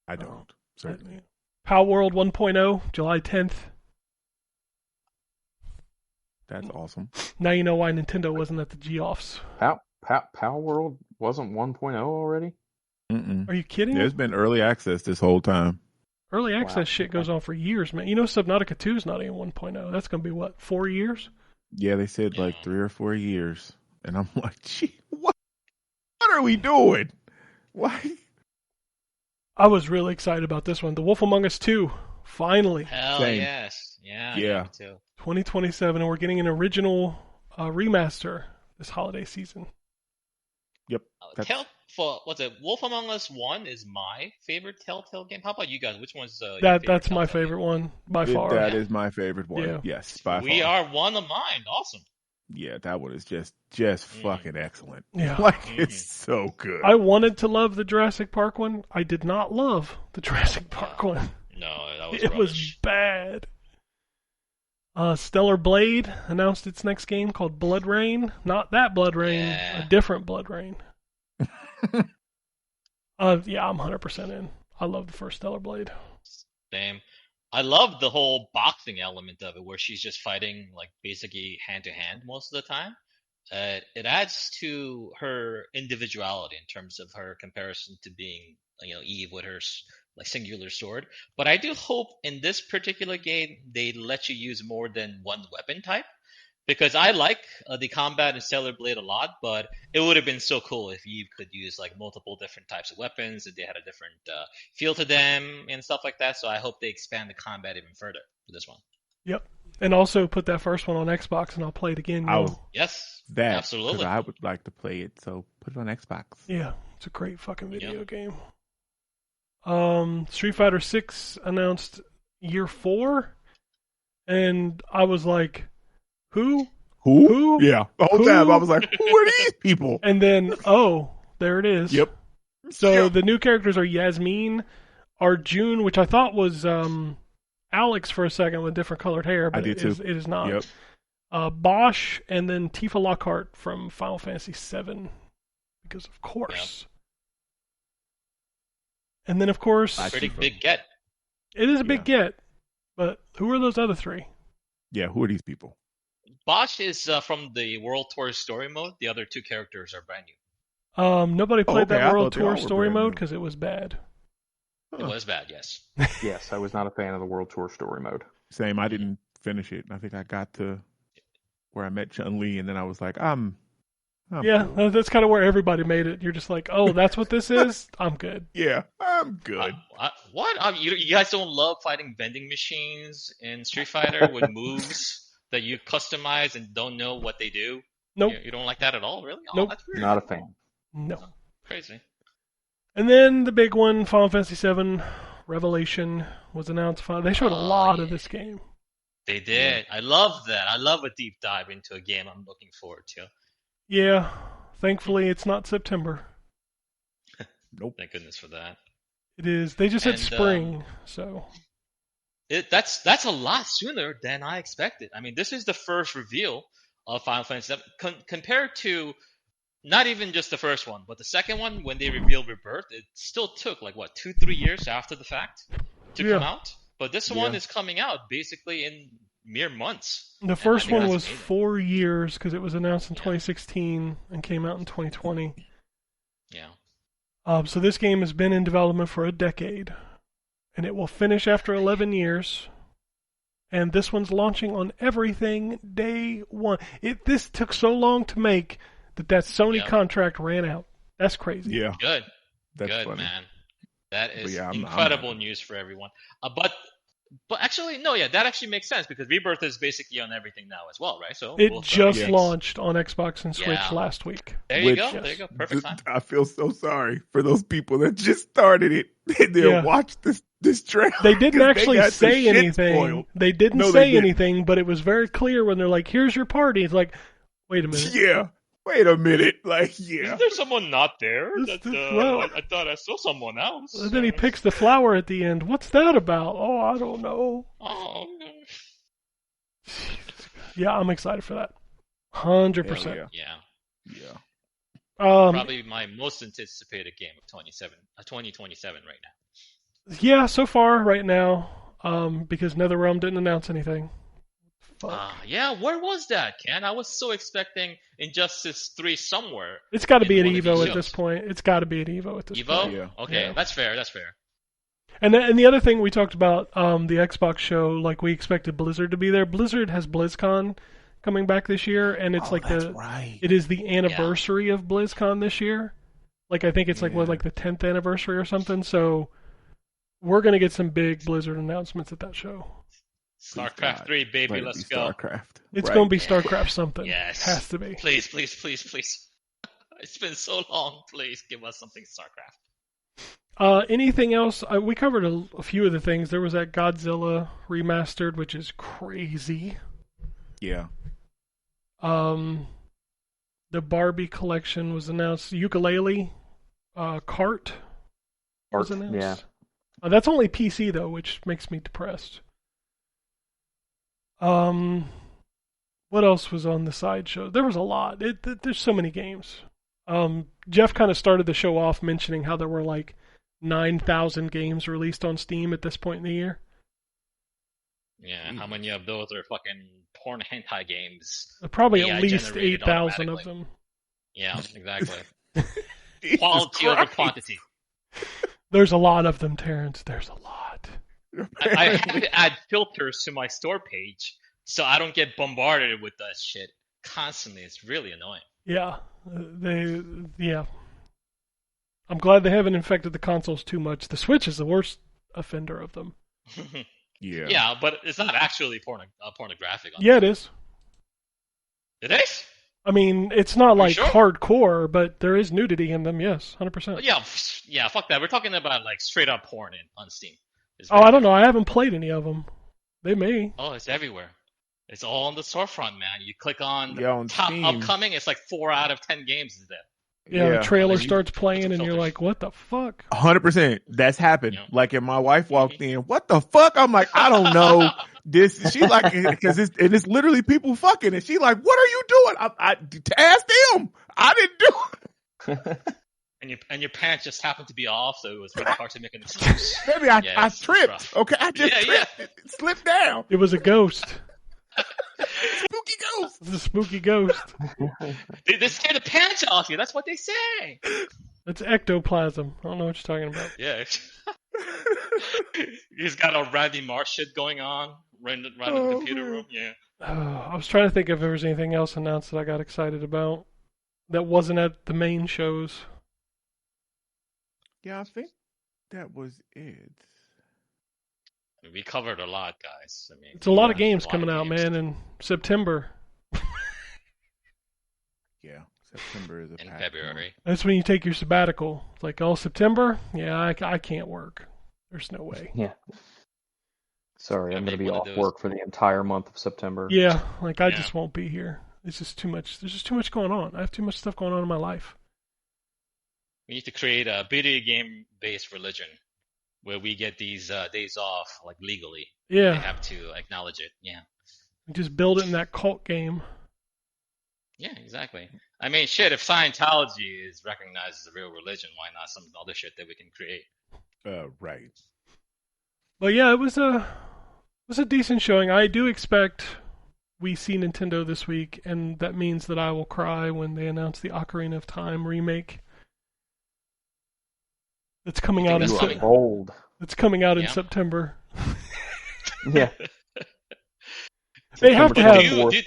I don't, certainly. Power World 1.0, July 10th. That's awesome. Now you know why Nintendo wasn't at the G-Offs. Power World wasn't 1.0 already? Mm-mm. Are you kidding? There's been early access this whole time. Early access Wow, shit okay. goes on for years, man. You know Subnautica 2 is not even 1.0. That's going to be, what, 4 years? Yeah, they said like Yeah. 3 or 4 years. And I'm like, gee, what are we doing? Why? I was really excited about this one. The Wolf Among Us 2, finally, Hell Same. yes. Yeah. Yeah. Me too. 2027, and we're getting an original remaster this holiday season. Yep. That's- What's it? Wolf Among Us 1 is my favorite Telltale game. How about you guys? Which one's your That's my Telltale favorite one by That far. is my favorite one. Yeah. Yes, by game? We far. are one of mine. Awesome. Yeah, that one is just Mm. fucking excellent. Yeah. Like it's so good. I wanted to love the Jurassic Park one. I did not love the Jurassic Park one. No, that was It was rubbish. bad. Stellar Blade announced its next game called Blood Rain. Not that Blood Rain, Yeah. a different Blood Rain. Yeah, I'm 100% in. I love the first Stellar Blade. Same. I love the whole boxing element of it, where she's just fighting like basically hand to hand most of the time. It adds to her individuality in terms of her comparison to being, Eve with her like singular sword. But I do hope in this particular game they let you use more than one weapon type, because I like the combat in Stellar Blade a lot, but it would have been so cool if Eve could use like multiple different types of weapons, and they had a different feel to them and stuff like that. So I hope they expand the combat even further for this one. Yep. And also put that first one on Xbox, and I'll play it again. I was Yes, that 'cause absolutely. I would like to play it, so put it on Xbox. Yeah, it's a great fucking video Yep. game. Street Fighter 6 announced year 4, and I was like, who? Who? Yeah. The whole Who? time I was like, who are these people? And then, oh, there it is. Yep. So Yep. the new characters are Yasmin, Arjun, which I thought was Alex for a second with different colored hair, but I did too. it is not. Yep. Bosch, and then Tifa Lockhart from Final Fantasy VII, because of course. And then, of course, I- Pretty Tifa. big get. it is a big get, but who are those other three? Yeah, who are these people? Bosch is from the World Tour story mode. The other two characters are brand new. Nobody played okay, I that World thought they all Tour were story brand mode new. because it was bad. It was bad, yes. Yes, I was not a fan of the World Tour story mode. Same. I didn't finish it. I think I got to where I met Chun-Li, and then I was like, I'm Yeah, cool. that's kind of where everybody made it. You're just like, oh, that's what this is? I'm good. Yeah, I'm good. What? You guys don't love fighting vending machines in Street Fighter with moves that you customize and don't know what they do? Nope. You don't like that at all, really? Oh, Nope. that's weird. Not a fan. No. Crazy. And then the big one, Final Fantasy VII Revelation, was announced. They showed a lot of this game. They did. I love that. I love a deep dive into a game I'm looking forward to. Yeah, thankfully it's not September. Nope. Thank goodness for that. It is. They just said And, spring, so That's a lot sooner than I expected. I mean, this is the first reveal of Final Fantasy VII compared to not even just the first one, but the second one when they revealed Rebirth. It still took like what 2-3 years after the fact to come out. But this one is coming out basically in mere months. The first one was amazing. 4 years because it was announced in 2016 and came out in 2020. Yeah. So this game has been in development for a decade, and it will finish after 11 years. And this one's launching on everything day one. This took so long to make that Sony contract ran out. That's crazy. Yeah. Good. That's Good, funny. man. That is I'm incredible news for everyone. But actually, no, that actually makes sense because Rebirth is basically on everything now as well, right? So it just launched on Xbox and Switch last week. There you go. There you go. Perfect time. I feel so sorry for those people that just started it and they'll watch this trailer. They didn't actually say anything. Spoiled. They didn't say anything, but it was very clear when they're like, "Here's your party." It's like, wait a minute. Yeah. Wait a minute. Like, Isn't there someone not there? I thought I saw someone else. And then he picks the flower at the end. What's that about? Oh, I don't know. Oh. Yeah, I'm excited for that. 100%. Yeah. Yeah. Probably my most anticipated game of 2027 right now. Yeah, so far right now, because NetherRealm didn't announce anything. Where was that, Ken? I was so expecting Injustice 3 somewhere. It's got to be at EVO at this point. It's got to be at EVO at this point. Yeah. Okay, that's fair. And the other thing we talked about, the Xbox show, like we expected Blizzard to be there. Blizzard has BlizzCon coming back this year, and it's it is the anniversary of BlizzCon this year. Like I think it's like the 10th anniversary or something. So we're gonna get some big Blizzard announcements at that show. StarCraft 3, baby, let's go. StarCraft. It's going to be StarCraft something. Yes. Has to be. Please. It's been so long. Please give us something StarCraft. Anything else? We covered a few of the things. There was that Godzilla remastered, which is crazy. Yeah. The Barbie collection was announced. Ukulele Cart was announced. Yeah. That's only PC, though, which makes me depressed. What else was on the sideshow? There was a lot. There's so many games. Jeff kind of started the show off mentioning how there were like 9,000 games released on Steam at this point in the year. Yeah, how many of those are fucking porn hentai games? Probably at least 8,000 of them. Yeah, exactly. Quality over quantity. There's a lot of them, Terrence. There's a lot. I have to add filters to my store page so I don't get bombarded with that shit constantly. It's really annoying. Yeah, I'm glad they haven't infected the consoles too much. The Switch is the worst offender of them. Yeah. Yeah, but it's not actually pornographic. Yeah, it is. It is? I mean, it's not like sure? hardcore, but there is nudity in them, yes, 100%. Yeah, fuck that. We're talking about like straight up porn on Steam. I don't know. I haven't played any of them. They may. Oh, it's everywhere. It's all on the storefront, man. You click on on top Steam. upcoming, it's like 4 out of 10 games is there. Yeah, the trailer Unless you starts playing put some and you're filters. like, what the fuck? 100%. That's happened. Yeah. Like, if my wife walked in, what the fuck? I'm like, I don't know. This, she like, because it's literally people fucking, and she like, what are you doing? I ask them. I didn't do it. And your pants just happened to be off, so it was really hard to make an excuse. Maybe I it's tripped. rough. Okay, I just tripped. It slipped down. It was a ghost. Spooky ghost. It's a spooky ghost. They scare the pants off you. That's what they say. That's ectoplasm. I don't know what you're talking about. Yeah. He's got a Randy Marsh shit going on right in the computer room. Yeah. I was trying to think if there was anything else announced that I got excited about that wasn't at the main shows. Yeah, I think that was it. We covered a lot, guys. I mean, It's a lot of games coming out, man, in September. Yeah, September is in February. That's when you take your sabbatical. It's like, oh, September? Yeah, I can't work. There's no way. Yeah. Sorry, Yeah, I'm going to maybe be one of off those- work for the entire month of September. Yeah, like I Yeah. just won't be here. It's just too much. There's just too much going on. I have too much stuff going on in my life. We need to create a video game-based religion where we get these days off like legally. Yeah. They have to acknowledge it. Yeah. Just build it in that cult game. Yeah, exactly. I mean, shit, if Scientology is recognized as a real religion, why not some other shit that we can create? Right. But yeah, it was a decent showing. I do expect we see Nintendo this week, and that means that I will cry when they announce the Ocarina of Time remake. It's coming out in that's coming? Bold. It's coming out in Yeah. September. Yeah. They have to Do have. you think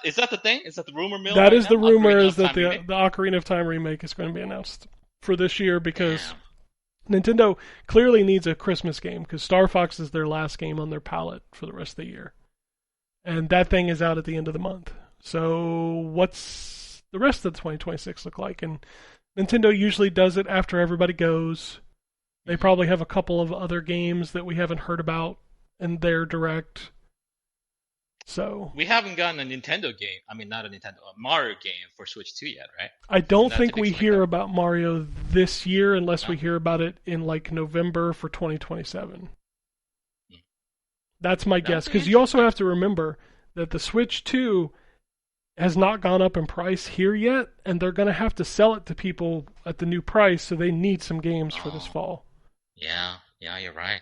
is that the thing? Is that the rumor mill? That right is the now? rumor Ocarina is of that Time the remake? Ocarina of Time remake is going to be announced for this year because Yeah. Nintendo clearly needs a Christmas game because Star Fox is their last game on their palette for the rest of the year. And that thing is out at the end of the month. So what's the rest of 2026 look like? And Nintendo usually does it after everybody goes. They probably have a couple of other games that we haven't heard about in their direct. So We haven't gotten a Nintendo game. I mean, not a Mario game for Switch 2 yet, right? I don't Isn't that think to be we expected? hear about Mario this year unless we No. hear about it in like November for 2027. Hmm. That's my That guess. would be Because you also have to remember that the Switch 2 has not gone up in price here yet, and they're going to have to sell it to people at the new price, so they need some games for this Oh. fall. Yeah, you're right.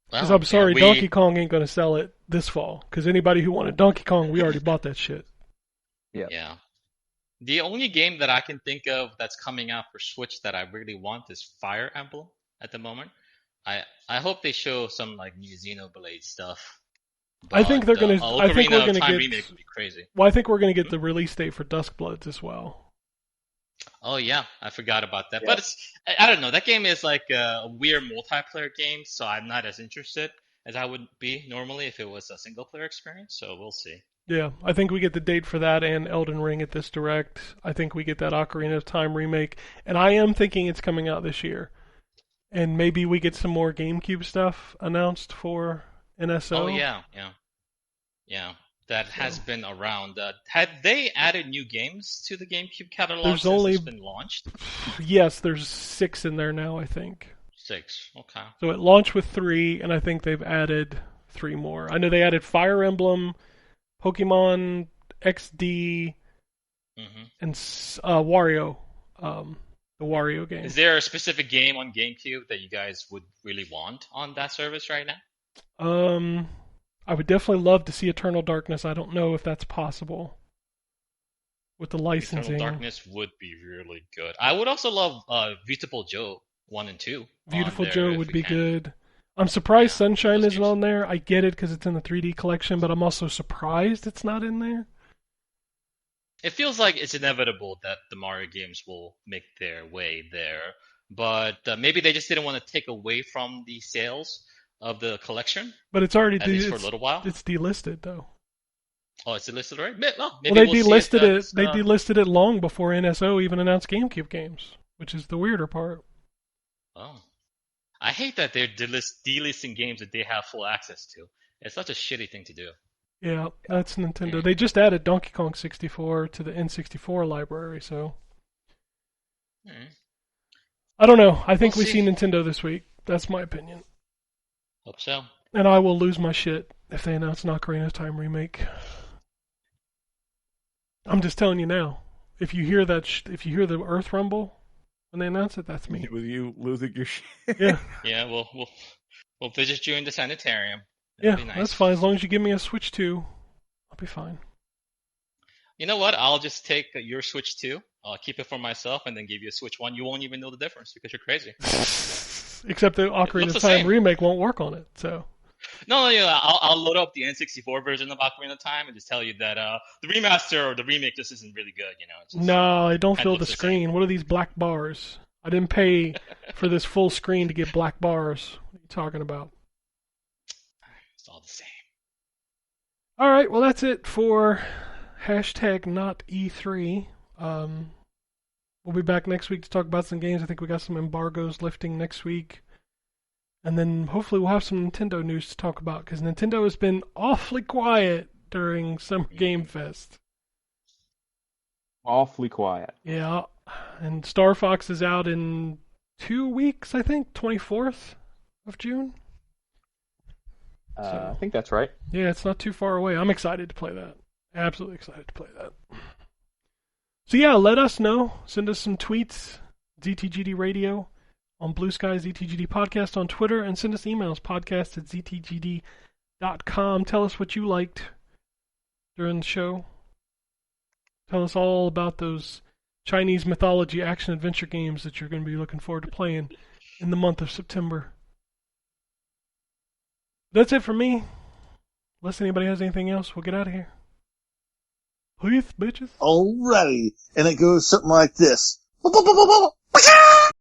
Because Well, I'm sorry, yeah, Donkey Kong ain't going to sell it this fall. Because anybody who wanted Donkey Kong, we already bought that shit. Yeah. The only game that I can think of that's coming out for Switch that I really want is Fire Emblem at the moment. I hope they show some like new Xenoblade stuff. I think they're going to. I think Ocarina we're of going to Time get. remake would be crazy. Well, I think we're going to get the release date for Duskbloods as well. Oh yeah, I forgot about that. Yeah. But I don't know. That game is like a weird multiplayer game, so I'm not as interested as I would be normally if it was a single player experience. So we'll see. Yeah, I think we get the date for that and Elden Ring at this direct. I think we get that Ocarina of Time remake, and I am thinking it's coming out this year. And maybe we get some more GameCube stuff announced for NSO. Oh yeah. That has been around. Had they added new games to the GameCube catalog There's since only- it's been launched? Yes, there's 6 in there now, I think. 6. Okay. So it launched with 3, and I think they've added 3 more. I know they added Fire Emblem, Pokemon XD, hmm and Wario, the Wario game. Is there a specific game on GameCube that you guys would really want on that service right now? I would definitely love to see Eternal Darkness. I don't know if that's possible with the licensing. Eternal Darkness would be really good. I would also love Beautiful Joe 1 and 2. Beautiful on there Joe if would we be can. good. I'm surprised Yeah, Sunshine those isn't games. on there. I get it because it's in the 3D collection, but I'm also surprised it's not in there. It feels like it's inevitable that the Mario games will make their way there, but maybe they just didn't want to take away from the sales of the collection, But it's already at least for a little while. it's delisted though. Oh, it's delisted already? Maybe Well, they we'll see delisted it. this, They delisted it long before NSO even announced GameCube games, which is the weirder part. Oh. I hate that they're delisting games that they have full access to. It's such a shitty thing to do. Yeah, that's Nintendo. Yeah. They just added Donkey Kong 64 to the N64 library, so Hmm. I don't know. I think We'll we see. see Nintendo this week. That's my opinion. Hope so. And I will lose my shit if they announce an Ocarina of Time remake. I'm just telling you now. If you hear that, if you hear the Earth rumble when they announce it, that's me. With you losing your shit. Yeah, Yeah, we'll visit you in the sanitarium. yeah, That'll be nice. that's fine. As long as you give me a Switch 2, I'll be fine. You know what? I'll just take your Switch 2. I'll keep it for myself and then give you a Switch 1. You won't even know the difference because you're crazy. Except the Ocarina looks of the Time same. remake won't work on it. So No, yeah, I'll load up the N64 version of Ocarina of Time and just tell you that the remaster or the remake just isn't really good. You know. It's just, no, I don't kinda feel the looks the screen. What are these black bars? I didn't pay for this full screen to get black bars. What are you talking about? It's all the same. All right, well that's it for hashtag not E3. We'll be back next week to talk about some games. I think we got some embargoes lifting next week. And then hopefully we'll have some Nintendo news to talk about because Nintendo has been awfully quiet during Summer Game Fest. Awfully quiet. Yeah, And Star Fox is out in 2 weeks, I think, 24th of June. I think that's right. Yeah, it's not too far away. I'm excited to play that. Absolutely excited to play that. So yeah, let us know. Send us some tweets. ZTGD Radio on Blue Sky, ZTGD Podcast on Twitter, and send us emails, podcast@ztgd.com. Tell us what you liked during the show. Tell us all about those Chinese mythology action-adventure games that you're going to be looking forward to playing in the month of September. That's it for me. Unless anybody has anything else, we'll get out of here. Please, bitches. Alrighty. And it goes something like this.